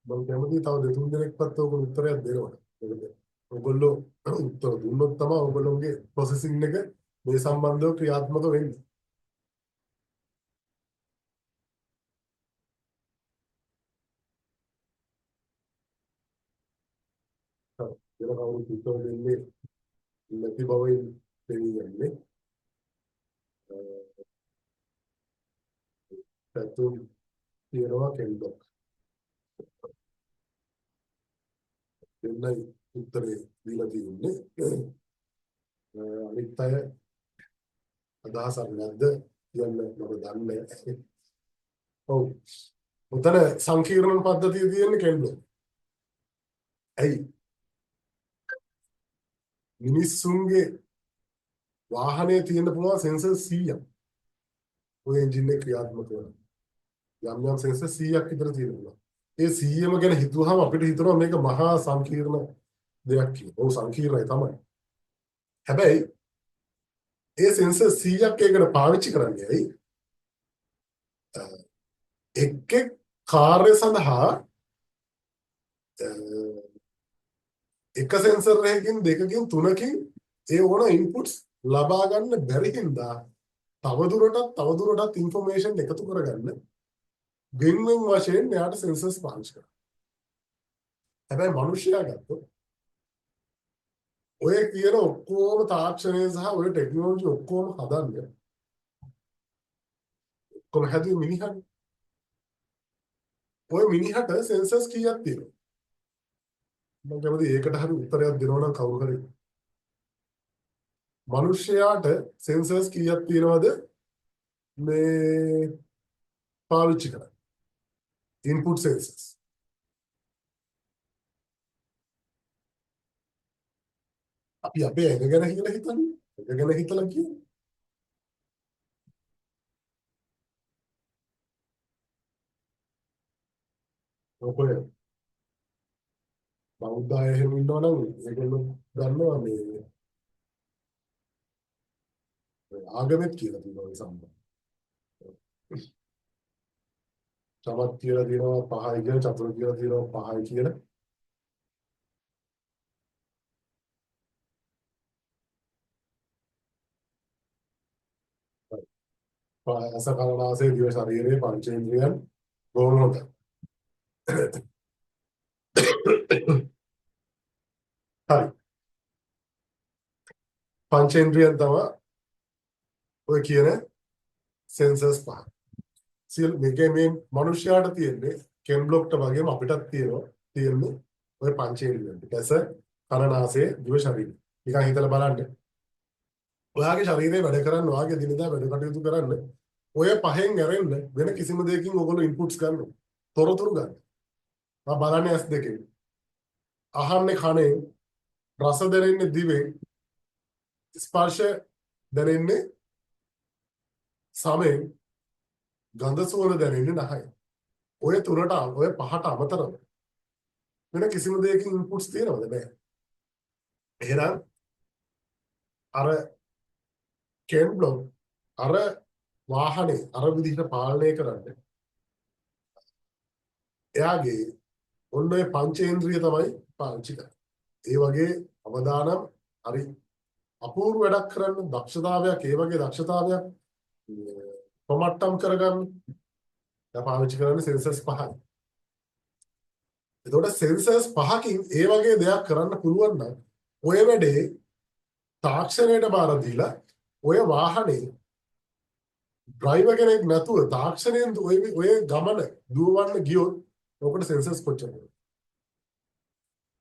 මම කැමතියි තව දෙතුන් දෙනෙක්වත් ඔයගොල්ලෝ උත්තරයක් දෙනවනේ. මොකද ඔයගොල්ලෝ උත්තර දුන්නොත් තමයි ඔයගොල්ලෝගේ ප්‍රොසෙසින් එක මේ සම්බන්ධව ක්‍රියාත්මක වෙන්නේ. හරි. ඒක කවුරුත් උත්තර දෙන්නේ නැති බවයි තේරෙන්නේ. පැතුම් කියනවා කෙල්ලෝ. දෙන්නයි උත්තරේ දීලා තියෙන්නේ. අනිත් අය අදහසක් නැද්ද කියන්න මම දන්නේ නැහැ. ඔව්. උතන සංකීර්ණ පද්ධතිය තියෙන්නේ කෙල්ලෝ. ඇයි මිනිස්සුන්ගේ වාහනේ තියෙන්න පුළුවන් සෙන්සර් 100ක් ඔය එන්ජින් එක ක්‍රියාත්මක කරන යම් සෙන්සර් 100ක් විතර තියෙනවා. ඒ 100ම ගැන හිතුවහම අපිට හිතනවා මේක මහා සංකීර්ණ දෙයක් කියලා. ඔව් සංකීර්ණයි තමයි. හැබැයි ඒ සෙන්සර් 100ක් ඒකට පාවිච්චි කරන්නේ ඇයි? එක් එක් කාර්ය සඳහා එක සෙන්සර් එකකින් දෙකකින් තුනකින් ඒ ඕන ඉන්පුට්ස් ලබා ගන්න බැරි හින්දා තවදුරටත් ඉන්ෆර්මේෂන් එකතු කරගන්න වෙන වශයෙන් එයාට සෙන්සර්ස් පාවිච්චි කරනවා. හැබැයි මිනිස්සයා ගත්තොත් ඔය කියන ඔක්කොම තාක්ෂණය සහ ඔය ටෙක්නොලොජි ඔක්කොම හදන්නේ කොහොම හැදුවේ මිනිහට. ඔය මිනිහට සෙන්සර්ස් කීයක් තියෙනවද? මම කැමති ඒකට හරි උත්තරයක් දෙනවා නම් කවුරු හරි. මිනිස්සයාට සෙන්සර්ස් කීයක් තියෙනවද මේ පාවිච්චි කරන්නේ? Input sensors. අපි අපේ ඇඟ ගැන කියලා හිතන්නේ. ඇඟ ගැන හිතලා කියන්නේ. ඔකේ බෞද්ධ අය එහෙම ඉන්නවනම් ඒගොල්ලෝ දන්නවා මේ ආගමෙත් කියලා තියෙනවා ඒ සම්බන්ධ. චමත් කියලා තියෙනවා 5යි කියලා, චතුර කියලා තියෙනවා 5යි කියලා. අස කන නාසය දිව ශරීරයේ පංචේන්ද්‍රියන් බොහොම හොඳයි. හරි. පංචේන්ද්‍රියන් තමයි ඔය කියන සෙන්සර්ස් පහ. සියලු මේකේ මේ මනුෂ්‍යයාට තියෙන්නේ කෙන් බ්ලොක්ට වගේම අපිටත් තියෙන්නේ ඔය පංචේන්ද්‍රියන්. ඇස කන නාසය දිව ශරීරය. නිකන් හිතලා බලන්න. ඔයාගේ ශරීරය වැඩ කරන්න, ඔයාගේ දිනදා වැඩ කටයුතු කරන්න ඔය පහෙන් ඇරෙන්න වෙන කිසිම දෙයකින් ඔයගොල්ලෝ ඉන්පුට්ස් ගන්නවා. තොරතුරු ගන්න. මම බලන්නේ ඇස් දෙකෙන්. අහන්නේ කනෙන්, රස දැනෙන්නේ දිවෙන්, ස්පර්ශ දැනෙන්නේ සමෙන්, ගන්ධ සුවඳ දැනෙන්නේ නහයෙන්. ඔය තුනට ඔය පහට අමතරව වෙන කිසිම දෙයකින් ඉන්පුට්ස් තියනවද? නැහැ. එහෙනම් අර කෙන් බ්ලොක් අර වාහනේ අර විදිහට පාලනය කරන්න එයාගේ ඔන්න ඔය පංචේන්ද්‍රිය තමයි පාවිච්චි කරන්නේ. ඒ වගේ අවදානම් හරි අපූර්ව වැඩක් කරන්න දක්ෂතාවයක්, ඒ වගේ දක්ෂතාවයක් පොමට්ටම් කරගන්න දැන් පාවිච්චි කරන්නේ සෙන්සර්ස් 5යි. එතකොට සෙන්සර්ස් 5කින් ඒ වගේ දෙයක් කරන්න පුළුවන් නම් ඔය වැඩේ තාක්ෂණයට බාර දීලා ඔය වාහනේ ඩ්‍රයිවර් කෙනෙක් නැතුව තාක්ෂණයෙන් ඔය ගමන දුවවන්න ගියොත් ඔකට සෙන්සර්ස් කොච්චරද?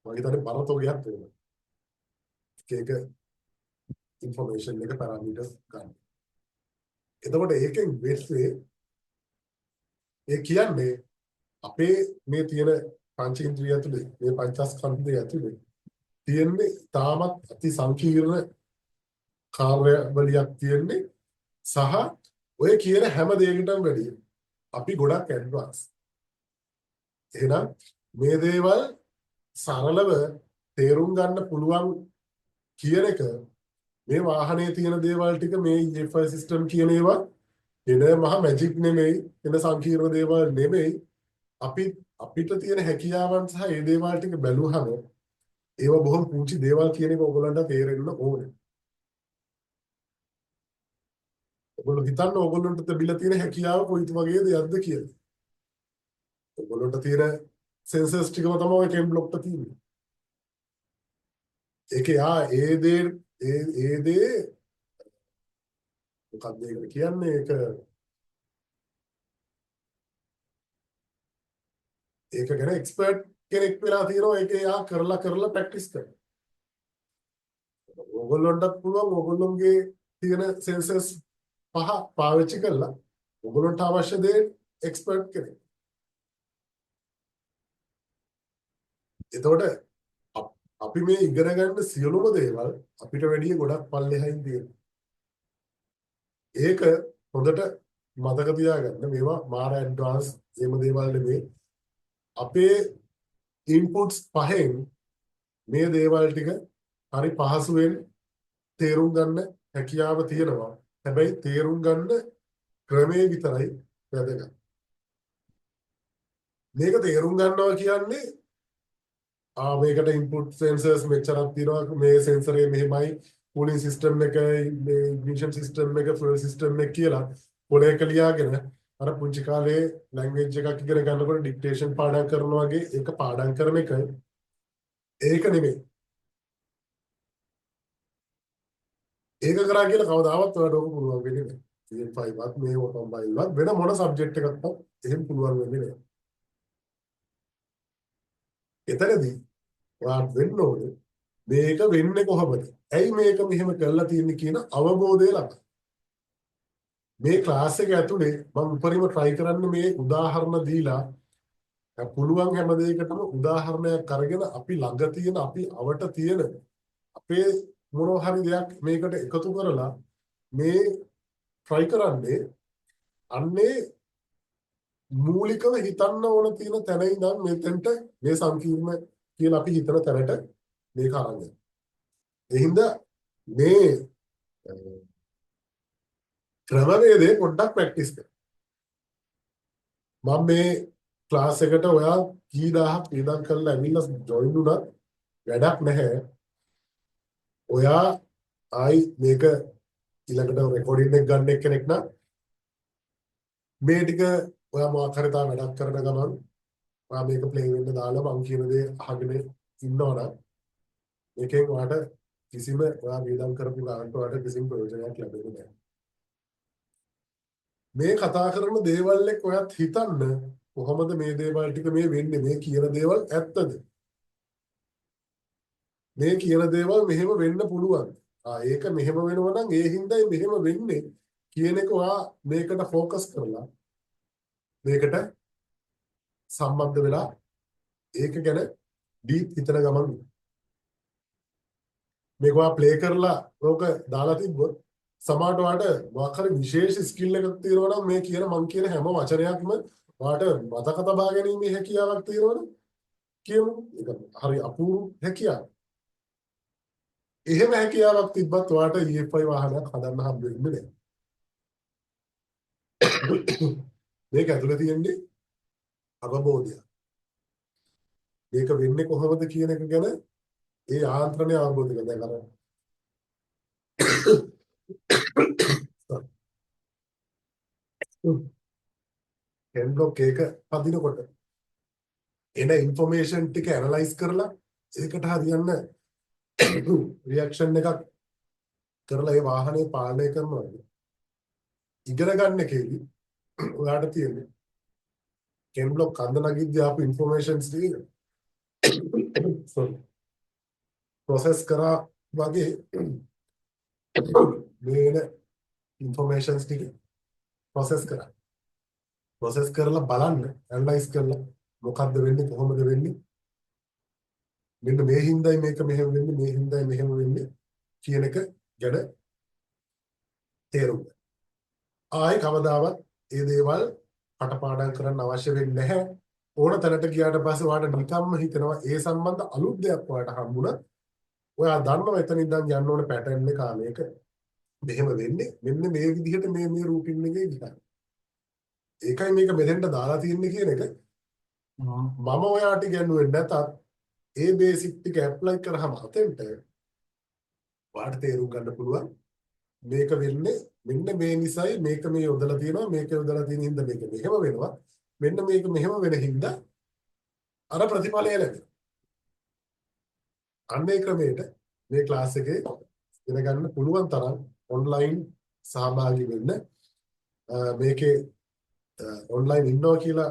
මම හිතන්නේ බරතෝගයක් වෙනවා. ඒක ඉන්ෆර්මේෂන් එක පැරාමීටර්ස් ගන්න. එතකොට ඒකෙන් වෙන්නේ ඒ කියන්නේ අපේ මේ තියෙන පංචේන්ද්‍රිය ඇතුලේ මේ පංචස්කන්ධය ඇතුලේ තියෙන්නේ තාමත් අති සංකීර්ණ කාර්යවලියක් තියෙන්නේ සහ ඔය කියන හැම දෙයකටම වැඩිය අපි ගොඩක් ඇඩ්වාන්ස්. එහෙනම් මේ දේවල් සරලව තේරුම් ගන්න පුළුවන් කියන එක මේ වාහනේ තියෙන දේවල් ටික මේ EFI සිස්ටම් කියන ඒවා එන මහා මැජික් නෙමෙයි, එන සංකීර්ණ දේවල් නෙමෙයි. අපිට තියෙන හැකියාවන් සහ ඒ දේවල් ටික බැලුවහම ඒවා බොහොම පුංචි දේවල් කියන එක ඔයගොල්ලන්ට තේරෙන්න ඕනේ. ඔයගොල්ලෝ හිතන්න ඔයගොල්ලන්ට තිබිලා තියෙන හැකියාව කොයි වගේ දෙයක්ද කියලා. ඔයගොල්ලන්ට තියෙන සෙන්සර්ස් ටිකම තමයි කෙන් බ්ලොක්ට තියෙන්නේ. ඒකේ ඒ දේ මොකක්ද ඒකට කියන්නේ? ඒක ගැන එක්ස්පර්ට් කෙනෙක් වෙලා තියෙනවා. ඒක යා කරලා ප්‍රැක්ටිස් කරනවා. ඔයගොල්ලන්ටත් පුළුවන් ඔයගොල්ලොන්ගේ තියෙන සෙන්සර්ස් පහ පාවිච්චි කරලා ඔයගොල්ලන්ට අවශ්‍ය දේ එක්ස්පර්ට් කෙනෙක්. එතකොට අපි මේ ඉගෙන ගන්න සියලුම දේවල් අපිට වැඩිය ගොඩක් පල්ලෙහායින් තියෙනවා. ඒක හොඳට මතක තියාගන්න. මේවා මාර ඇඩ්වාන්ස් එහෙම දේවල් නෙමෙයි. අපේ ඉන්පුට්ස් පහෙන් මේ දේවල් ටික හරි පහසුවෙන් තේරුම් ගන්න හැකියාව තියෙනවා. හැබැයි තේරුම් ගන්න ක්‍රමේ විතරයි වැදගත්. මේක තේරුම් ගන්නවා කියන්නේ මේකට ඉන්පුට් සෙන්සර්ස් මෙච්චරක් තියෙනවා, මේ සෙන්සරේ මෙහෙමයි, කූලින් සිස්ටම් එක, මේ ඉග්නිෂන් සිස්ටම් එක, ෆුවල් සිස්ටම් එක කියලා පොලේක ලියාගෙන අර පුංචි කාලේ ලැන්ග්වේජ් එකක් ඉගෙන ගන්නකොට ඩික්ටේෂන් පාඩම් කරනවා වගේ ඒක පාඩම් කරන එක ඒක නෙමෙයි. ඒක කරා කියලා කවදාවත් ඔයාලට ඕක පුළුවන් වෙන්නේ නැහැ. CL5වත් මේ ඔටෝමොබයිල්වත් වෙන මොන සබ්ජෙක්ට් එකක්වත් එහෙම පුළුවන් වෙන්නේ නැහැ. එතනදී ඔයාලට වෙන්න ඕනේ මේක වෙන්නේ කොහොමද? ඇයි මේක මෙහෙම කරලා තියෙන්නේ කියන අවබෝධය ලබන්න. මේ ක්ලාස් එක ඇතුලේ මම උපරිම try කරන්නේ මේ උදාහරණ දීලා පුළුවන් හැම දෙයකටම උදාහරණයක් අරගෙන අපි ළඟ තියෙන අපි අවට තියෙන අපේ මොනවා හරි දෙයක් මේකට එකතු කරලා මේ try කරන්නේ අන්නේ මූලිකව හිතන්න ඕන තියෙන තැන ඉඳන් මෙතෙන්ට මේ සංකීර්ණ කියලා අපි හිතන තැනට මේක අරන් යනවා. ඒ හින්දා මේ ක්‍රමවේදේ පොඩ්ඩක් ප්‍රැක්ටිස් කරන්න. මම මේ ක්ලාස් එකට ඔයා කී දහයක් ඉඳන් කරලා ඇවිල්ලා ජොයින් වුණත් වැඩක් නැහැ. ඔයා ආයි මේක ඊළඟට රෙකෝඩින් එක ගන්න එක්කෙනෙක් නම් මේ ටික ඔයා මොකක් හරි තා වැඩක් කරන ගමන් ඔයා මේක ප්ලේ වෙන්න දාලා මම කියන දේ අහගෙන ඉන්නවනම් මේකෙන් ඔයාට කිසිම ඔයා වේදම් කරපු ගානට ඔයාට කිසිම ප්‍රයෝජනයක් ලැබෙන්නේ නැහැ. මේ කතා කරන දේවල් එක්ක ඔයත් හිතන්න කොහොමද මේ දේවල් ටික මේ වෙන්නේ, මේ කියන දේවල් ඇත්තද, මේ කියන දේවල් මෙහෙම වෙන්න පුළුවන්. ඒක මෙහෙම වෙනවා නම් ඒ හින්දායි මෙහෙම වෙන්නේ කියන එක ඔයා මේකට ફોકસ කරලා මේකට සම්බන්ධ වෙලා ඒක ගැන ඩීප් හිතන ගමන් මේක ඔයා ප්ලේ කරලා ඕක දාලා තිබ්බොත් සමහරට ඔයාට මොකක් හරි විශේෂ ස්කිල් එකක් තියෙනවා නම් මේ කියන මං කියන හැම වචනයක්ම ඔයාට මතක තබා ගැනීමේ හැකියාවක් තියෙනවනේ කියමු. ඒක හරි අපූර්ව හැකියාවක්. එහෙම හැකියාවක් තිබ්බත් ඔයාට EFI වාහනයක් හදන්න හම්බ වෙන්නේ නැහැ. මේක ඇතුලේ තියෙන්නේ අවබෝධය. මේක වෙන්නේ කොහොමද කියන එක ගැන ඒ ආන්ත්‍රණය අවබෝධ කරගන්න. දැන් අර හෙන් බ්ලොක් එක පදිනකොට එන ඉන්ෆර්මේෂන් ටික ඇනලයිස් කරලා ඒකට හරියන්න රියැක්ෂන් එකක් කරලා ඒ වාහනේ පාලනය කරනවා. ඉගෙන ගන්න එකේදී ඔයාට තියෙන්නේ හෙන් බ්ලොක් කන්ද නගිද්දී ආපු ඉන්ෆර්මේෂන්ස් ටික ප්‍රොසෙස් කරා වගේ මේන ඉන්ෆර්මේෂන්ස් ටික ප්‍රොසෙස් කරලා බලන්න, ඇනලයිස් කරලා මොකද්ද වෙන්නේ, කොහොමද වෙන්නේ, මෙන්න මේ හින්දායි මේක මෙහෙම වෙන්නේ, මේ හින්දායි මෙහෙම වෙන්නේ කියන එක ගැන තේරුම් ගන්න. ආයි කවදාවත් මේ දේවල් කටපාඩම් කරන්න අවශ්‍ය වෙන්නේ නැහැ. ඕන තැනට ගියාට පස්සේ ඔයාලට නිකම්ම හිතෙනවා ඒ සම්බන්ධ අලුත් දෙයක් ඔයාලට හම්බුණා. ඔයා දන්නවා එතන ඉඳන් යන්න ඕන පැටර්න් එක මේක මෙහෙම වෙන්නේ. මෙන්න මේ විදිහට මේ රූටින් එකේ ගිහින්. ඒකයි මේක මෙතෙන්ට දාලා තියෙන්නේ කියන එක මම ඔයාට ඉගෙනුවේ නැතත් ඒ බේසික් ටික ඇප්ලයි කරාම අතෙන්ට ඔයාට තේරුම් ගන්න පුළුවන් මේක වෙන්නේ මෙන්න මේ නිසයි, මේක මේ යොදලා තියෙනවා, මේක යොදලා තියෙන හින්දා මේක මෙහෙම වෙනවා, මෙන්න මේක මෙහෙම වෙන හින්දා අර ප්‍රතිඵලය ලැබෙනවා. අන්නේ ක්‍රමයට මේ ක්ලාස් එකේ ඉගෙන ගන්න පුළුවන් තරම් ඔන්ලයින් සහභාගී වෙන්න. මේකේ ඔන්ලයින් ඉන්නවා කියලා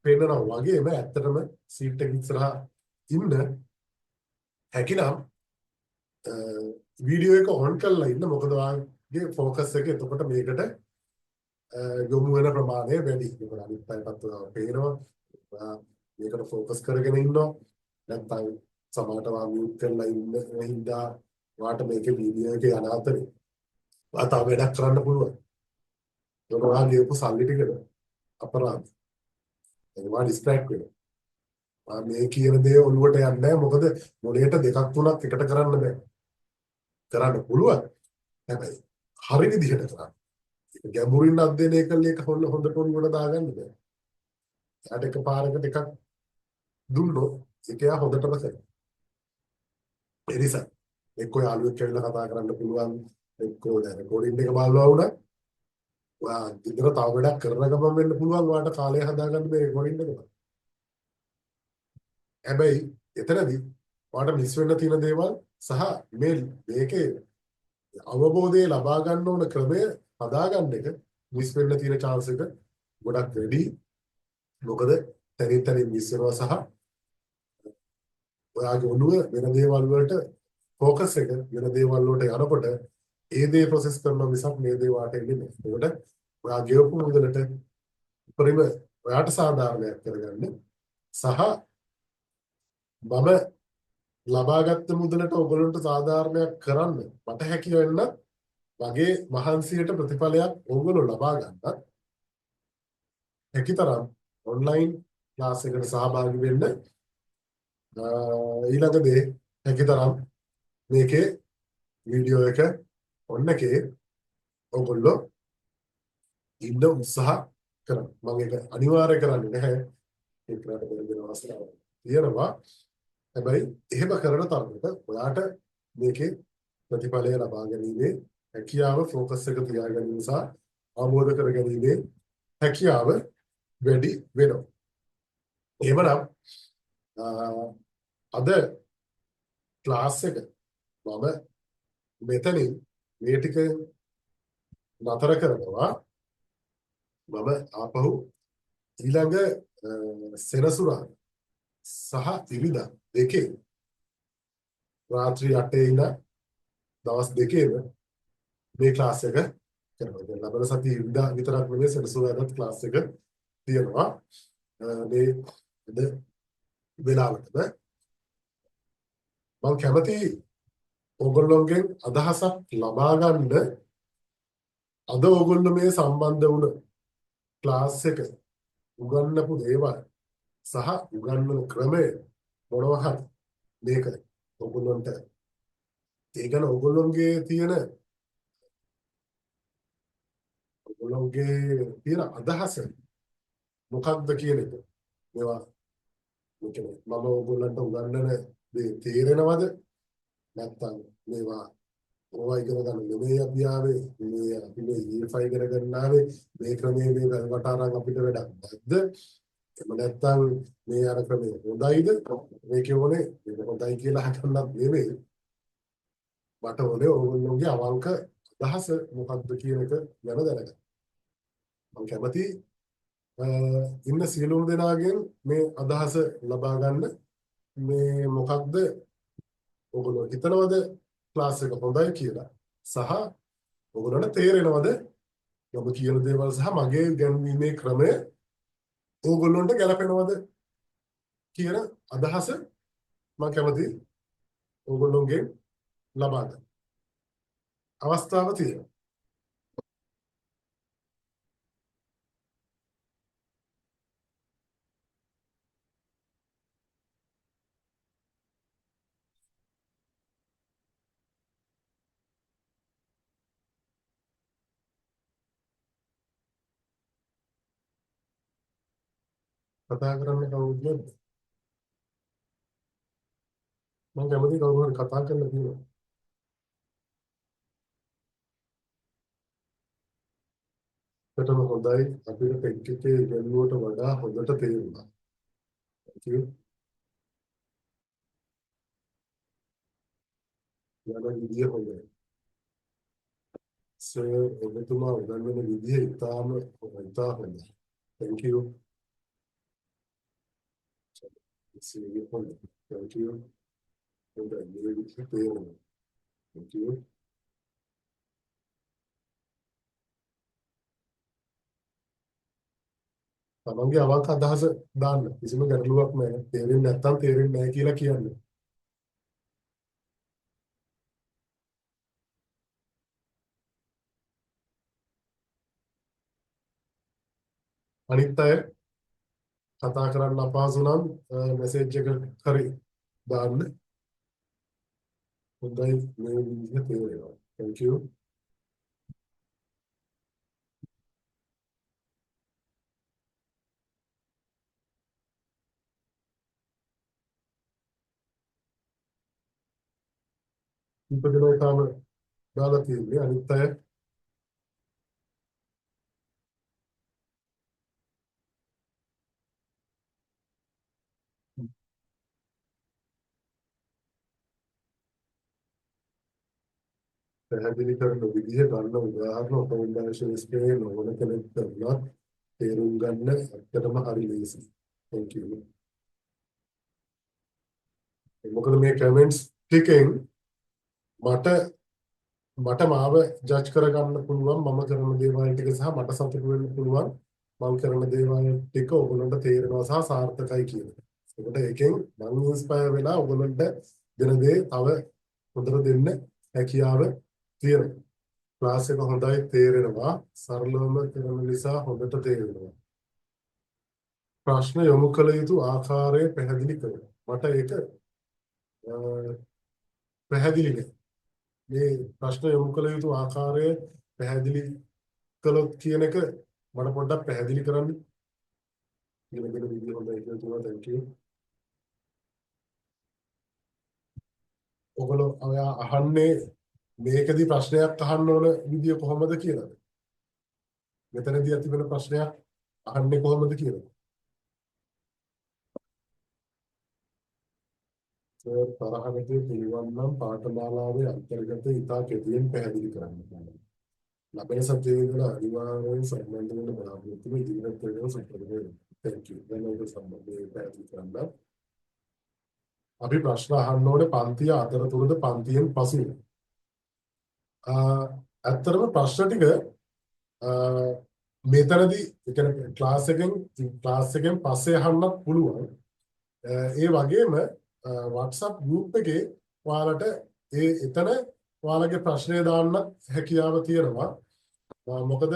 පේනවා වගේම ඇත්තටම සීට් එක ඉස්සරහා ඉන්න හැකිනම් වීඩියෝ එක ඔන් කරලා ඉන්න. මොකද ඔයාගේ ફોකස් එක එතකොට මේකට යොමු වෙන ප්‍රමාණය වැඩි. ඒක අනිත් පැත්තට පේනවා. මේකට ફોකස් කරගෙන ඉන්නවා. නැත්නම් සමහරට වා මියුට් කරලා ඉන්න හින්දා වාට මේකේ වීඩියෝ එකේ යන අතරේ වාට වැඩක් කරන්න පුළුවන්. ඒක ඔයාගේ උපසල්ලි ටිකද අපරාධ. ඒවා ඩිස්ට්‍රැක්ට් වෙනවා. මේ කියන දේ ඔළුවට යන්නේ නැහැ. මොකද මොලේට දෙකක් තුනක් එකට කරන්න බෑ. කරන්න පුළුවන්. හැබැයි හරි විදිහට කරන්න. ඒක ගැඹුරින් අධ්‍යයනය කළ එක හොඳට ඔළුවට දාගන්න බෑ. යාට එකපාරකට එකක් දුන්නොත් ඒක යා හොඳටම කරනවා. ඒ නිසා එක්කෝ යාළුවෙක් කියලා කතා කරන්න පුළුවන්. එක්කෝ දැන් රෙකෝඩින් එක බලනවා වුණා. ඔයා ඉතර තව වැඩක් කරන ගමන් වෙන්න පුළුවන් ඔයාට කාලය හදාගන්න මේ රෙකෝඩින් එක. හැබැයි එතනදී ඔයාට මිස් වෙන්න තියෙන දේවල් සහ මේකේ අවබෝධය ලබා ගන්න ඕන ක්‍රමය හදාගන්න එක මිස් වෙන්න තියෙන chance එක ගොඩක් වැඩි. මොකද තනින් මිස් වෙනවා සහ ඔයාගේ ඔළුව වෙන දේවල් වලට ફોකස් එක වෙන දේවල් වලට යනකොට ඒ දේ ප්‍රොසෙස් කරන මිසක් මේ දේ වාට එන්නේ නැහැ. ඒකට ඔයා ගෙවපු මුදලට පරිම ඔයාට සාධාරණයක් කරගන්න සහ මම ලබාගත් මුදලට ඔයගොල්ලන්ට සාධාරණයක් කරන්න මට හැකි වෙන්න වගේ මහන්සියට ප්‍රතිඵලයක් ඔයගොල්ලෝ ලබා ගන්නත් හැකිතරම් ඔන්ලයින් ක්ලාස් එකකට සහභාගී වෙන්න. ඊළඟ දේ හැකිතරම් මේකේ වීඩියෝ එක ඔන්න එකේ ඔයගොල්ලෝ ඉන්න උත්සාහ කරන්න. මම ඒක අනිවාර්ය කරන්නේ නැහැ. ඒ කරාට වෙන අවස්ථාවක් තියෙනවා. හැබැයි එහෙම කරන තරමට ඔයාට මේකේ ප්‍රතිඵලය ලබා ගැනීමේ හැකියාව ફોකස් එක තියාගැනීම සහ අවබෝධ කර ගැනීමේ හැකියාව වැඩි වෙනවා. එහෙමනම් අද ක්ලාස් එක මම මෙතනින් මේ ටික නතර කරනවා. මම ආපහු ඊළඟ සෙනසුරාදා සහ ඉරිදා දෙකේ රාත්‍රී 8 ඉඳන් දවස් දෙකේම මේ ක්ලාස් එක කරනවා. දැන් ලබන සතියේ ඉරිදා විතරක් නෙමෙයි සෙනසුරාදාත් ක්ලාස් එක තියෙනවා. මේ වෙලාවටම මම කැමති ඕගොල්ලෝගෙන් අදහසක් ලබා ගන්න අද ඕගොල්ලෝ මේ සම්බන්ධ වුණ ක්ලාස් එක උගන්වපු දේවල් සහ උගන්වන ක්‍රමය මොනවා හරි මේක ඕගොල්ලන්ට ඒ ගැන ඕගොල්ලෝගේ තියෙන අදහස මොකක්ද කියන එක මේවා මම ඕගොල්ලන්ට උගන්වන දේ තේරෙනවද නැත්නම් මේවා ඕවා ඉගෙන ගන්න නෙමෙයි අපි ආවේ මේ අපි මේ E5 ඉගෙන ගන්න ආවේ මේ ක්‍රමයේ මේ වටාරම් අපිට වැඩක් නැද්ද එහෙම නැත්නම් මේ අර ක්‍රමය හොඳයිද මේකේ ඕනේ මේක හොඳයි කියලා හදන්නත් නෙමෙයි මට ඕනේ ඕගොල්ලෝගේ අවංක අදහස මොකක්ද කියන එක ගැන දැනගන්න මම කැමති ඉන්න සියලුම දෙනාගෙන් මේ අදහස ලබා ගන්න මේ මොකක්ද ඔයගොල්ලෝ හිතනවද ක්ලාස් එක හොඳයි කියලා සහ ඔයගොල්ලන්ට තේරෙනවද ඔබ කියන දේවල් සහ මගේ ගැන්වීමේ ක්‍රමය ඕගොල්ලන්ට ගැලපෙනවද කියන අදහස මම කැමති ඕගොල්ලෝගෙන් ලබා ගන්න අවස්ථාව තියෙනවා කතා කරන්න කවුරුත් නැද්ද මම කැමති කවුරු හරි කතා කරන්න කියනවා ඒකටම හොඳයි අපිට ටෙක් එකේ ඉගෙනුවට වඩා හොඳට තේරුණා thank you යන විදිය හොඳයි සර් ඔබතුමා උගන්වන විදිය ඉතා හොඳයි thank you see you හොඳයි thank you හොඳයි මේ විදිය තේරුණා thank you තමන්ගේ අවංක අදහස දාන්න කිසිම ගැටලුවක් නැහැ තේරෙන්නේ නැත්නම් තේරෙන්නේ නැහැ කියලා කියන්නේ අනිත් අය කතා කරන්න අපහසු නම් මෙසේජ් එක හරි දාන්න හොඳයි මේ විදිහ තේරෙනවා thank you ඉපදෙනවා තාම දාලා තියෙන්නේ අනිත් අය පැහැදිලි කරන විදිහ ගන්න උදාහරණ ඔපෙන්ඩේෂන් ස්කේල් නොවන කෙනෙක් කරලා තේරුම් ගන්න ඇත්තටම හරි ලේසි thank you මොකද මේ කමෙන්ට්ස් ටිකෙන් මට මාව ජජ් කරගන්න පුළුවන් මම කරන දේවල් ටික සහ මට සතුටු වෙන්න පුළුවන් මම කරන දේවල් ටික ඔයගොල්ලන්ට තේරෙනවා සහ සාර්ථකයි කියන එක. ඒකට එකෙන් මම ඉන්ස්පයර් වෙලා ඔයගොල්ලන්ට දෙන දේ තව හොඳට දෙන්න හැකියාව තියෙනවා. ක්ලාස් එක හොඳයි තේරෙනවා සරලවම කරන නිසා හොඳට තේරෙනවා. ප්‍රශ්න යොමු කළ යුතු ආකාරය පැහැදිලි කරනවා. මට ඒක පැහැදිලි නෑ. මේ ප්‍රශ්න යොමු කළ යුතු ආකාරය පැහැදිලි කළොත් කියන එක මට පොඩ්ඩක් පැහැදිලි කරන්න. ඉගෙන ගන්න වීඩියෝ හොඳයි කියලා තුවා thank you. ඔයගොල්ලෝ අහන්නේ මේකදී ප්‍රශ්නයක් අහන්න ඕන විදිය කොහොමද කියලාද? මෙතනදී ඇතිවෙන ප්‍රශ්නයක් අහන්නේ කොහොමද කියලාද? තරහකට පිළිවන් නම් පාඨමාලාවේ අන්තර්ගත ඉතා කෙටියෙන් පැහැදිලි කරන්න. ලබන සතියේ ඉඳලා අනිවාර්යයෙන් සම්බන්ධ වෙන්න බලාපොරොත්තු වෙන ඉදිරියට වෙන සුප්‍රභාතය. thank you. දැන් ඔබ සම්බන්ධයෙන් පැහැදිලි කරන්න. අපි ප්‍රශ්න අහන්න ඕනේ පන්තිය අතරතුරද පන්තියෙන් පසුද? ඇත්තටම ප්‍රශ්න ටික මෙතනදී ඒ කියන්නේ ක්ලාස් එකෙන් පස්සේ අහන්නත් පුළුවන්. ඒ වගේම WhatsApp group එකේ ඔයාලට එතන ඔයාලගේ ප්‍රශ්නය දාන්නත් හැකියාව තියෙනවා. මොකද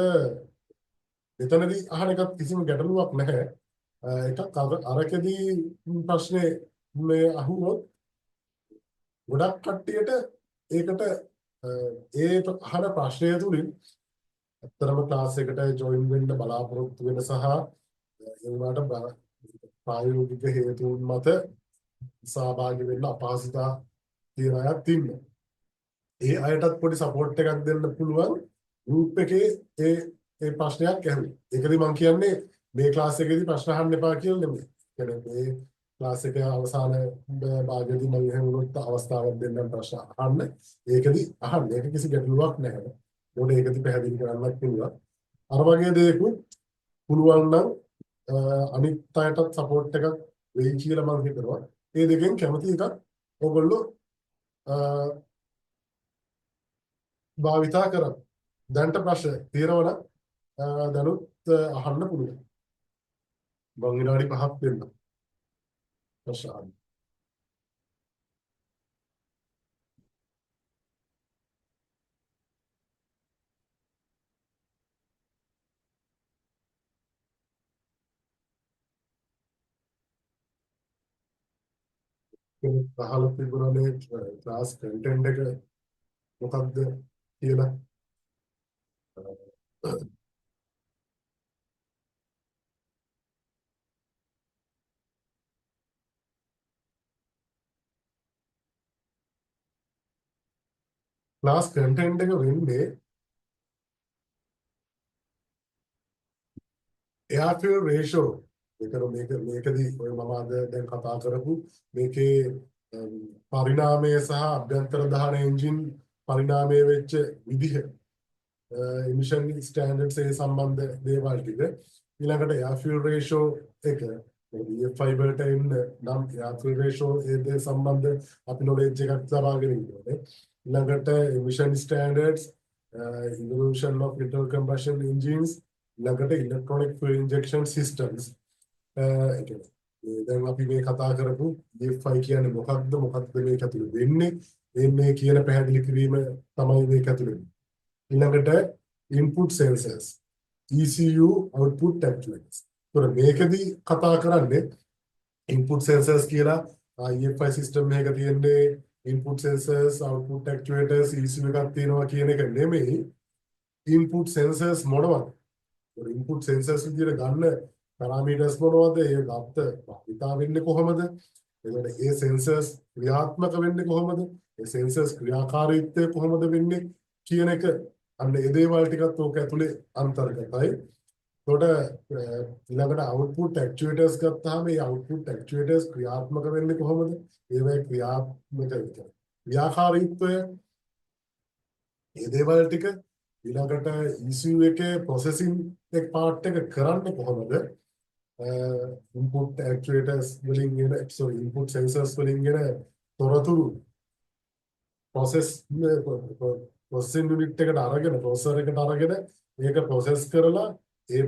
මෙතනදී අහන එකත් කිසිම ගැටලුවක් නැහැ. එකක් අරකදී ප්‍රශ්නේ මේ අහුවොත් ගොඩක් කට්ටියට ඒකට ඒ අහන ප්‍රශ්නය තුලින් අත්‍තරම ක්ලාස් එකට ජොයින් වෙන්න බලාපොරොත්තු වෙන සහ ඒවට ප්‍රායෝගික හේතුන් මත සහභාගී වෙන්න අපහසුතා තියෙන අයත් ඉන්නවා. ඒ අයටත් පොඩි සපෝට් එකක් දෙන්න පුළුවන් ගෲප් එකේ ඒ ප්‍රශ්නයක් ඇහුවේ. ඒකදී මම කියන්නේ මේ ක්ලාස් එකේදී ප්‍රශ්න අහන්න එපා කියලා නෙමෙයි. කියන්නේ මේ ක්ලාස් එකේ අවසාන භාගයේදී මම එහෙමනොත් අවස්ථාවක් දෙන්නම් ප්‍රශ්න අහන්න. ඒකදී අහන්න. ඒක කිසි ගැටලුවක් නැහැ. මොකද ඒකදී පැහැදිලි කරන්නත් පුළුවන්. අර වගේ දෙයක්ත් පුළුවන් නම් අනිත් අයටත් සපෝට් එකක් වෙයි කියලා මම හිතනවා. ඒ දෙකෙන් කැමති එකක් ඔයගොල්ලෝ භාවිතා කරන්න. දැන්ට ප්‍රශ්න తీරවන දැනුත් අහන්න පුළුවන්. මම විනාඩි 5ක් දෙන්න. ප්‍රශ්න අහන්න. අහලා තිබුණානේ ක්ලාස් කන්ටෙන්ට් එක මොකක්ද කියලා. ක්ලාස් කන්ටෙන්ට් එක වෙන්නේ එයාෆිල් රේෂෝ. මේකදී ඔය මම අද දැන් කතා කරපු මේකේ පරිණාමය සහ අභ්‍යන්තර දහන එන්ජින් පරිණාමය වෙච්ච විදිහ emission standards ඒ සම්බන්ධ දේවල් ටික ඊළඟට එයාෆිල් රේෂෝ එක EFI වලට එන්න නම් එයාෆිල් රේෂෝ ඒ සම්බන්ධ අපි නොලෙජ් එකක් සබාගෙන ඉන්නවා. ඊළඟට emission standards, evolution of internal combustion engines, ඊළඟට electronic fuel injection systems. දැන් අපි මේ කතා කරපු EFI කියන්නේ මොකක්ද මේක ඇතුළේ වෙන්නේ මේ කියන පැහැදිලි කිරීම තමයි මේක ඇතුළේ. ඊළඟට input sensors, ECU output actuators. ඒතර මේකදී කතා කරන්නේ input sensors කියලා EFI system එකක තියෙන්නේ input sensors, output actuators, ECU එකක් තියෙනවා කියන එක නෙමෙයි. input sensors මොනවද? input sensors විදිහට ගන්න parameters මොනවද? ඒ ගත්ත භාවිතා වෙන්නේ කොහොමද? එතකොට ඒ sensors ක්‍රියාත්මක වෙන්නේ කොහොමද? ඒ sensors ක්‍රියාකාරීත්වය කොහොමද වෙන්නේ කියන එක අන්න ඒ දේවල් ටිකත් ඕක ඇතුලේ අන්තර්ගතයි. එතකොට ඊළඟට output actuators ගත්තාම මේ output actuators ක්‍රියාත්මක වෙන්නේ කොහොමද? ඒවයි ක්‍රියාකාරීත්වය ඒ දේවල් ටික ඊළඟට ECU එකේ processing එක part එක කරන්නේ කොහොමද? input actuators වලින් එන input sensors වලින් එන තොරතුරු processing unit එකට අරගෙන processor එකට අරගෙන ඒක process කරලා ඒ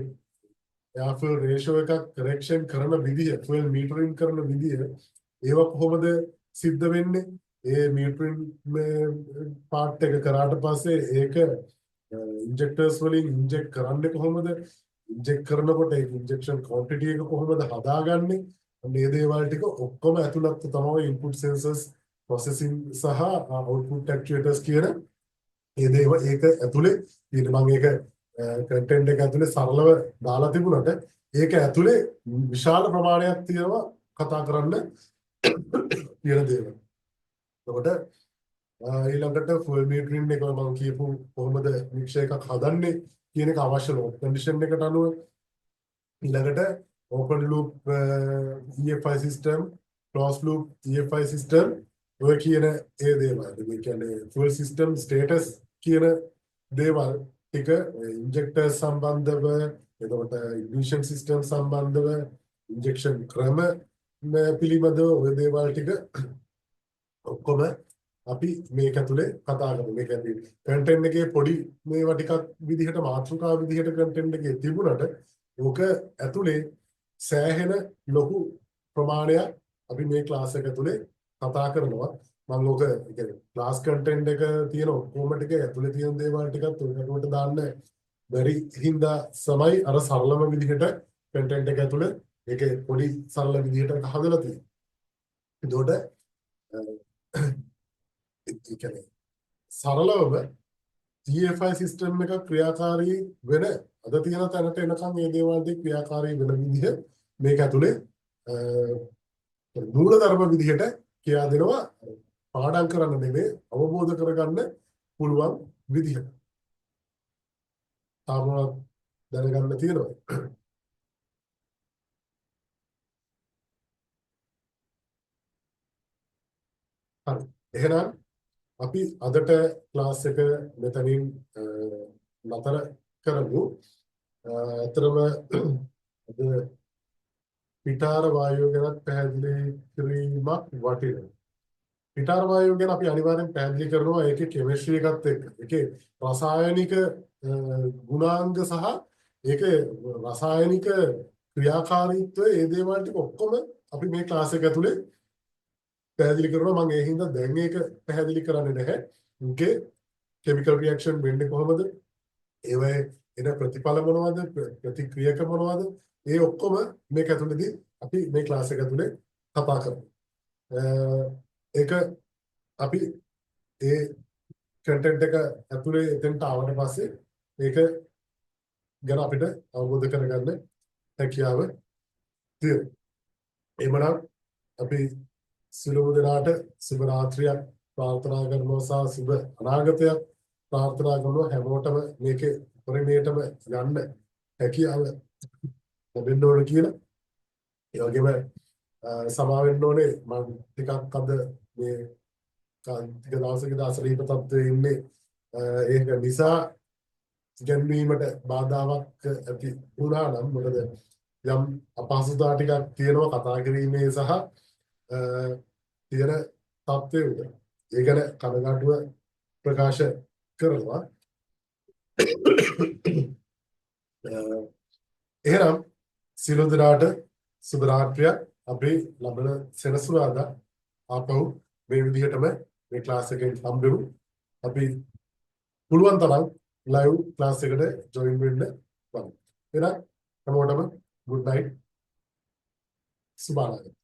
airflow ratio එකක් correction කරන විදිය, fuel metering කරන විදිය ඒව කොහොමද සිද්ධ වෙන්නේ? ඒ metering part එක කරාට පස්සේ ඒක injectors වලින් inject කරන්නේ කොහොමද? inject කරනකොට ඒ injection quantity එක කොහොමද හදාගන්නේ? මේ දේවල් ටික ඔක්කොම ඇතුළත් තමයි input sensors, processing සහ output actuators කියන ඒ දේව ඒක ඇතුලේ තියෙන. මම ඒක කන්ටෙන්ට් එක ඇතුලේ සරලව දාලා තිබුණාට ඒක ඇතුලේ විශාල ප්‍රමාණයක් තියෙනවා කතා කරන්න කියන දේවල්. එතකොට ඊළඟට ෆුල් මීටරින් එක මම කියපු කොහොමද මික්සර් එකක් හදන්නේ කියන එක අවශ්‍ය ලෝඩ් කන්ඩිෂන් එකට අනුව ඊළඟට open loop EFI system close loop EFI system ඔය කියන ඒ දේවල්. ඒ කියන්නේ ෆුල් සිස්ටම් ස්ටේටස් කියන දේවල් ටික ඉන්ජෙක්ටර් සම්බන්ධව එතකොට ඉග්නිෂන් සිස්ටම් සම්බන්ධව ඉන්ජෙක්ෂන් ක්‍රම පිළිබඳව ඔය දේවල් ටික ඔක්කොම අපි මේක ඇතුලේ කතා කරමු. මේක ඇතුලේ කන්ටෙන්ට් එකේ පොඩි මේවා ටිකක් විදිහට මාතෘකා විදිහට කන්ටෙන්ට් එකේ තිබුණාට ඕක ඇතුලේ සෑහෙන ලොකු ප්‍රමාණයක් අපි මේ ක්ලාස් එක ඇතුලේ කතා කරනවා. මම ඕක කියන්නේ ක්ලාස් කන්ටෙන්ට් එක තියෙන ඔක්කොම ටික ඇතුලේ තියෙන දේවල් ටිකත් උඩට දාන්න බැරි හින්දා සමයි අර සරලම විදිහට කන්ටෙන්ට් එක ඇතුලේ ඒකේ පොඩි සරල විදිහට හදලා තියෙනවා. ඒකට ඒ කියන්නේ සරලව TFI සිස්ටම් එක ක්‍රියාකාරී වෙන අද තියෙන තැනට එනකම් මේ දේවල් දෙක ක්‍රියාකාරී වෙන විදිහ මේක ඇතුලේ මූලධර්ම විදිහට කියා දෙනවා පාඩම් කරන්න නෙමෙයි අවබෝධ කරගන්න පුළුවන් විදිහට. තාමත් දැනගන්න තියෙනවා. හරි. එහෙනම් අපි අදට ක්ලාස් එක මෙතනින් නතර කරමු. අතරම අද පිටාර වායුව ගැන පැහැදිලි කිරීමක් වටිනවා. පිටාර වායුව ගැන අපි අනිවාර්යෙන් පැහැදිලි කරනවා ඒකේ කෙමිස්ට්‍රි එකත් එක්ක. ඒකේ රසායනික ගුණාංග සහ ඒකේ රසායනික ක්‍රියාකාරීත්වය ඒ දේවල් ටික ඔක්කොම අපි මේ ක්ලාස් එක ඇතුලේ පැහැදිලි කරනවා. මම ඒ හින්දා දැන් ඒක පැහැදිලි කරන්නේ නැහැ. ඒකේ කෙමිකල් රියැක්ෂන් වෙන්නේ කොහොමද? ඒවයේ එන ප්‍රතිඵල මොනවද? ප්‍රතික්‍රියක මොනවද? ඒ ඔක්කොම මේක ඇතුළේදී අපි මේ ක්ලාස් එක ඇතුලේ කතා කරමු. ඒක අපි ඒ කන්ටෙන්ට් එක ඇතුලේ එතෙන්ට ආවට පස්සේ ඒක ගැන අපිට අවබෝධ කරගන්න හැකියාව තියෙනවා. එhmenan අපි සිළුමු දෙනාට සුබ රාත්‍රියක් ප්‍රාර්ථනා කරනවා සහ සුබ අනාගතයක් ප්‍රාර්ථනා කරනවා. හැමෝටම මේකේ පරිමේටම යන්න හැකියාව ලැබෙන්න ඕන කියලා. ඒ වගේම සමා වෙන්න ඕනේ මම ටිකක් අද මේ ටික දවසකදී අසරීප තත්ත්වයේ ඉන්නේ. ඒක නිසා ගැන්වීමට බාධාවක් ඇති වුණා නම් මොකද යම් අපහසුතාව ටිකක් තියෙනවා කතා කිරීමේ සහ තියෙන තත්ත්වය උඩ. ඒ ගැන කනගාටුව ප්‍රකාශ කරනවා. එහෙනම් සියලු දෙනාට සුබ රාත්‍රියක්. අපි ලබන සෙනසුරාදා ආපහු මේ විදිහටම මේ ක්ලාස් එකෙන් හම්බෙමු. අපි පුළුවන් තරම් ලයිව් ක්ලාස් එකට ජොයින් වෙන්න බලමු. එහෙනම් හැමෝටම good night. සුබ අනාගතයක්.